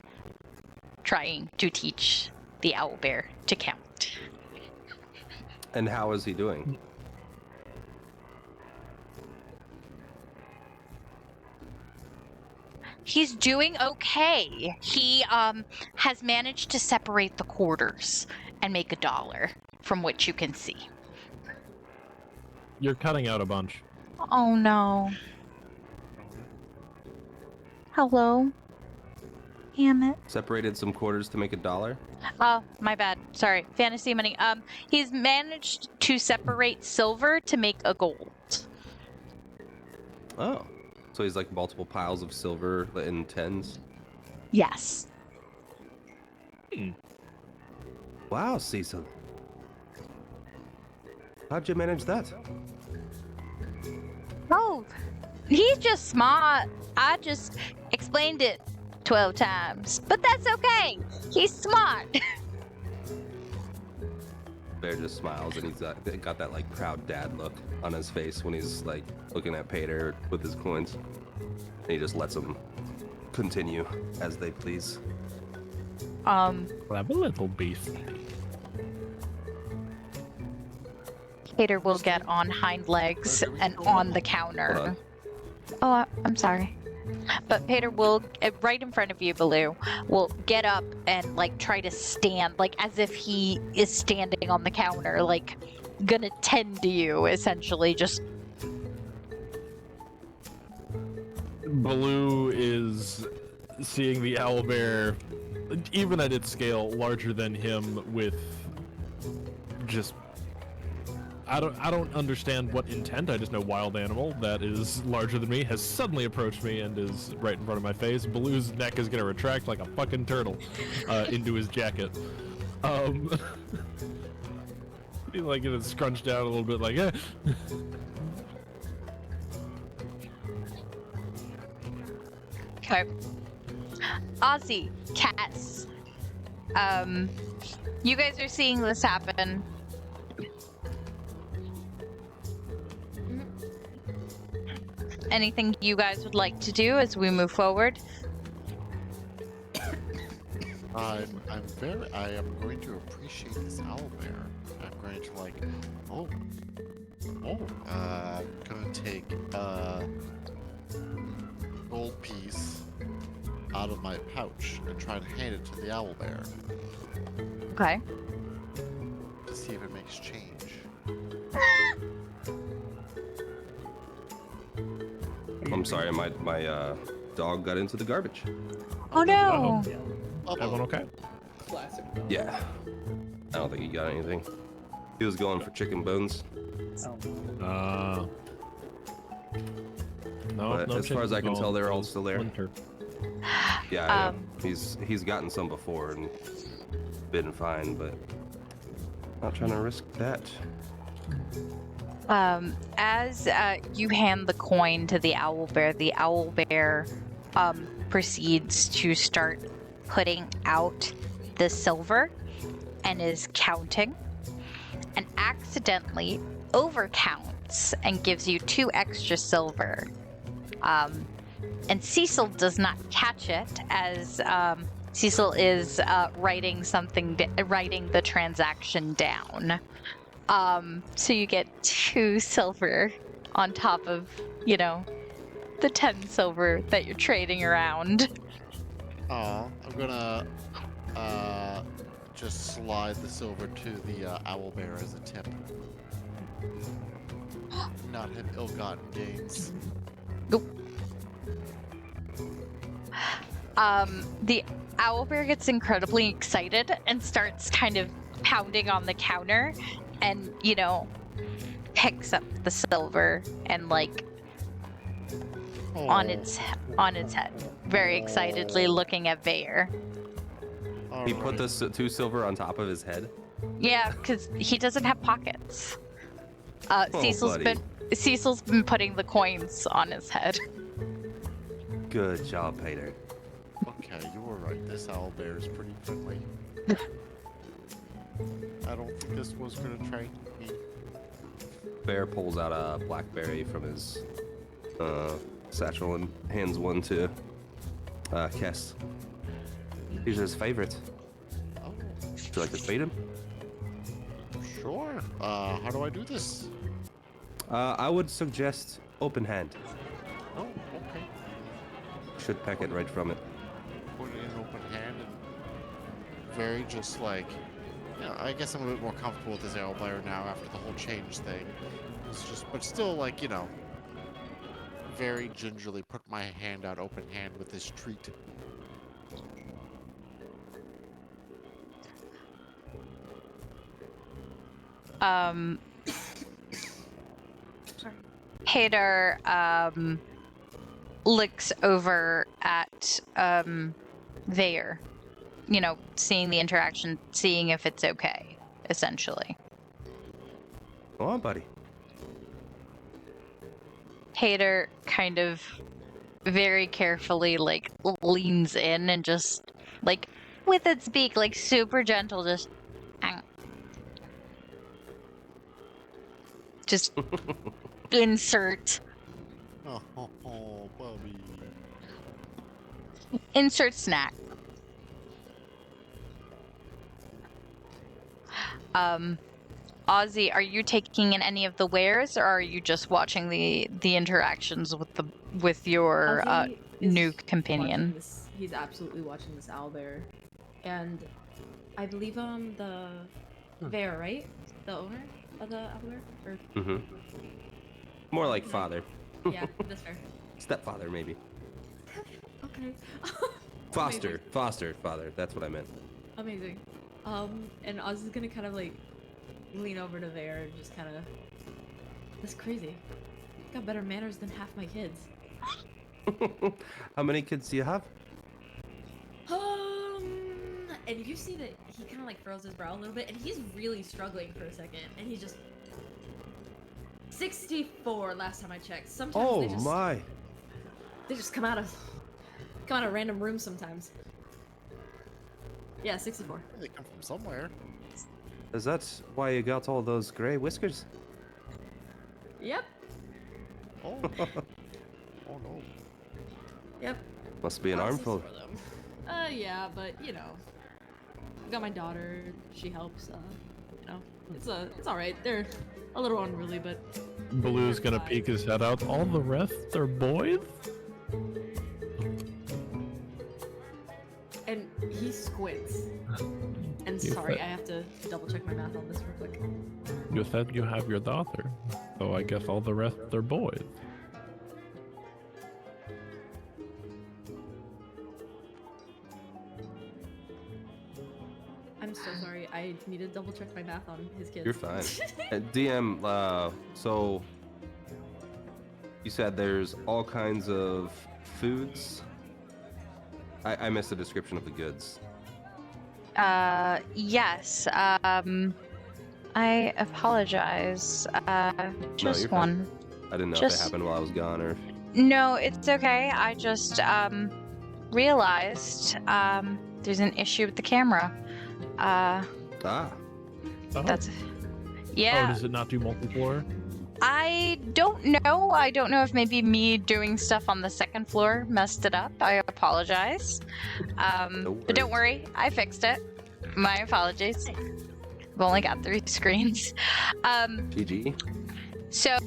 trying to teach the owlbear to count. And how is he doing? He's doing okay. He has managed to separate the quarters and make $1 from what you can see. You're cutting out a bunch. Oh no. Hello? Damn it. Separated some quarters to make $1? Oh, my bad. Sorry. Fantasy money. He's managed to separate silver to make a gold. Oh. So he's like multiple piles of silver in tens? Yes. Wow, Cecil. How'd you manage that? Oh, he's just smart. I just explained it 12 times. But that's okay. He's smart. Bear just smiles and he's got that like proud dad look on his face when he's like looking at Paeder with his coins. And he just lets them continue as they please. Clever little beast. Hator will get on hind legs and on the counter. Oh, I'm sorry. But Paeder will, right in front of you, Baloo, will get up and, like, try to stand, like, as if he is standing on the counter, like, gonna tend to you, essentially, just... Baloo is seeing the owlbear, even at its scale, larger than him, with just... I don't understand what intent. I just know wild animal that is larger than me has suddenly approached me and is right in front of my face. Baloo's neck is gonna retract like a fucking turtle into his jacket. He like it scrunched down a little bit, like. Okay. Ozzie, Cass, you guys are seeing this happen. Anything you guys would like to do as we move forward? I am going to appreciate this owlbear. I'm going to I'm gonna take a gold piece out of my pouch and try to hand it to the owlbear Okay. to see if it makes change. I'm sorry, my dog got into the garbage. Oh no! Yeah. Everyone okay? Classic. Yeah. I don't think he got anything. He was going for chicken bones. Oh. No, But no as far as I can chicken tell, they're all bones. still there. Winter. Yeah, I know. He's gotten some before and been fine, but Not trying to risk that. As you hand the coin to the owlbear proceeds to start putting out the silver and is counting, and accidentally overcounts and gives you 2 extra silver. And Cecil does not catch it, as Cecil is writing the transaction down. So you get 2 silver on top of, the 10 silver that you're trading around. I'm gonna just slide the silver to the owlbear as a tip. Not have ill-gotten gains. The owlbear gets incredibly excited and starts kind of pounding on the counter and, picks up the silver and on its head, very excitedly looking at Vaer. He put the 2 silver on top of his head. Yeah, because he doesn't have pockets. Buddy. Cecil's been putting the coins on his head. Good job, Paeder. Okay, you were right. This owlbear is pretty friendly. I don't think this was gonna try me. Bear pulls out a blackberry from his satchel and hands one to Kess. He's his favorite. Oh, Would you like to feed him? sure. How do I do this? I would suggest open hand. Oh, okay. Should peck it right from it. Put it in open hand and very just I guess I'm a bit more comfortable with this owlbear now after the whole change thing. It's just, but still very gingerly put my hand out open hand with this treat. Hator looks over at Vaer, seeing the interaction, seeing if it's okay, essentially. Go on, buddy. Hator kind of very carefully leans in and just with its beak super gentle, just insert Bubby. insert snack. Ozzie, are you taking in any of the wares, or are you just watching the interactions with your Ozzie is new watching companion? He's absolutely watching this owlbear, and I believe the Vaer, right? The owner of the owlbear, or Mm-hmm. More like father. yeah, that's fair. Stepfather, maybe. Okay. Foster father. That's what I meant. Amazing. And Oz is gonna kind of lean over to Vaer and just kind of. That's crazy. Got better manners than half my kids. How many kids do you have? And you see that he kind of furrows his brow a little bit, and he's really struggling for a second, and he just 64 last time I checked. Sometimes they just come out of random rooms sometimes. Yeah, 64. They come from somewhere. Is that why you got all those gray whiskers? Yep. Oh. Oh no. Yep. Must be an armful. For them. Yeah, but got my daughter. She helps. It's all right. They're a little unruly, but Blue's gonna peek his head out. All the rest are boys? and he squints. And sorry, I have to double check my math on this real quick. You said you have your daughter, so I guess all the rest are boys. I'm so sorry. I need to double check my math on his kids. You're fine. DM, so you said there's all kinds of foods. I missed the description of the goods. Yes. I apologize. Just you're fine. one. I didn't know if Just- it happened while I was gone or. No, it's okay. I just realized there's an issue with the camera. Ah. Oh. That's Oh, yeah. does it not do multi-floor? I don't know. I don't know if maybe me doing stuff on the second floor messed it up. I apologize. But don't worry, I fixed it. My apologies. I've only got 3 screens. GG. So,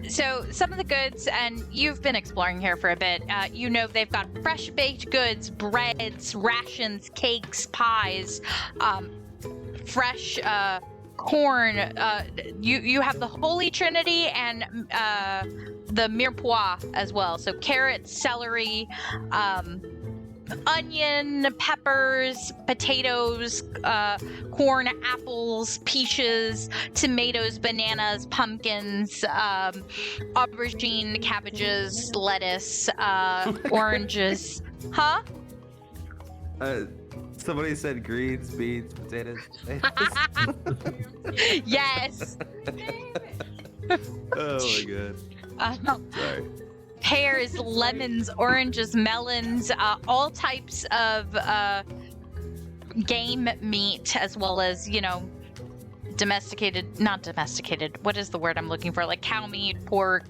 so some of the goods, and you've been exploring here for a bit, you know they've got fresh baked goods, breads, rations, cakes, pies, fresh corn. You have the Holy Trinity and the mirepoix as well. So carrots, celery, onion, peppers, potatoes, corn, apples, peaches, tomatoes, bananas, pumpkins, aubergine, cabbages, lettuce, oranges. Huh? Somebody said greens, beans, potatoes. Yes. Oh my god. Sorry. Pears, lemons, oranges, melons, all types of game meat, as well as, you know, not domesticated, what is the word I'm looking for? Like cow meat, pork,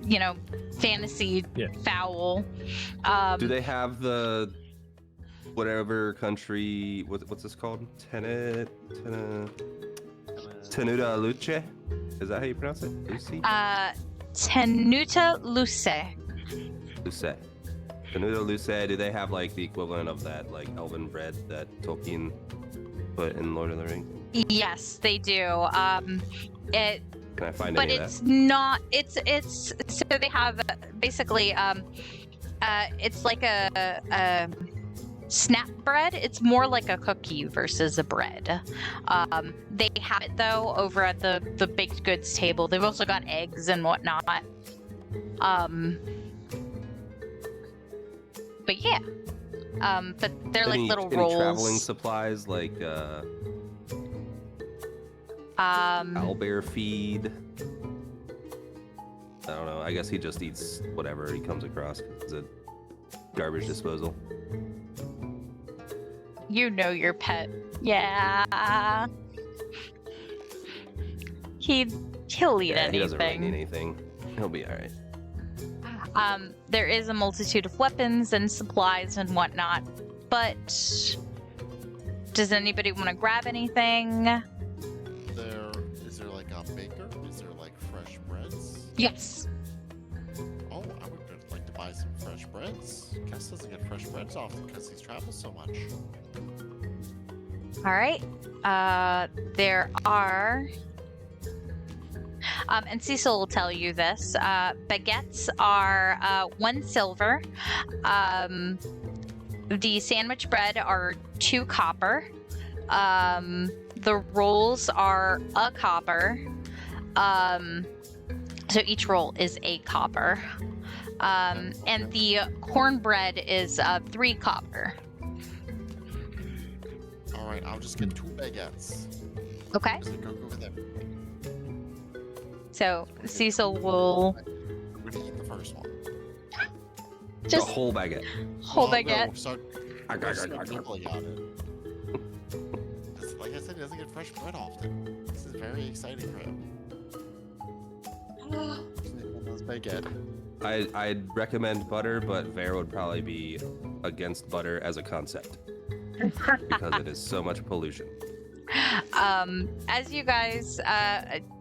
you know, fantasy fowl. Do they have the whatever country, what's this called? Tenuta Luce? Is that how you pronounce it? Lucy? Tenuta Luce. Luce. Tenuta Luce, do they have like the equivalent of that like elven bread that Tolkien put in Lord of the Rings? Yes, they do. Can I find But any of it's that? not, it's so they have basically it's like a snap bread. It's more like a cookie versus a bread. They have it though over at the baked goods table. They've also got eggs and whatnot. But yeah. But they're like little any rolls. traveling supplies like owlbear feed? I don't know. I guess he just eats whatever he comes across. It's a garbage disposal. You know your pet. Yeah. He'll eat anything. He doesn't really need anything. He'll be alright. There is a multitude of weapons and supplies and whatnot, but does anybody want to grab anything? Is there like a baker? Is there like fresh breads? Yes. Oh, I would like to buy some fresh breads. Cass doesn't get fresh breads often because he travels so much. All right. There are, and Cecil will tell you this. Baguettes are 1 silver. The sandwich bread are 2 copper. The rolls are a copper. So each roll is 8 copper. And the cornbread is 3 copper. Alright, I'll just get 2 baguettes. Okay. Just go with them. So Cecil will I'm gonna eat the first one. just The whole baguette. whole Well, baguette. No, start nibbling on it. Like I said, he doesn't get fresh bread often. This is very exciting for him. This baguette. I'd recommend butter, but Vaer would probably be against butter as a concept because it is so much pollution. As you guys,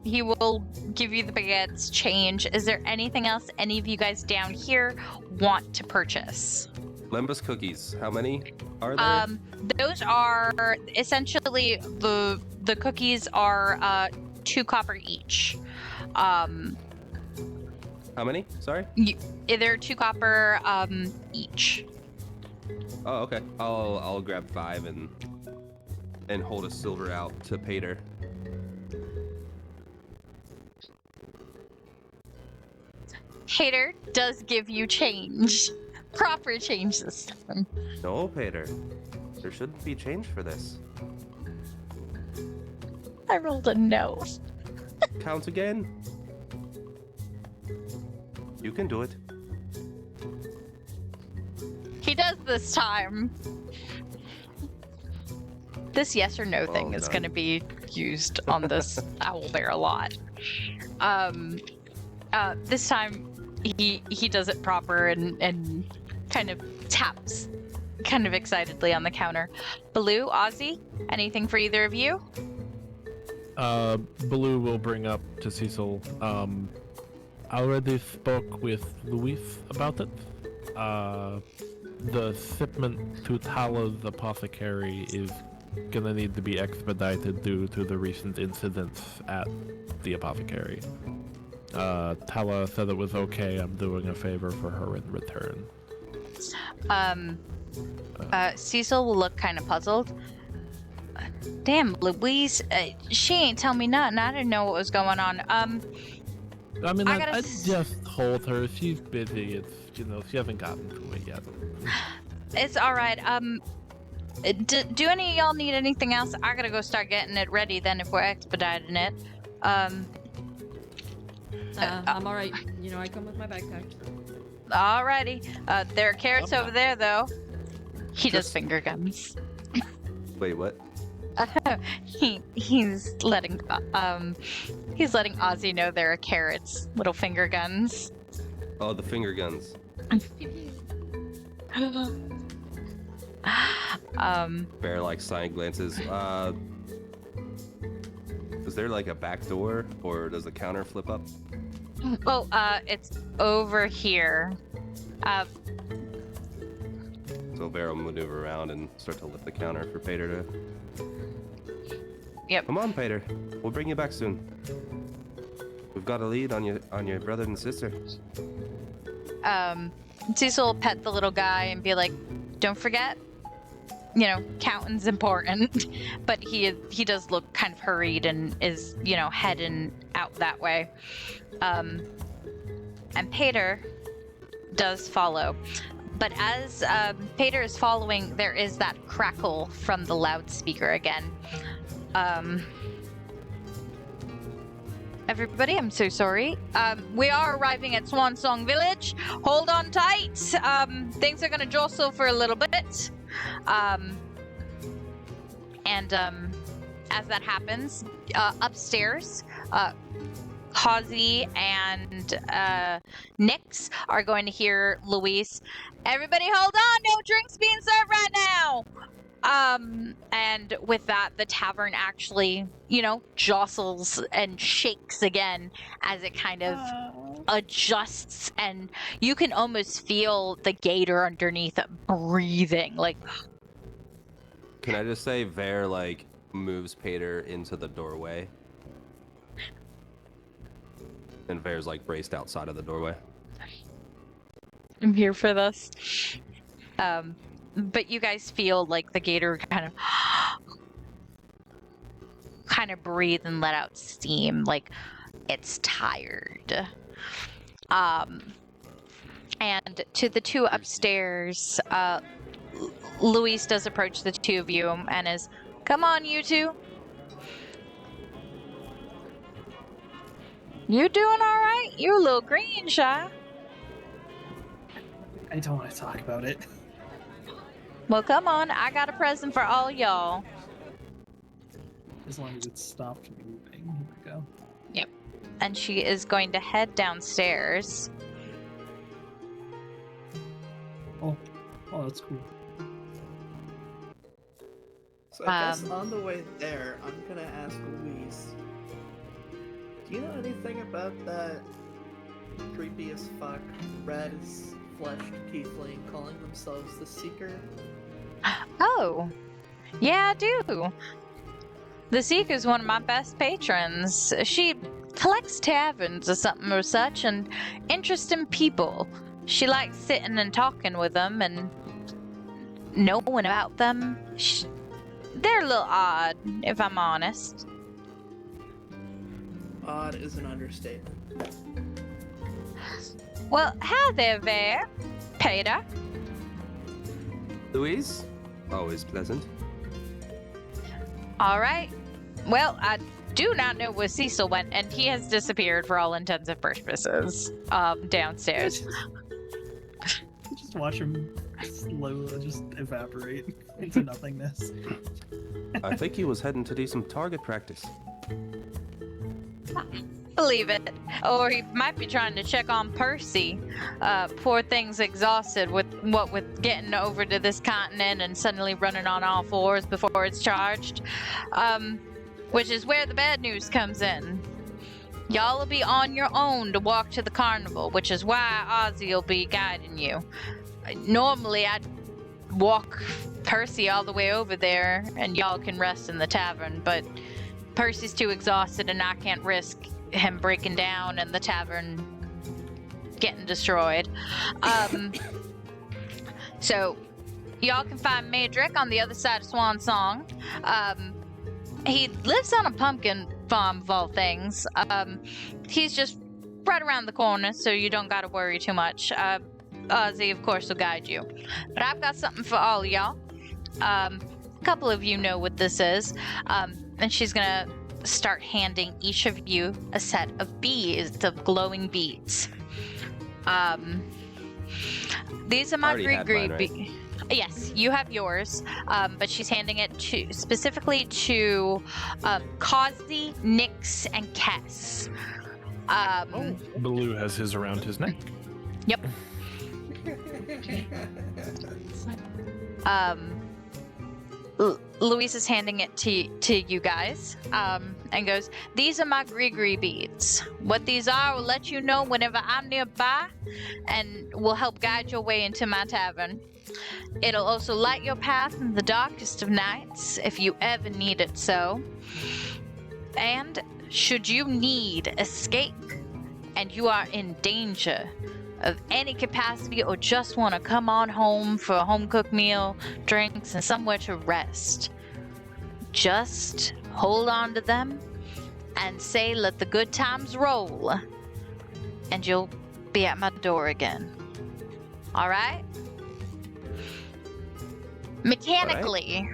he will give you the baguettes change. Is there anything else any of you guys down here want to purchase? Lembas cookies. How many are there? Those are essentially the cookies are 2 copper each. How many? Sorry. They're 2 copper each. Oh, okay. I'll grab 5 and hold a silver out to Paeder. Hator does give you change. proper change this time. No, Paeder. There shouldn't be change for this. I rolled a no. Count again. You can do it. He does this time. This yes or no thing is done. going to be used on this owlbear a lot. This time he does it proper and kind of taps kind of excitedly on the counter. Baloo, Ozzie, anything for either of you? Baloo will bring up to Cecil. I already spoke with Luis about it. The shipment to Tala's apothecary is gonna need to be expedited due to the recent incidents at the apothecary. Tala said it was okay. I'm doing a favor for her in return. Cecil will look kind of puzzled. Damn, Louise, she ain't tell me nothing. I didn't know what was going on. I mean, I gotta I just told her she's busy. It's, she hasn't gotten to it yet. It's all right. Do any of y'all need anything else? I gotta go start getting it ready then if we're expediting it. I'm all right. I come with my backpack. Alrighty. There are carrots over there, though. He does finger guns. Wait, what? He's letting Ozzie know there are carrots, little finger guns. Oh, the finger guns. Bear like side glances. Is there like a back door, or does the counter flip up? Oh, it's over here. So Bear will maneuver around and start to lift the counter for Paeder to. Yep. Come on, Paeder. We'll bring you back soon. We've got a lead on your brother and sister. Cecil will pet the little guy and be like, "Don't forget, counting's important." But he does look kind of hurried and is, heading out that way. And Paeder does follow. But as Paeder is following, there is that crackle from the loudspeaker again. Everybody, I'm so sorry. We are arriving at Swan Song Village. Hold on tight. Things are gonna jostle for a little bit. As that happens, upstairs, Kozzie and Nyx are going to hear Luis. Everybody hold on, no drinks being served right now. And with that, the tavern actually, jostles and shakes again as it kind of adjusts, and you can almost feel the gator underneath breathing. Like, can I just say, Vaer moves Paeder into the doorway, and Vaer's braced outside of the doorway. I'm here for this. But you guys feel like the gator kind of breathe and let out steam, like it's tired. And to the two upstairs, Luis does approach the two of you and is, "Come on, you two. You doing all right? You a little green, shy." I don't want to talk about it. Well, come on. I got a present for all y'all. As long as it's stopped moving. Here we go. Yep. And she is going to head downstairs. Oh, that's cool. So I guess on the way there, I'm gonna ask Louise, do you know anything about that creepy as fuck, red-fleshed tiefling calling themselves the Seeker? Oh, yeah, I do. The Seeker's one of my best patrons. She collects taverns or something or such and interesting people. She likes sitting and talking with them and knowing about them. They're a little odd, if I'm honest. Odd is an understatement. Well, hi there, Vaer. Paeder. Louise? Always pleasant. All right. Well, I do not know where Cecil went, and he has disappeared for all intents and purposes downstairs. Just watch him slowly just evaporate into nothingness. I think he was heading to do some target practice. Believe it. Or he might be trying to check on Percy. Poor thing's exhausted with getting over to this continent and suddenly running on all fours before it's charged. Which is where the bad news comes in. Y'all will be on your own to walk to the carnival, which is why Ozzie will be guiding you. Normally, I'd walk Percy all the way over there, and y'all can rest in the tavern, but Percy's too exhausted, and I can't risk him breaking down and the tavern getting destroyed. So, y'all can find Maedric on the other side of Swan Song. He lives on a pumpkin farm, of all things. He's just right around the corner, so you don't gotta worry too much. Ozzie, of course, will guide you. But I've got something for all of y'all. A couple of you know what this is. And she's gonna start handing each of you a set of beads, of glowing beads. These are my gree beads. Yes, you have yours, but she's handing it specifically to Kozzie, Nyx, and Kess. Baloo has his around his neck. Yep. Louise is handing it to you guys, and goes, "These are my gree beads. What these are will let you know whenever I'm nearby, and will help guide your way into my tavern. It'll also light your path in the darkest of nights, if you ever need it so. And should you need escape, and you are in danger of any capacity, or just want to come on home for a home-cooked meal, drinks, and somewhere to rest, just hold on to them and say, 'Let the good times roll,' and you'll be at my door again. All right? Mechanically,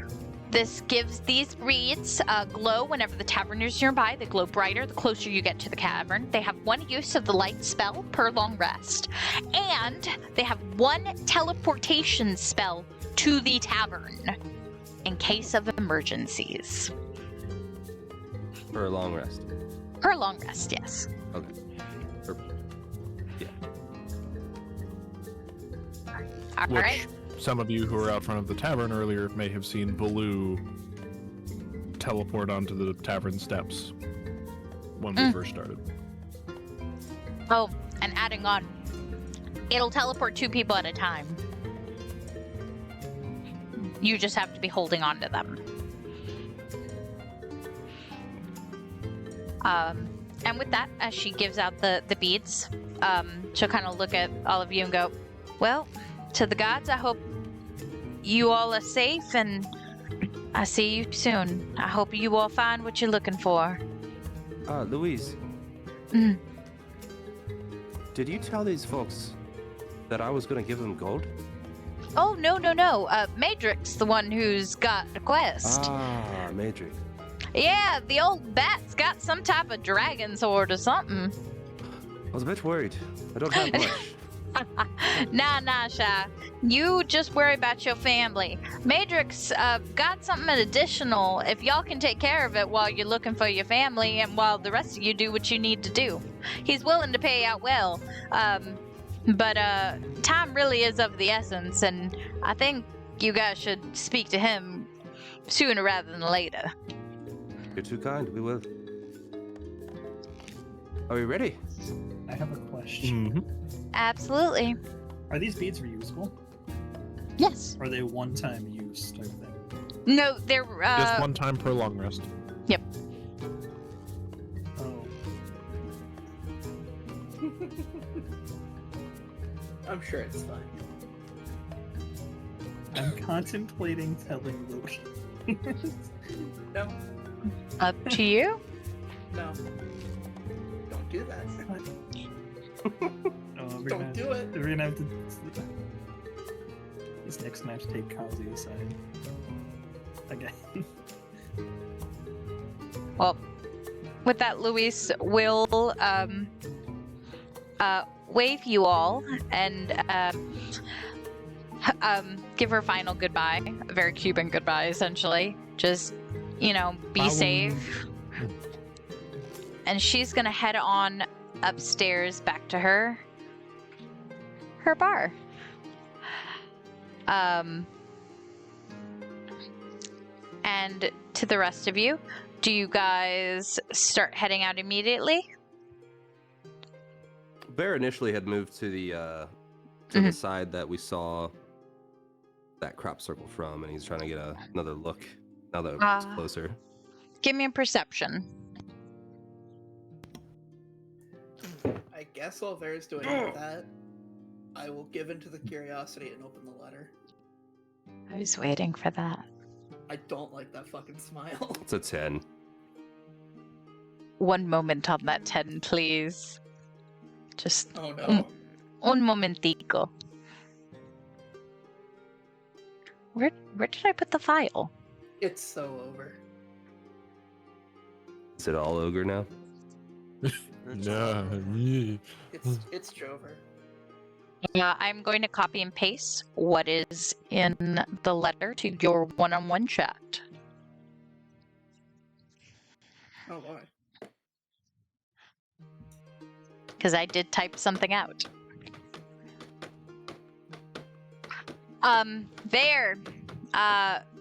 this gives these beads glow whenever the tavern is nearby. They glow brighter the closer you get to the cavern. They have one use of the light spell per long rest. And they have one teleportation spell to the tavern in case of emergencies. For a long rest. Per long rest, yes. Okay. Yeah. All Which right. some of you who were out front of the tavern earlier may have seen Baloo teleport onto the tavern steps when we first started. Oh, and adding on, it'll teleport 2 people at a time. You just have to be holding on to them. And with that, as she gives out the beads, she'll kind of look at all of you and go, "Well, to the gods, I hope you all are safe, and I see you soon. I hope you all find what you're looking for." Louise. Mm. Did you tell these folks that I was gonna give them gold? Oh, no. Maedric's the one who's got the quest. Maedric. Yeah, the old bat's got some type of dragon sword or something. I was a bit worried. I don't have much. Nah, Shy. You just worry about your family. Maedric's got something additional if y'all can take care of it while you're looking for your family and while the rest of you do what you need to do. He's willing to pay out well. But time really is of the essence, and I think you guys should speak to him sooner rather than later. You're too kind. We will. Are we ready? I have a question. Mm-hmm. Absolutely. Are these beads reusable? Yes. Or are they one-time use type thing? No, they're Just one time per long rest. Yep. Oh. I'm sure it's fine. I'm contemplating telling Loki. No, Up to you. no. Don't do that. Oh, Don't do it. We're gonna have to Is Nick's gonna have to take Kozzie aside. Again. Well, with that, Luis will wave you all and give her final goodbye. A very Cuban goodbye, essentially. Just, be Bye. safe. And she's gonna head on upstairs back to her bar. And to the rest of you, do you guys start heading out immediately? Vaer initially had moved to the the side that we saw that crop circle from, and he's trying to get another look now that it's closer. Give me a perception. I guess while Vaer's doing that, I will give in to the curiosity and open the letter. I was waiting for that. I don't like that fucking smile. It's a 10. One moment on that 10, please. Just Oh no. un momentico. Where did I put the file? It's so over. Is it all ogre now? No. It's Jover. I'm going to copy and paste what is in the letter to your one-on-one chat. Oh boy. Because I did type something out. There,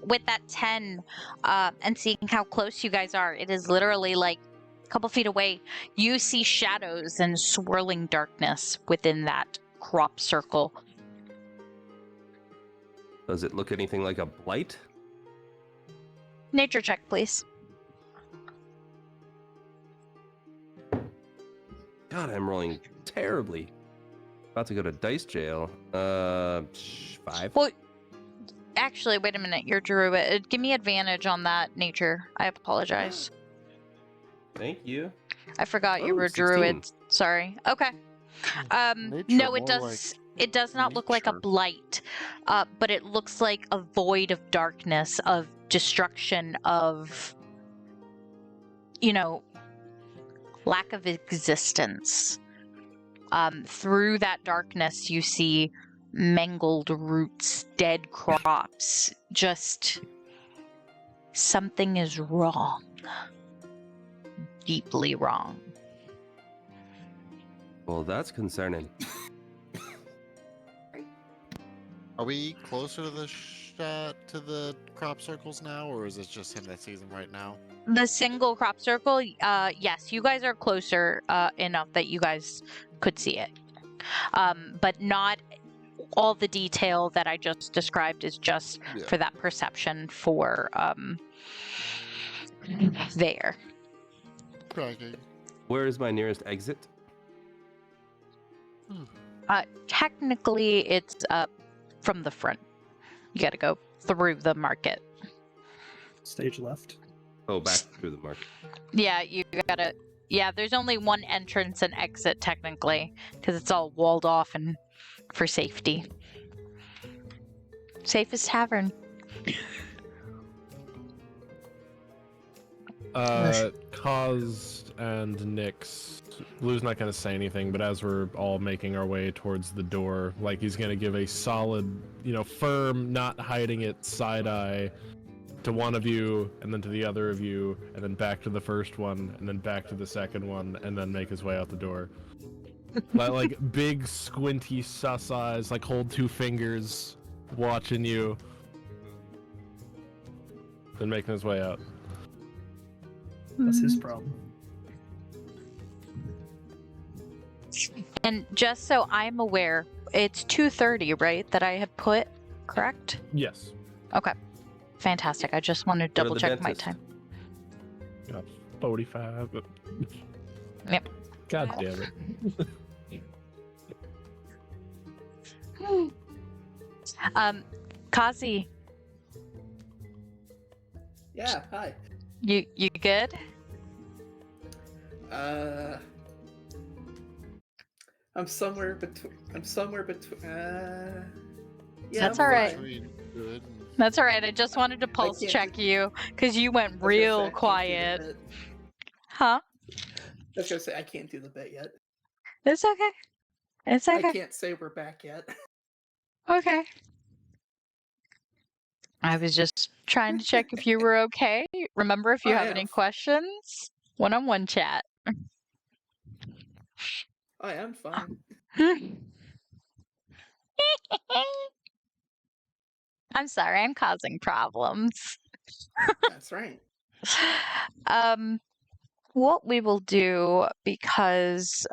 with that 10, and seeing how close you guys are, it is literally like a couple feet away. You see shadows and swirling darkness within that crop circle. Does it look anything like a blight? Nature check, please. God, I'm rolling terribly. About to go to dice jail. 5. Well, actually, wait a minute. You're druid. Give me advantage on that nature. I apologize. Thank you. I forgot you Oh, were 16. druid. Sorry. Okay. Nature, No, it more does. It does not look like a nature. blight, but it looks like a void of darkness, of destruction, of lack of existence. Through that darkness, you see mangled roots, dead crops. Just something is wrong. Deeply wrong. Well, that's concerning. Are we closer to the crop circles now, or is it just him that sees them right now? The single crop circle, yes, you guys are closer enough that you guys could see it. But not all the detail that I just described is just for that perception for there. Cracking. Where is my nearest exit? Technically, it's from the front. You gotta go through the market. Stage left. Oh, back through the market. Yeah, you gotta. Yeah, there's only one entrance and exit technically, because it's all walled off and for safety. Safest tavern. Kaz and Nyx. Blue's not gonna say anything, but as we're all making our way towards the door, like he's gonna give a solid, firm, not hiding it side eye to one of you, and then to the other of you, and then back to the first one, and then back to the second one, and then make his way out the door. like big squinty sus eyes, like hold 2 fingers, watching you, then making his way out. That's his problem. And just so I'm aware, it's 2:30, right? That I had put, correct? Yes. Okay. Fantastic. I just want to Go to double the check my dentist. time. Got 45. Yep. God damn it. Kozzie, Yeah, hi. you good? I'm somewhere between. Yeah, That's I'm all right. fine. Between good and That's all right. I just wanted to pulse can't check do- you because you went I was gonna say, I real can't do the quiet. bit. Huh? I was gonna say I can't do the bit yet. It's okay. It's I okay. can't say we're back yet. Okay. I was just trying to check if you were okay. Remember, if you I have am. any questions, one-on-one chat. I am fine. I'm sorry, I'm causing problems. That's right. What we will do, because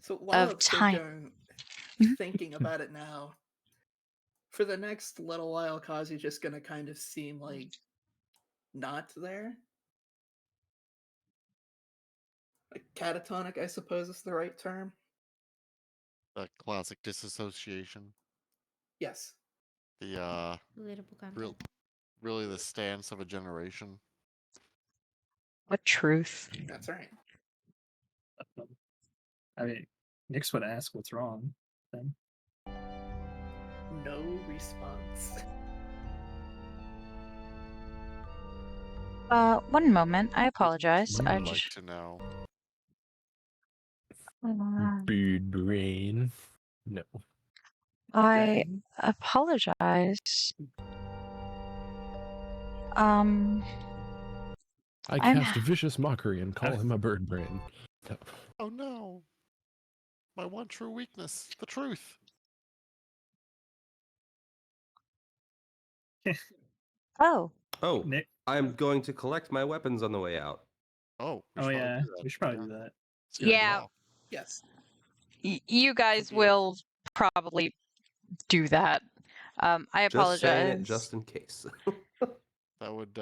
So while of I'm time. thinking about it now, for the next little while, Kozzie's just gonna kind of seem like not there. Like catatonic, I suppose is the right term. that classic disassociation. Yes. The Relatable content. really the stance of a generation. What truth? That's right. I mean, Nyx would ask what's wrong. Then No response. One moment. I apologize. I I'd like just to know. Bird brain. No. I Dang. apologize. I I'm- cast vicious mockery and call him a bird brain. No. Oh no! My one true weakness, the truth. Oh, Oh, Nick. I'm going to collect my weapons on the way out. Oh, we Oh should probably yeah, do that. we should probably do that. Scare you Yeah. off. Yes. you guys Yeah. will probably do that. I Just saying apologize. it just in case. That would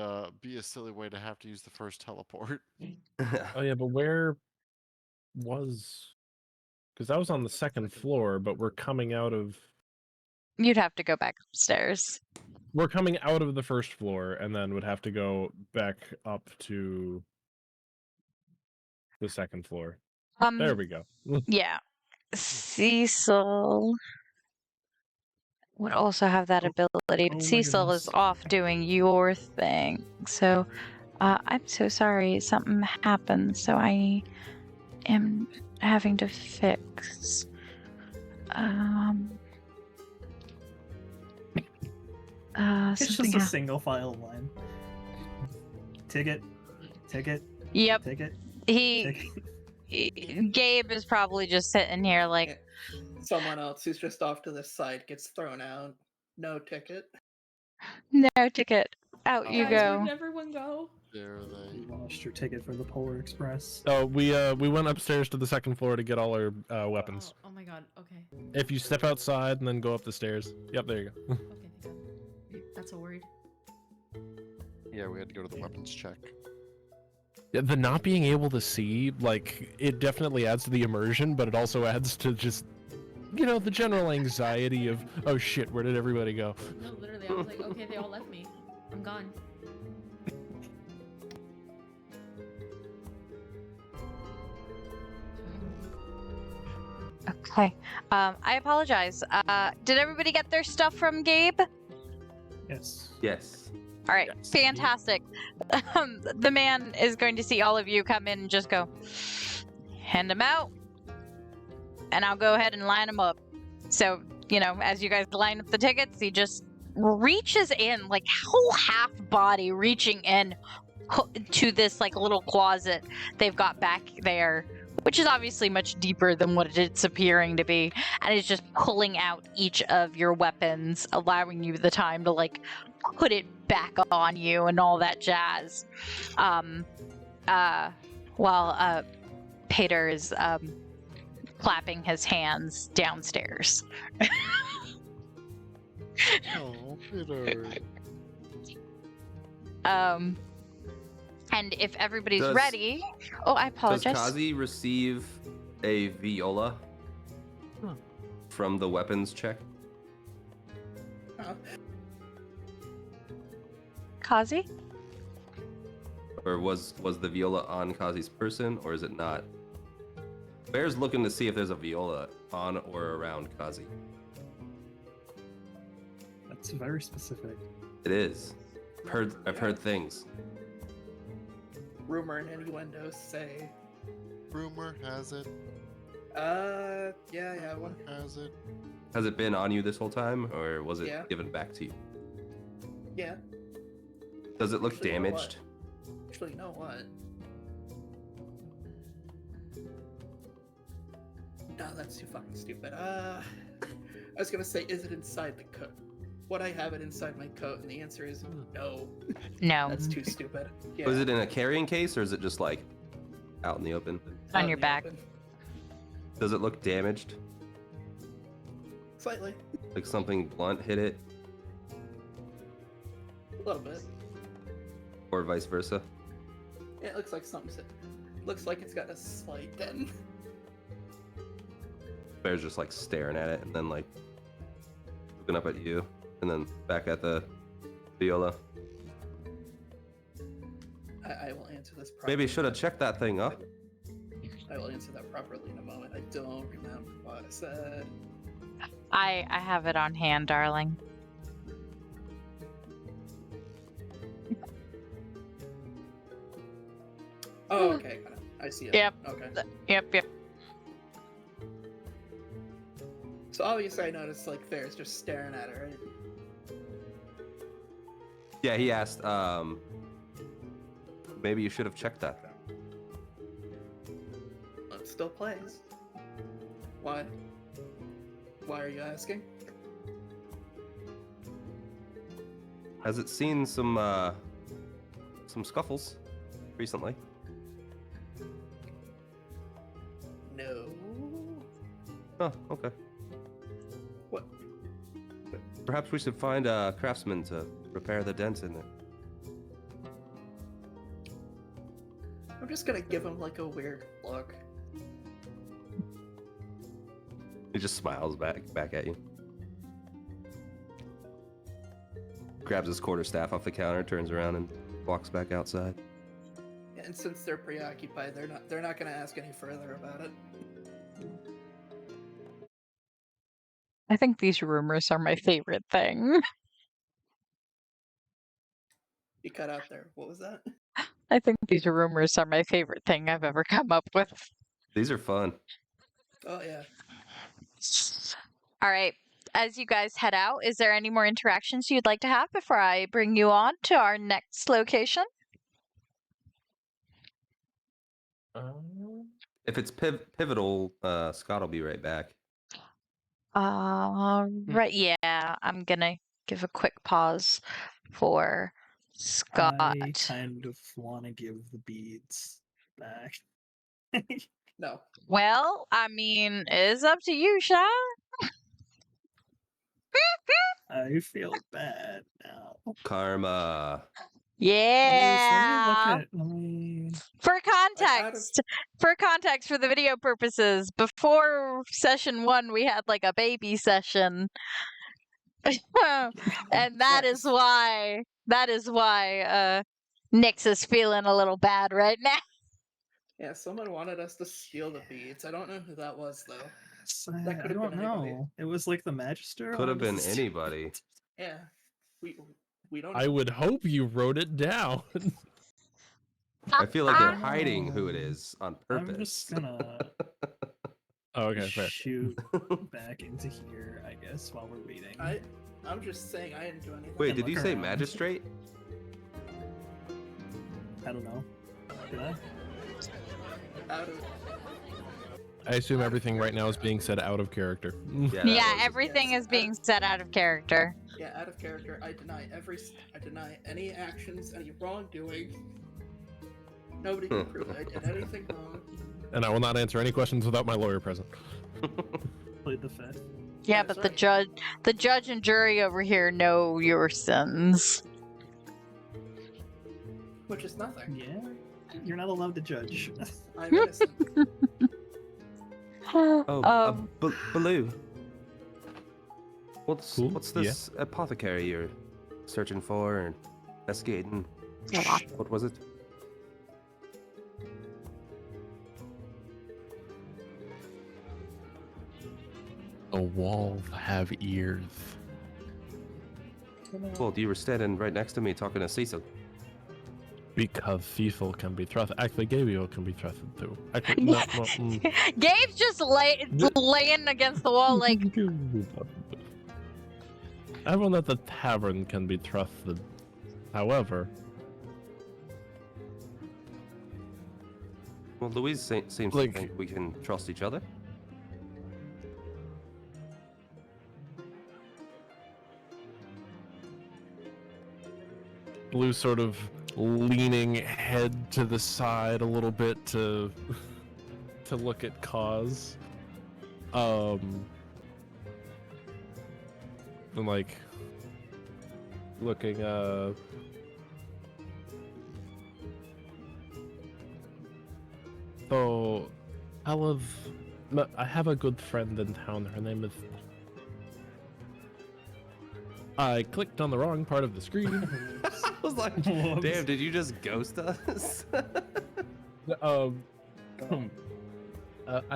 be a silly way to have to use the first teleport. Oh yeah, but where was? Because I was on the second floor, but we're coming out of You'd have to go back upstairs. the first floor, and then would have to go back up to the second floor. There we go. Yeah. Cecil would also have that Oh, ability, oh but my Cecil is goodness. off doing your thing. So, I'm so sorry. Something happened, so I am having to fix. It's Something just a happened. single file line. Ticket. Yep. Ticket. Gabe is probably just sitting here like, Someone else who's just off to the side gets thrown out. No ticket. no ticket. Out you Guys, go. where'd everyone go? There they. You lost your ticket for the Polar Express. Oh, we went upstairs to the second floor to get all our weapons. Oh my god, okay. If you step outside and then go up the stairs. Yep, there you go. Okay, thank god. That's so worried. Yeah, we had to go to the weapons check. Yeah, the not being able to see, like, it definitely adds to the immersion, but it also adds to just, you know, the general anxiety of, oh shit, where did everybody go? No, literally, I was like, okay, they all left me. I'm gone. Okay. I apologize. Did everybody get their stuff from Gabe? Yes. Yes. All right, Yes. fantastic. The man is going to see all of you come in and just go, hand them out, and I'll go ahead and line them up. So, you know, as you guys line up the tickets, he just reaches in, like, whole half body reaching in to this, like, little closet they've got back there, which is obviously much deeper than what it's appearing to be, and is just pulling out each of your weapons, allowing you the time to, like, put it back on you and all that jazz. While Paeder is clapping his hands downstairs. Oh, Peter. And if everybody's Does- ready, oh, I Does apologize. Kozzie receive a viola Huh. from the weapons check? Kozzie? Or was the viola on Kozzie's person, or is it not? Bear's looking to see if there's a viola on or around Kozzie. That's very specific. It is. I've heard things. Rumor and innuendos say. Rumor has it. Yeah, I have one. Has it? Has it been on you this whole time, or was it Yeah. given back to you? Yeah. Does it look Actually, you know damaged? Actually, you know what? No, that's too fucking stupid. I was gonna say, is it inside the coat? Would I have it inside my coat? And the answer is no. No, That's too stupid. Yeah. Was it in a carrying case, or is it just like out in the open? on Out your in the back. open. Does it look damaged? Slightly. Like something blunt hit it, A little bit. or vice versa? Yeah, it looks like something's hit. Looks like it's got a slight dent. Bear's just like staring at it, and then like looking up at you, and then back at the viola. I will answer this properly. Maybe should have checked that thing up. I will answer that properly in a moment. I don't remember what I said. I have it on hand, darling. Oh, okay. Got it. I see it. Yep. Okay. Yep. So obviously I noticed like Fair's just staring at her, right? Yeah, he asked. Maybe you should have checked that. Well, it still plays. Why? Why are you asking? Has it seen some scuffles recently? No. Oh, okay. What? Perhaps we should find a craftsman to repair the dent in it. I'm just gonna give him like a weird look. He just smiles back at you. Grabs his quarterstaff off the counter, turns around, and walks back outside. And since they're preoccupied, they're not gonna ask any further about it. I think these rumors are my favorite thing. You cut out there. What was that? I think these rumors are my favorite thing I've ever come up with. These are fun. Oh yeah. All right. As you guys head out, is there any more interactions you'd like to have before I bring you on to our next location? If it's pivotal, Scott will be right back. Right. Yeah, I'm gonna give a quick pause for Scott. I kind of want to give the beads back. No. Well, I mean, it's up to you, Sha. I feel bad now. Karma. Yeah. Let me For Out context, for the video purposes, before session 1, we had like a baby session, and that is why Nyx is feeling a little bad right now. Yeah, someone wanted us to steal the beads. I don't know who that was though. I That could've don't been anybody. know. It was like the Magister. Could have wanted been us to steal anybody. it. Yeah. We don't. I would hope you wrote it down. I feel like you're hiding who it is on purpose. I'm just gonna Oh, okay, fair. shoot back into here, I guess, while we're waiting. I'm just saying I didn't do anything. Wait, And did you look say around. magistrate? I don't know. Did I? Out of I assume everything right now is being said out of character. Yeah. Yeah, that was- everything yes, is being said out of character. yeah, out of character. I deny any actions, any wrongdoing. Nobody can prove I did anything wrong. And I will not answer any questions without my lawyer present. Played the fifth. Yeah, That's but right. the judge and jury over here know your sins. Which is nothing. Yeah, you're not allowed to judge. I'm innocent. Oh, Baloo. What's Cool, this apothecary you're searching for and investigating? What was it? A wall have ears. Well, you were standing right next to me talking to Cecil. Because Cecil can be trusted. Actually, Gabriel can be trusted too. Actually, no, well, Gabe's just laying against the wall like. Everyone at the tavern can be trusted. However, Well, Louise seems to think we can trust each other. Blue sort of leaning head to the side a little bit to look at Cause. And like looking so I have a good friend in town. Her name is I clicked on the wrong part of the screen. I was like, damn, did you just ghost us? I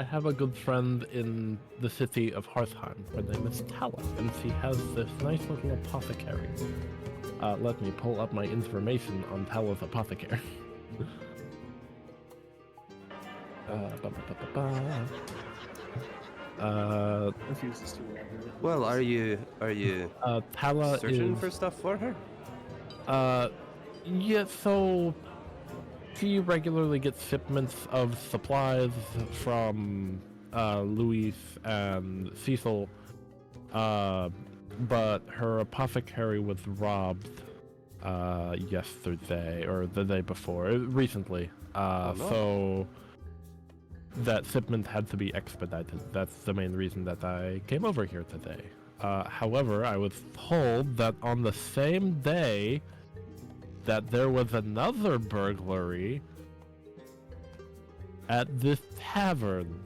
have a good friend in the city of Hearthheim. Her name is Tala, and she has this nice little apothecary. Let me pull up my information on Tala's apothecary. Refuses to elaborate. Well, are you Tala searching is for stuff for her? yeah, so she regularly gets shipments of supplies from Louis and Cecil, but her apothecary was robbed yesterday or the day before, recently. Oh, no. So that shipment had to be expedited. That's the main reason that I came over here today. However, I was told that on the same day that there was another burglary at this tavern.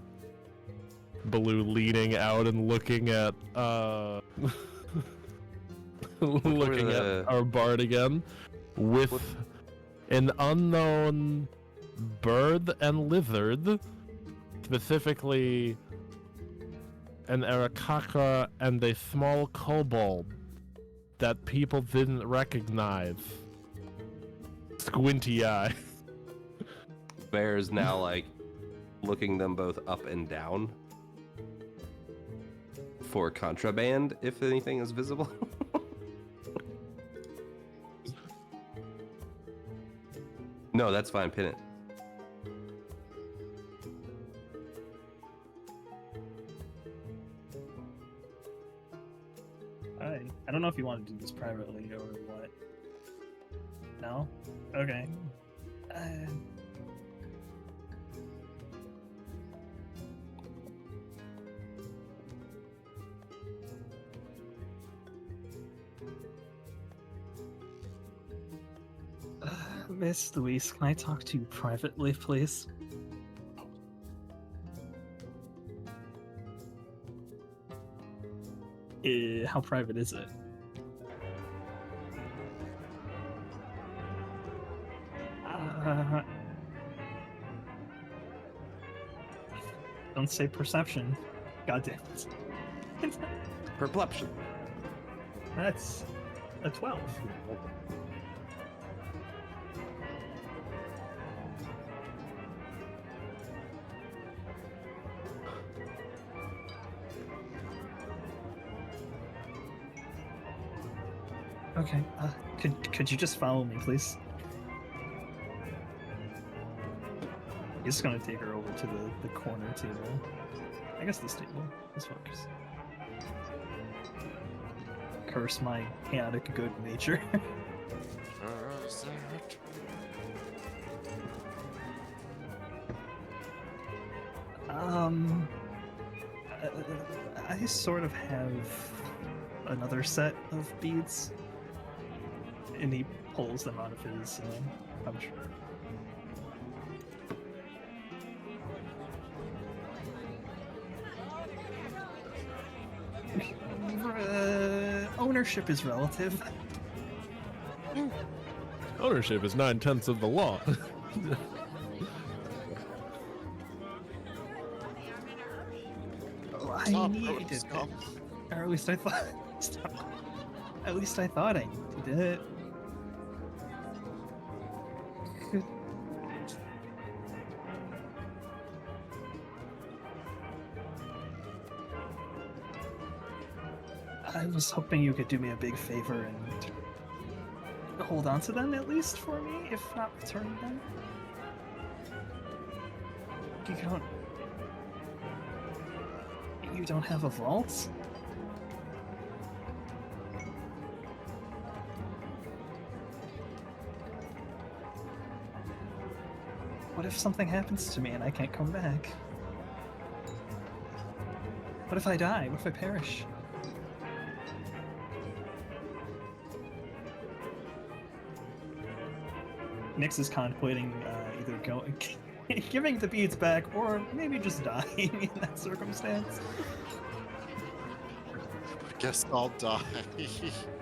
Blue leaning out and looking at looking at our bard again with an unknown bird and lizard, specifically an Aarakocra and a small kobold that people didn't recognize. Squinty eye. Bear's now like looking them both up and down for contraband, if anything is visible. No, that's fine. Pin it. I don't know if you want to do this privately or what. No? Okay. Miss Louise, can I talk to you privately, please? How private is it? Don't say perception. God damn it. Perpleption. That's a 12. Okay, could you just follow me, please? He's just gonna take her over to the corner table. I guess this table. This works. Curse my chaotic good nature. I sort of have another set of beads. And he pulls them out of his pouch. Ownership is relative. Ownership is 9/10 of the law. I Stop, needed rodent it. scum. Or at least I thought. At least I thought I needed it. Good. I was hoping you could do me a big favor and hold on to them at least for me, if not return them. You don't have a vault? What if something happens to me and I can't come back? What if I die? What if I perish? Nyx is contemplating either giving the beads back or maybe just dying in that circumstance. I guess I'll die.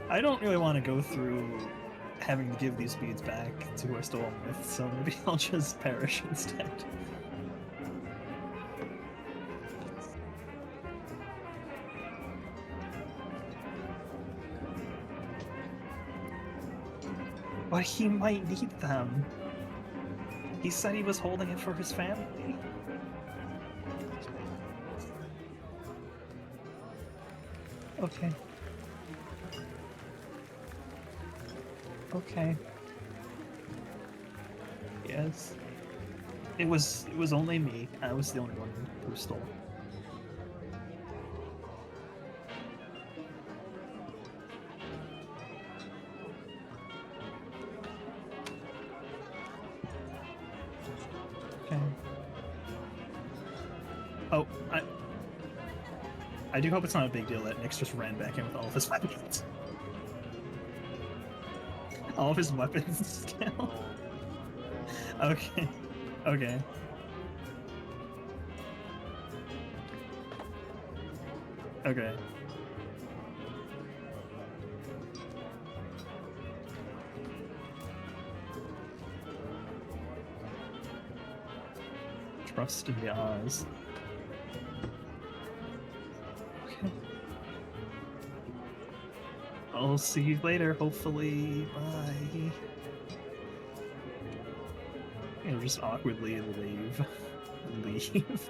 I don't really want to go through having to give these beads back to who I stole them with, so maybe I'll just perish instead. But he might need them. He said he was holding it for his family. Okay. Okay. Yes. It was only me. I was the only one who stole. Okay. Oh, I do hope it's not a big deal that Nyx just ran back in with all of his weapons. All of his weapons still. Okay. Okay. Okay. Trust in the Oz. Okay. I'll see you later, hopefully. Bye. And just awkwardly leave. Leave.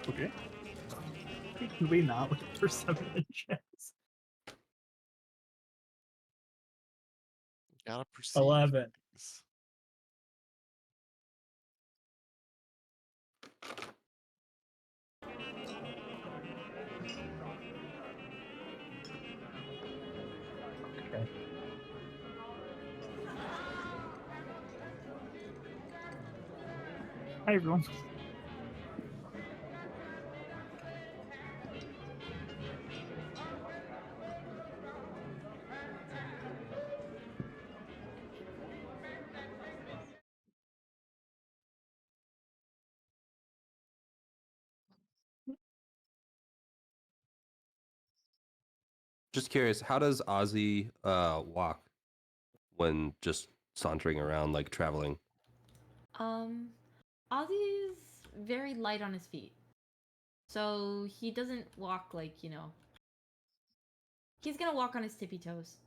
Okay. Can we not with perception checks? Gotta perceive 11. things. Okay. Hi everyone. Just curious, how does Ozzie walk when just sauntering around, like traveling? Ozzie's very light on his feet. So he doesn't walk like, he's gonna walk on his tippy toes.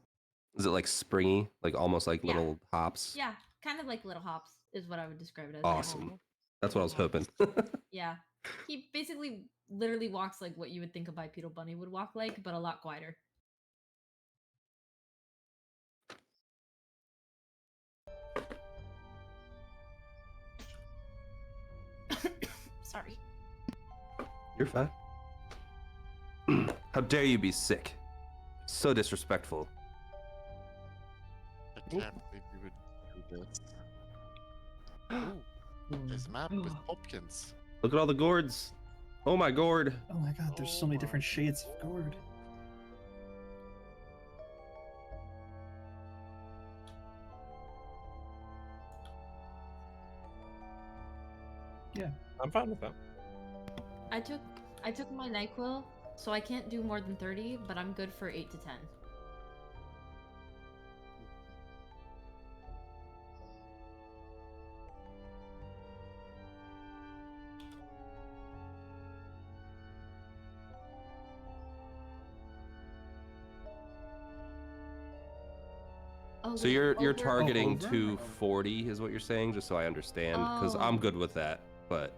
Is it like springy, like almost like Yeah. little hops? Yeah, kind of like little hops is what I would describe it as. Awesome. That's what I was hoping. Yeah. He basically literally walks like what you would think a bipedal bunny would walk like, but a lot quieter. Sorry. You're fine. How dare you be sick? So disrespectful. I can't believe you would do this. Ooh, there's a map with pumpkins. Look at all the gourds. Oh my gourd. Oh my god, there's so Oh many my. different shades of gourd. Yeah. I'm fine with that. I took my NyQuil, so I can't do more than 30, but I'm good for 8 to 10. So you're over? targeting over? 240 is what you're saying, just so I understand, because I'm Oh. good with that. But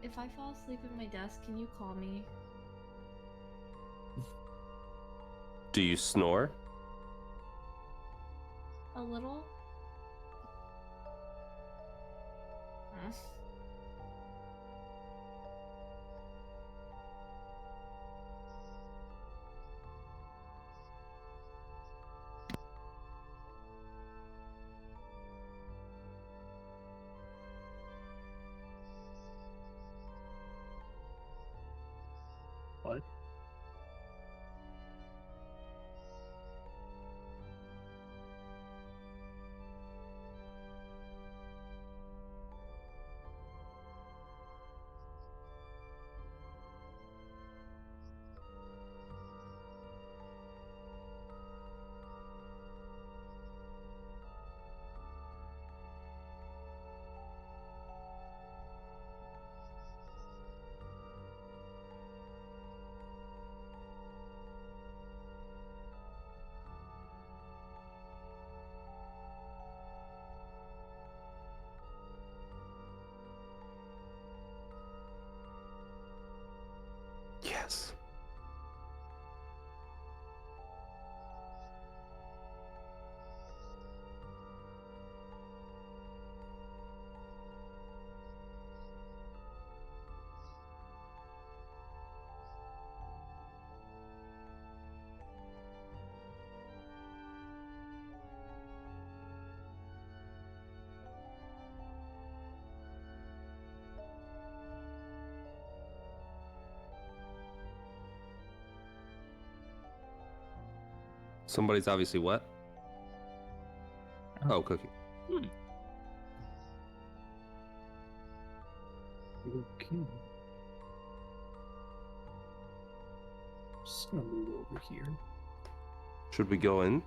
If I fall asleep at my desk, can you call me? do you snore? A little? What? Yes. Somebody's obviously what? Oh, cooking. Okay. Just gonna move over here. Should we go in?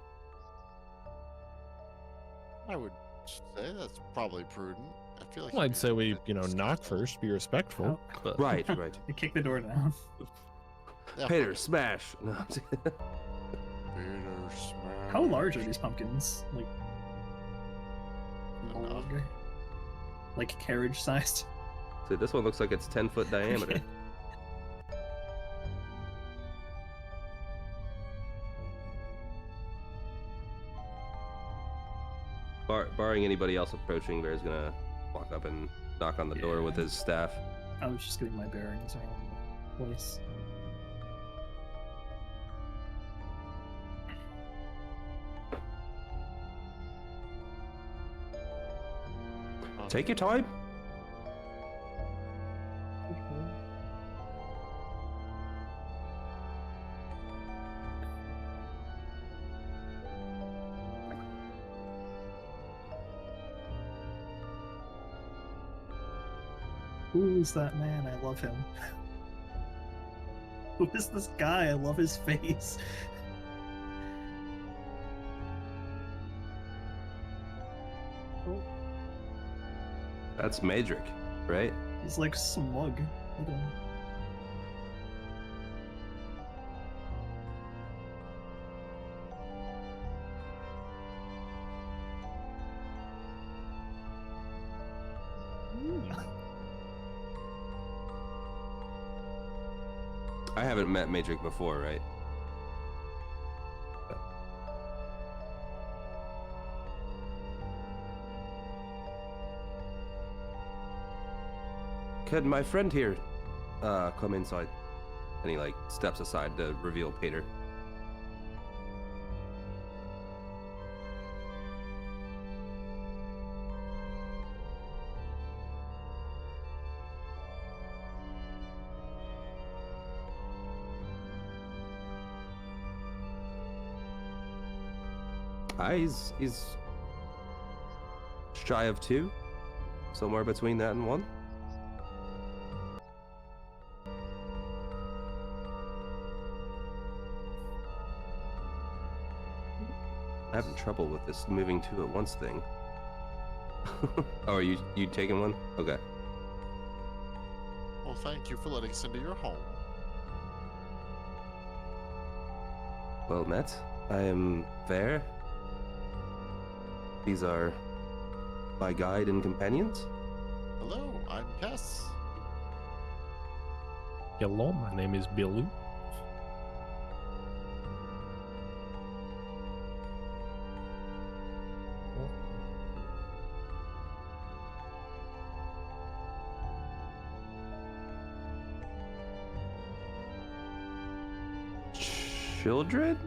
I would say that's probably prudent. I feel like Well, if I'd say we, you're knock first, be respectful. Oh. But Right, right. I kick the door down. Yeah, Paeder, smash. No, I'm Paeder, smash. How large are these pumpkins? Like, Enough. log? Like carriage sized? See, this one looks like it's 10-foot diameter. Barring anybody else approaching, Bear's gonna walk up and knock on the door with Yeah. his staff. I was just getting my bearings around the place. Take your time. Who is that man? I love him. Who is this guy? I love his face. Oh, That's Madrick, right? he's like smug. Look at him. I haven't met Madrick before, right? Can my friend here come inside? And he steps aside to reveal Paeder. He's shy of 2, somewhere between that and 1. I'm having trouble with this moving 2 at once thing. Oh, are you taking one? Okay. Well, thank you for letting us into your home. Well met. I am Vaer. These are my guide and companions. Hello, I'm Kess. Hello, my name is Billy. Children?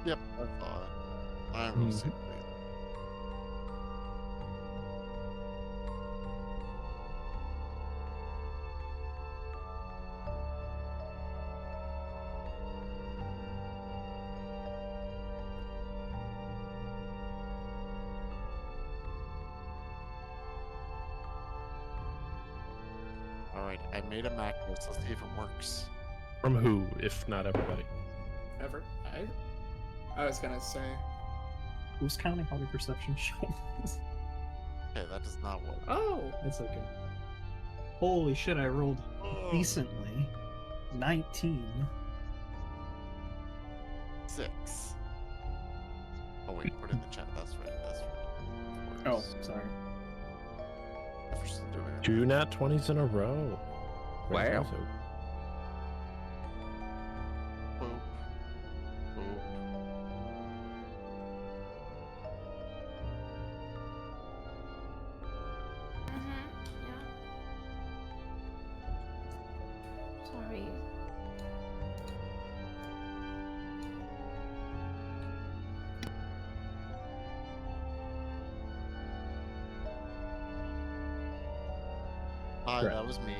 Yep, I saw it. I will see. Alright, I made a macro, so let's see if it works. From who, if not everybody? Ever? I was gonna say. Who's counting how many perception shows? Okay, that does not work. Oh! That's okay. Holy shit, I rolled Oh, decently. 19. 6. Oh wait, put it in the chat. That's right. That's right. Oh, sorry. Jefferson's doing it. 2 nat 20s in a row. Wow. Fantastic. Boop. Boop. Yeah. Sorry. Hi, Correct. that was me.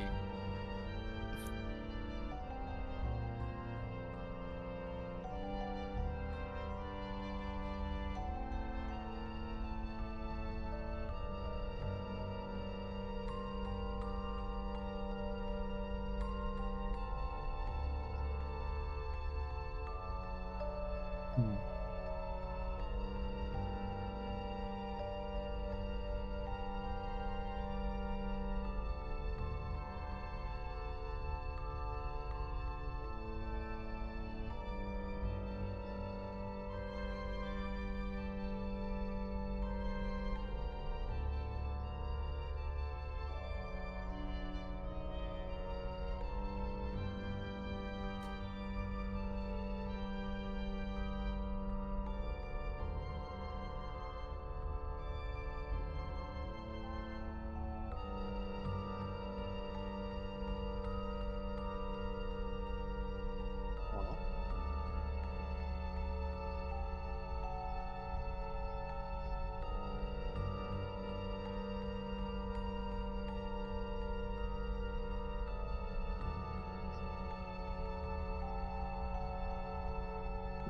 Hmm. Well,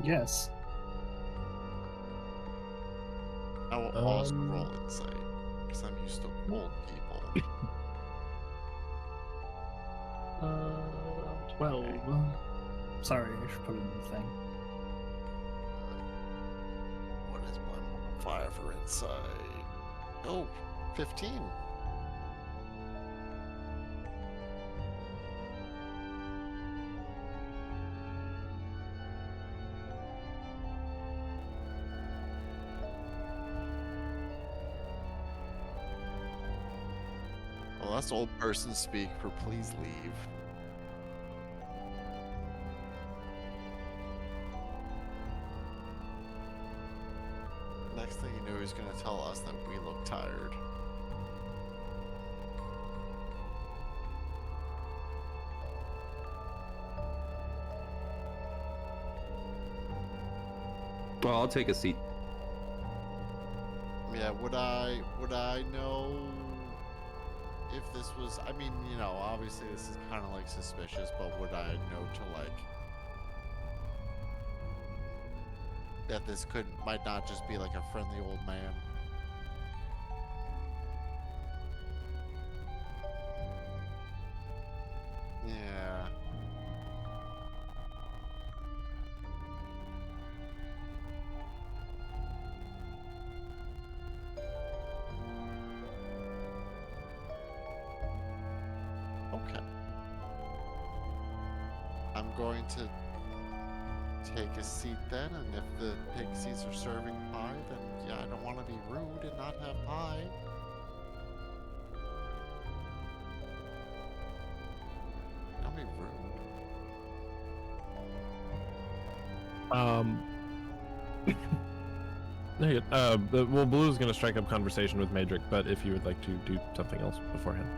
Yes. I will also Um, roll insight because I'm used to old people. 12. Sorry, I should put it in the thing. What is my modifier for insight? Oh, 15. Well, that's old person speak for please leave. Next thing you know, he's going to tell us that we look tired. Well, I'll take a seat. Yeah, would I know if this was, I mean, you know, obviously this is kind of like suspicious, but would I know to like that this might not just be like a friendly old man? Yeah. going to take a seat then, and if the pixies are serving pie, then yeah, I don't want to be rude and not have pie. Don't be rude. Well, Blue's gonna strike up conversation with Madrick, but if you would like to do something else beforehand.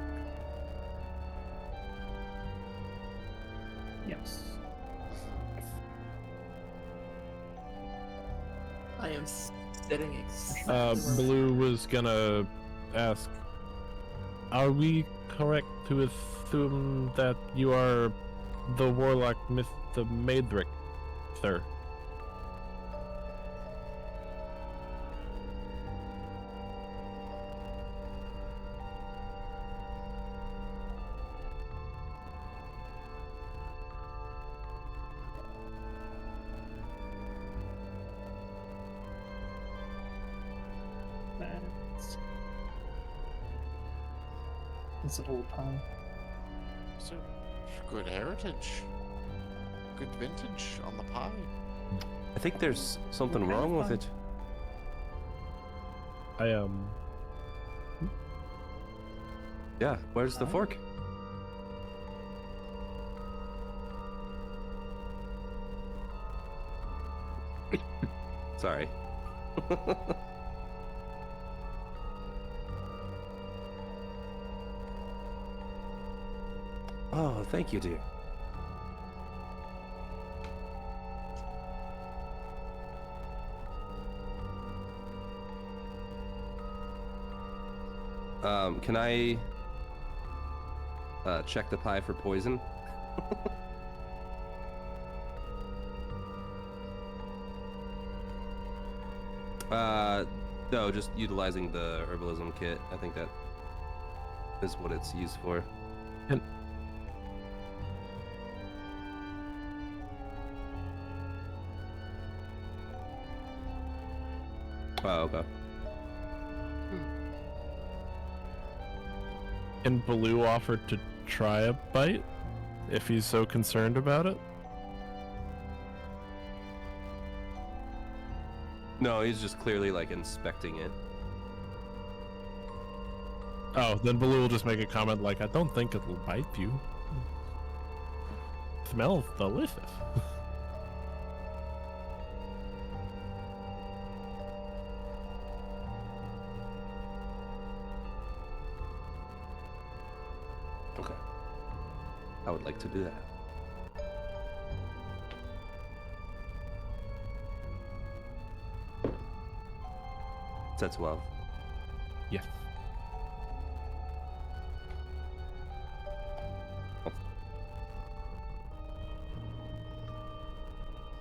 Yes. I am sitting exactly where Blue was gonna ask, are we correct to assume that you are the warlock Mr. Madrick, sir? It's an old pie. So, good heritage. Good vintage on the pie. I think there's something Kind of wrong with fun. it. Yeah, where's the fork? Sorry. Oh, thank you, dear. Can I check the pie for poison? No, just utilizing the herbalism kit. I think that is what it's used for. And Oh, okay. can Blue offer to try a bite if he's so concerned about it? No, he's just clearly like inspecting it. Oh, then Blue will just make a comment like, I don't think it'll bite you. Smells delicious. Okay. I would like to do that. That's 12. Yes.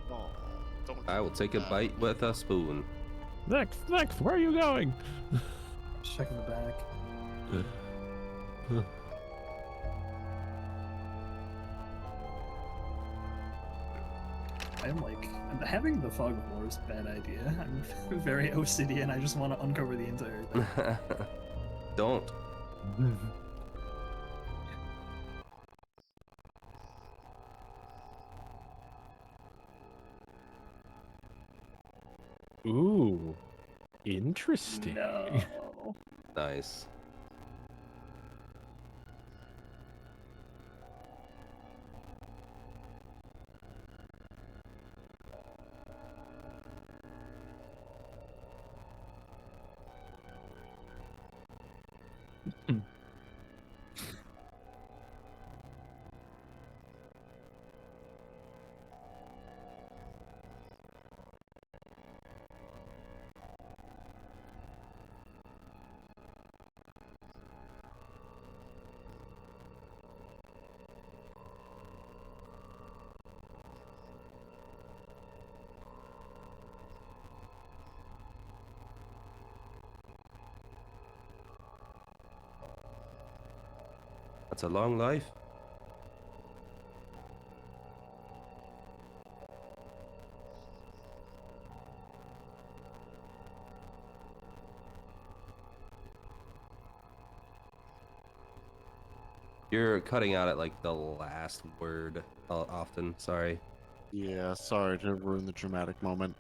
Oh, don't I will take a bite with a spoon. Next, where are you going? Just checking the back. Having the fog of war is a bad idea. I'm very OCD and I just want to uncover the entire thing. Don't. Ooh, interesting. No. Nice. That's a long life. You're cutting out at like the last word often. Sorry. Yeah, sorry to ruin the dramatic moment.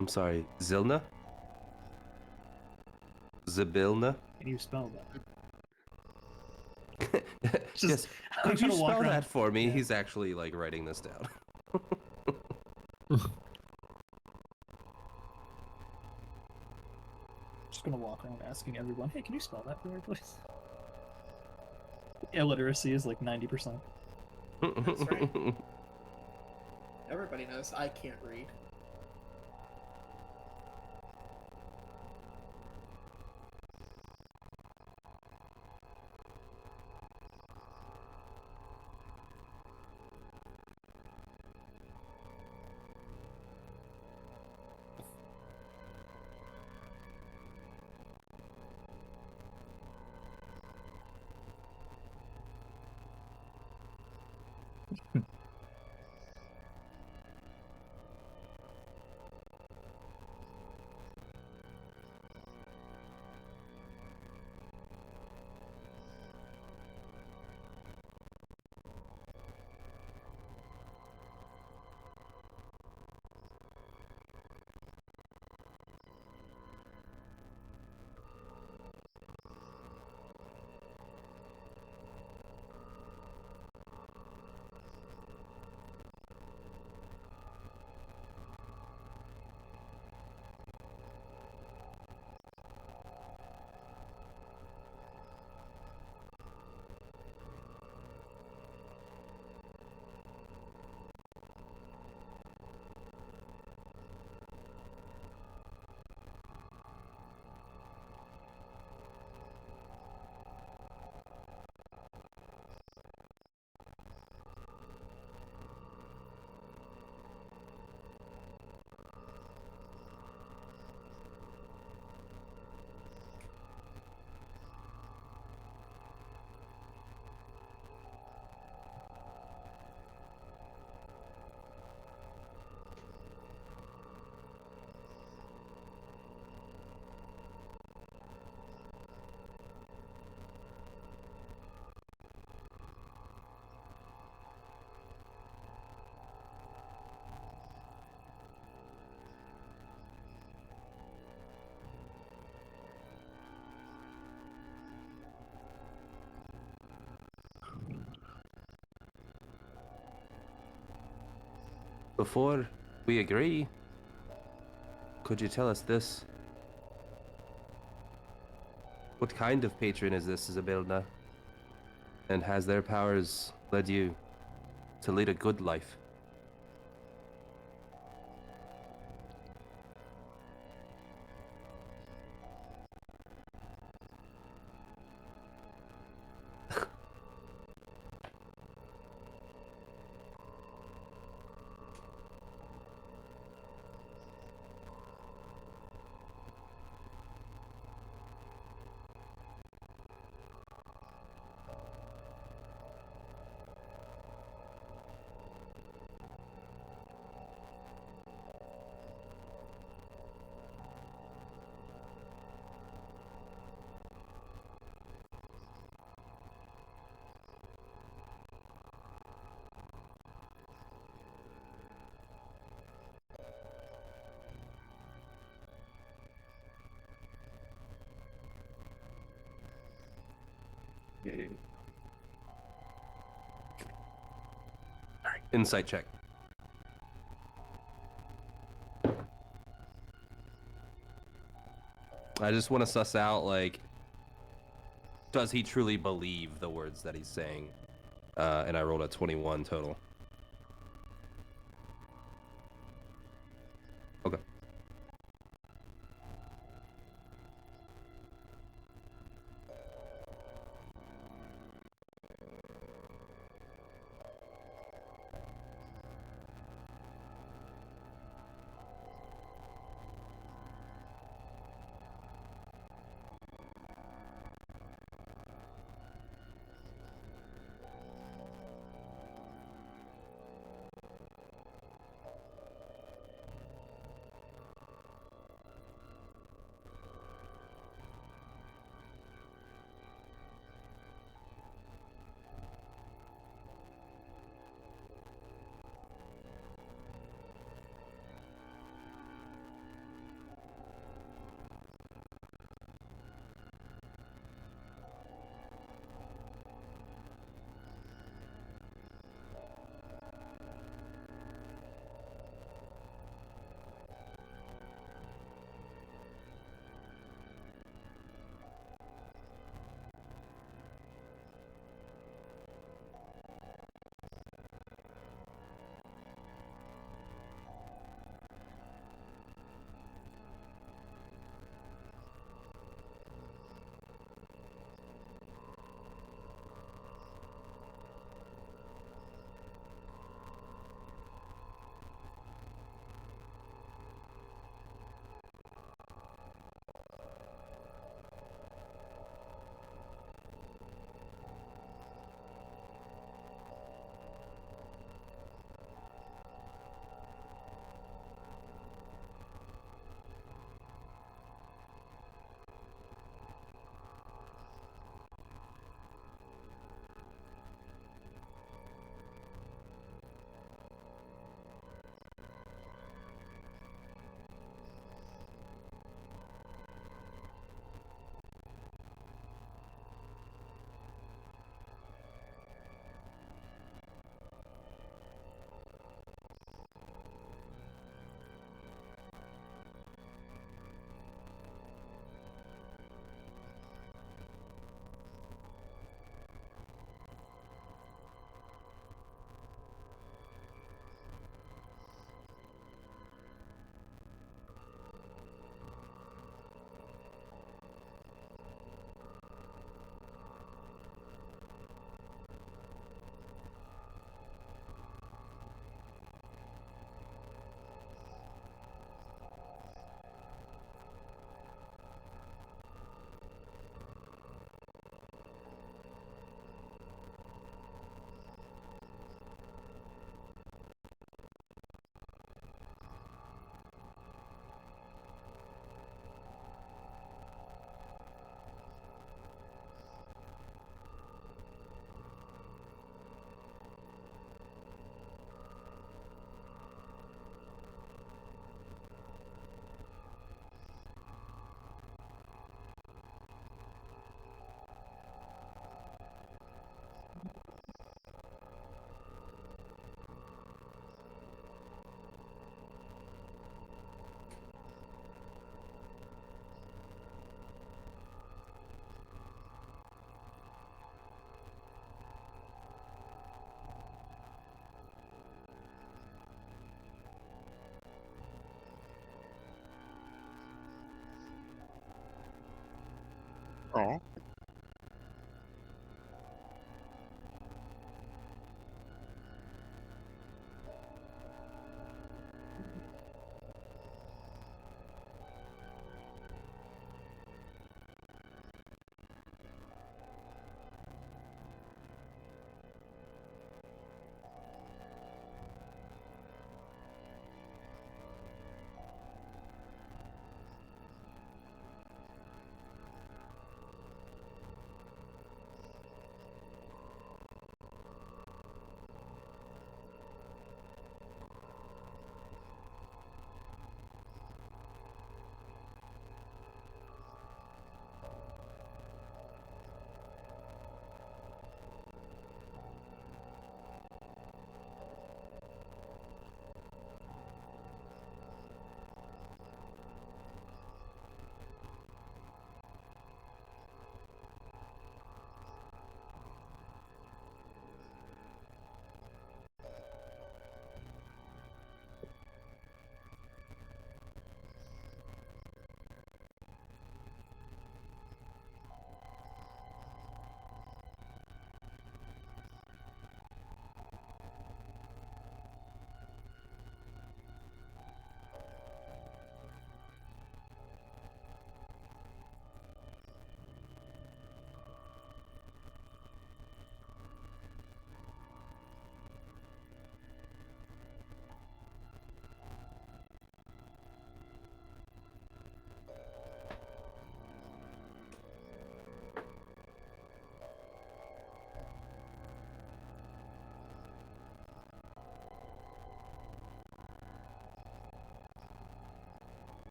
I'm sorry, Zilna? Zabilna? Can you spell that? Yes. I'm Could you gonna walk spell around- that for me? yeah. He's actually like writing this down. Just gonna walk around asking everyone, hey, can you spell that for me, please? Illiteracy is like 90%. That's right. Everybody knows I can't read. Before we agree, could you tell us this? What kind of patron is this, Isabelna? And has their powers led you to lead a good life? Insight check. I just want to suss out, like, does he truly believe the words that he's saying? And I rolled a 21 total. Okay.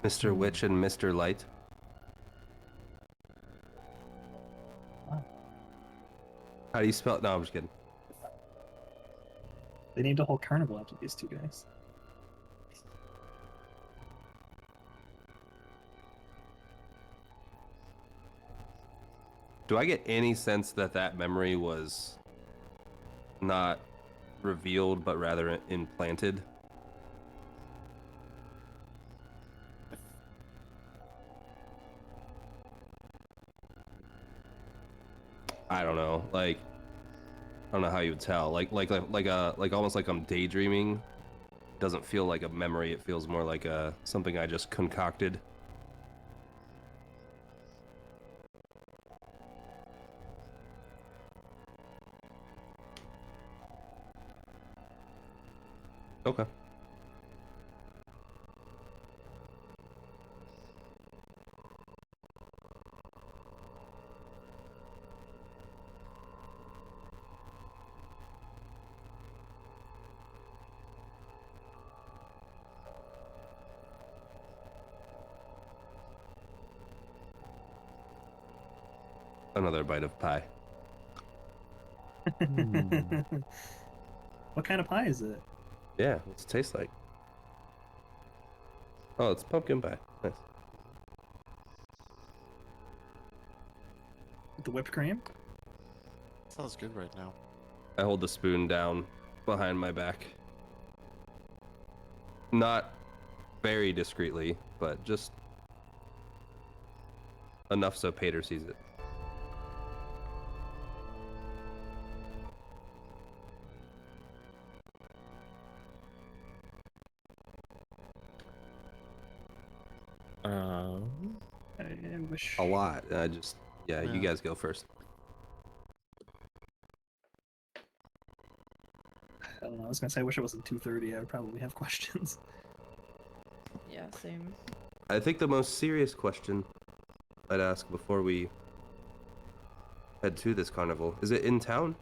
Mr. Witch and Mr. Light. Wow. How do you spell it? No, I'm just kidding. They named a whole carnival after these two guys. Do I get any sense that that memory was not revealed, but rather implanted? I don't know. Like, I don't know how you would tell. Like almost like I'm daydreaming. Doesn't feel like a memory. It feels more like something I just concocted. Okay. Another bite of pie. What kind of pie is it? Yeah, what's it taste like? Oh, it's pumpkin pie. Nice. With the whipped cream? Sounds good right now. I hold the spoon down behind my back. Not very discreetly, but just enough so Paeder sees it. I wish. A lot. Yeah, you guys go first. I don't know. I was gonna say I wish it wasn't 2:30. I would probably have questions. Yeah, same. I think the most serious question I'd ask before we head to this carnival, is it in town?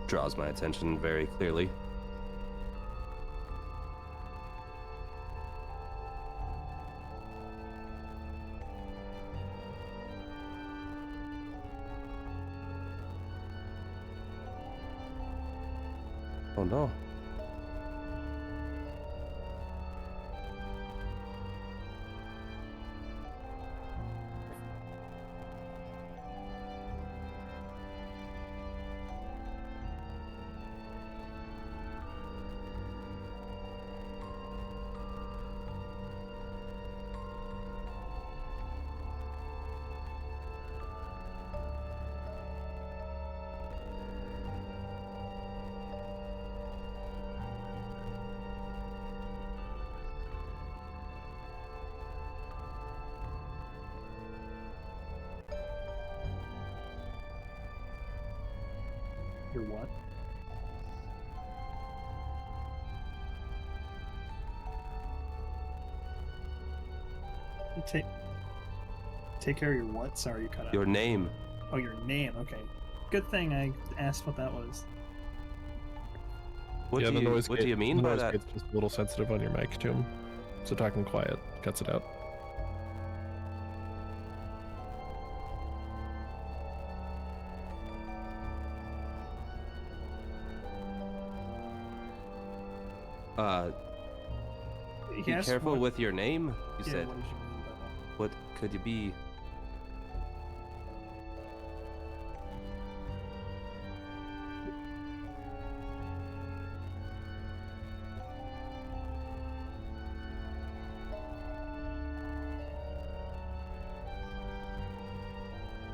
Draws my attention very clearly. Oh no. Your what? You take care of your what? Sorry, you cut out. Your name. Oh, your name. Okay. Good thing I asked what that was. What do you mean by that? It's just a little sensitive on your mic, too. So talking quiet cuts it out. Be careful with your name, you said. What did you mean by that? What could you be?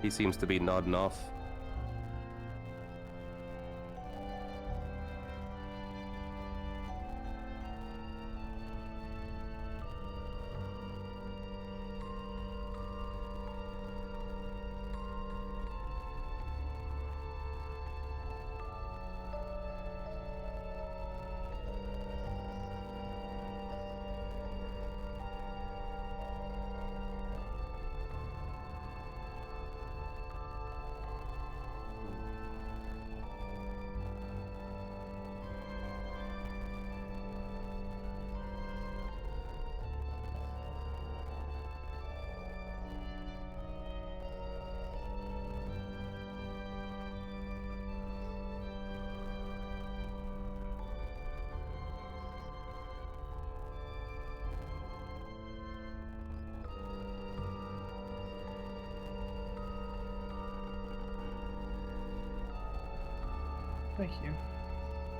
He seems to be nodding off. Thank you.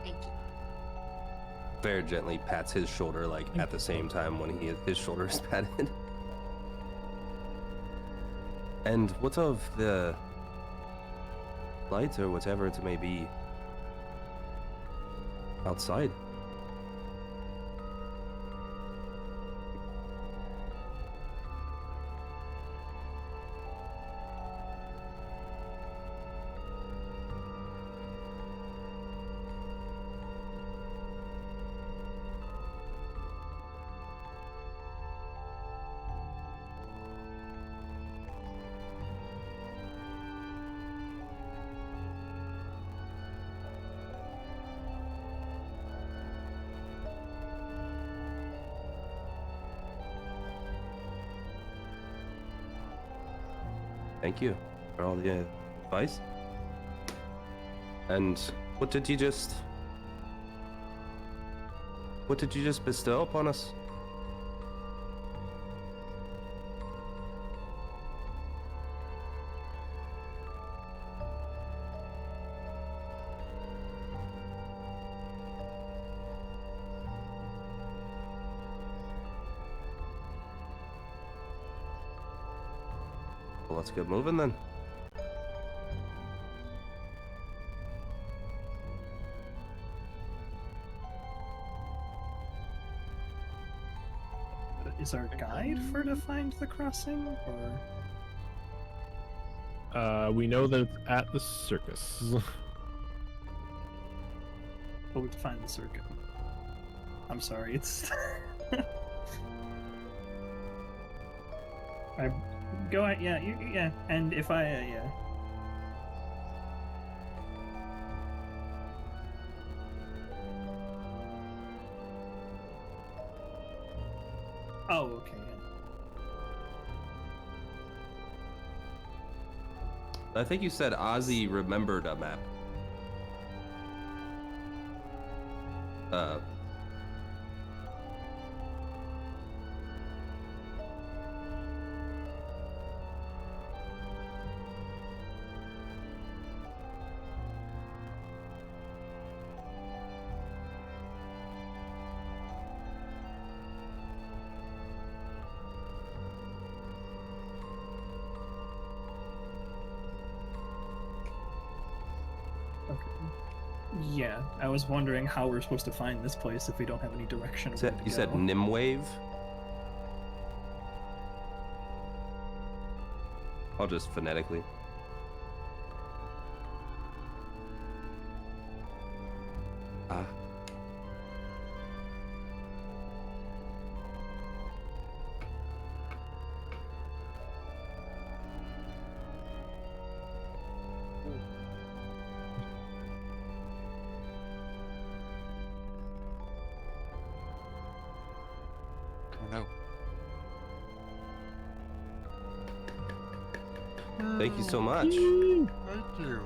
Thank you. Vaer gently pats his shoulder, like at the same time when his shoulder is patted. And what of the lights or whatever it may be outside? Thank you for all the advice. And what did you just bestow upon us? Well, let's get moving then. Is our guide for to find the crossing, or We know that it's at the circus. we to find the circuit? I'm sorry, it's. I go at yeah, and if I yeah. Oh, okay. I think you said Ozzie remembered a map. Yeah, I was wondering how we're supposed to find this place if we don't have any direction. Of where to You said go. Nimwave? I'll just phonetically. Ah. Oh no. Thank you so much. Thank you.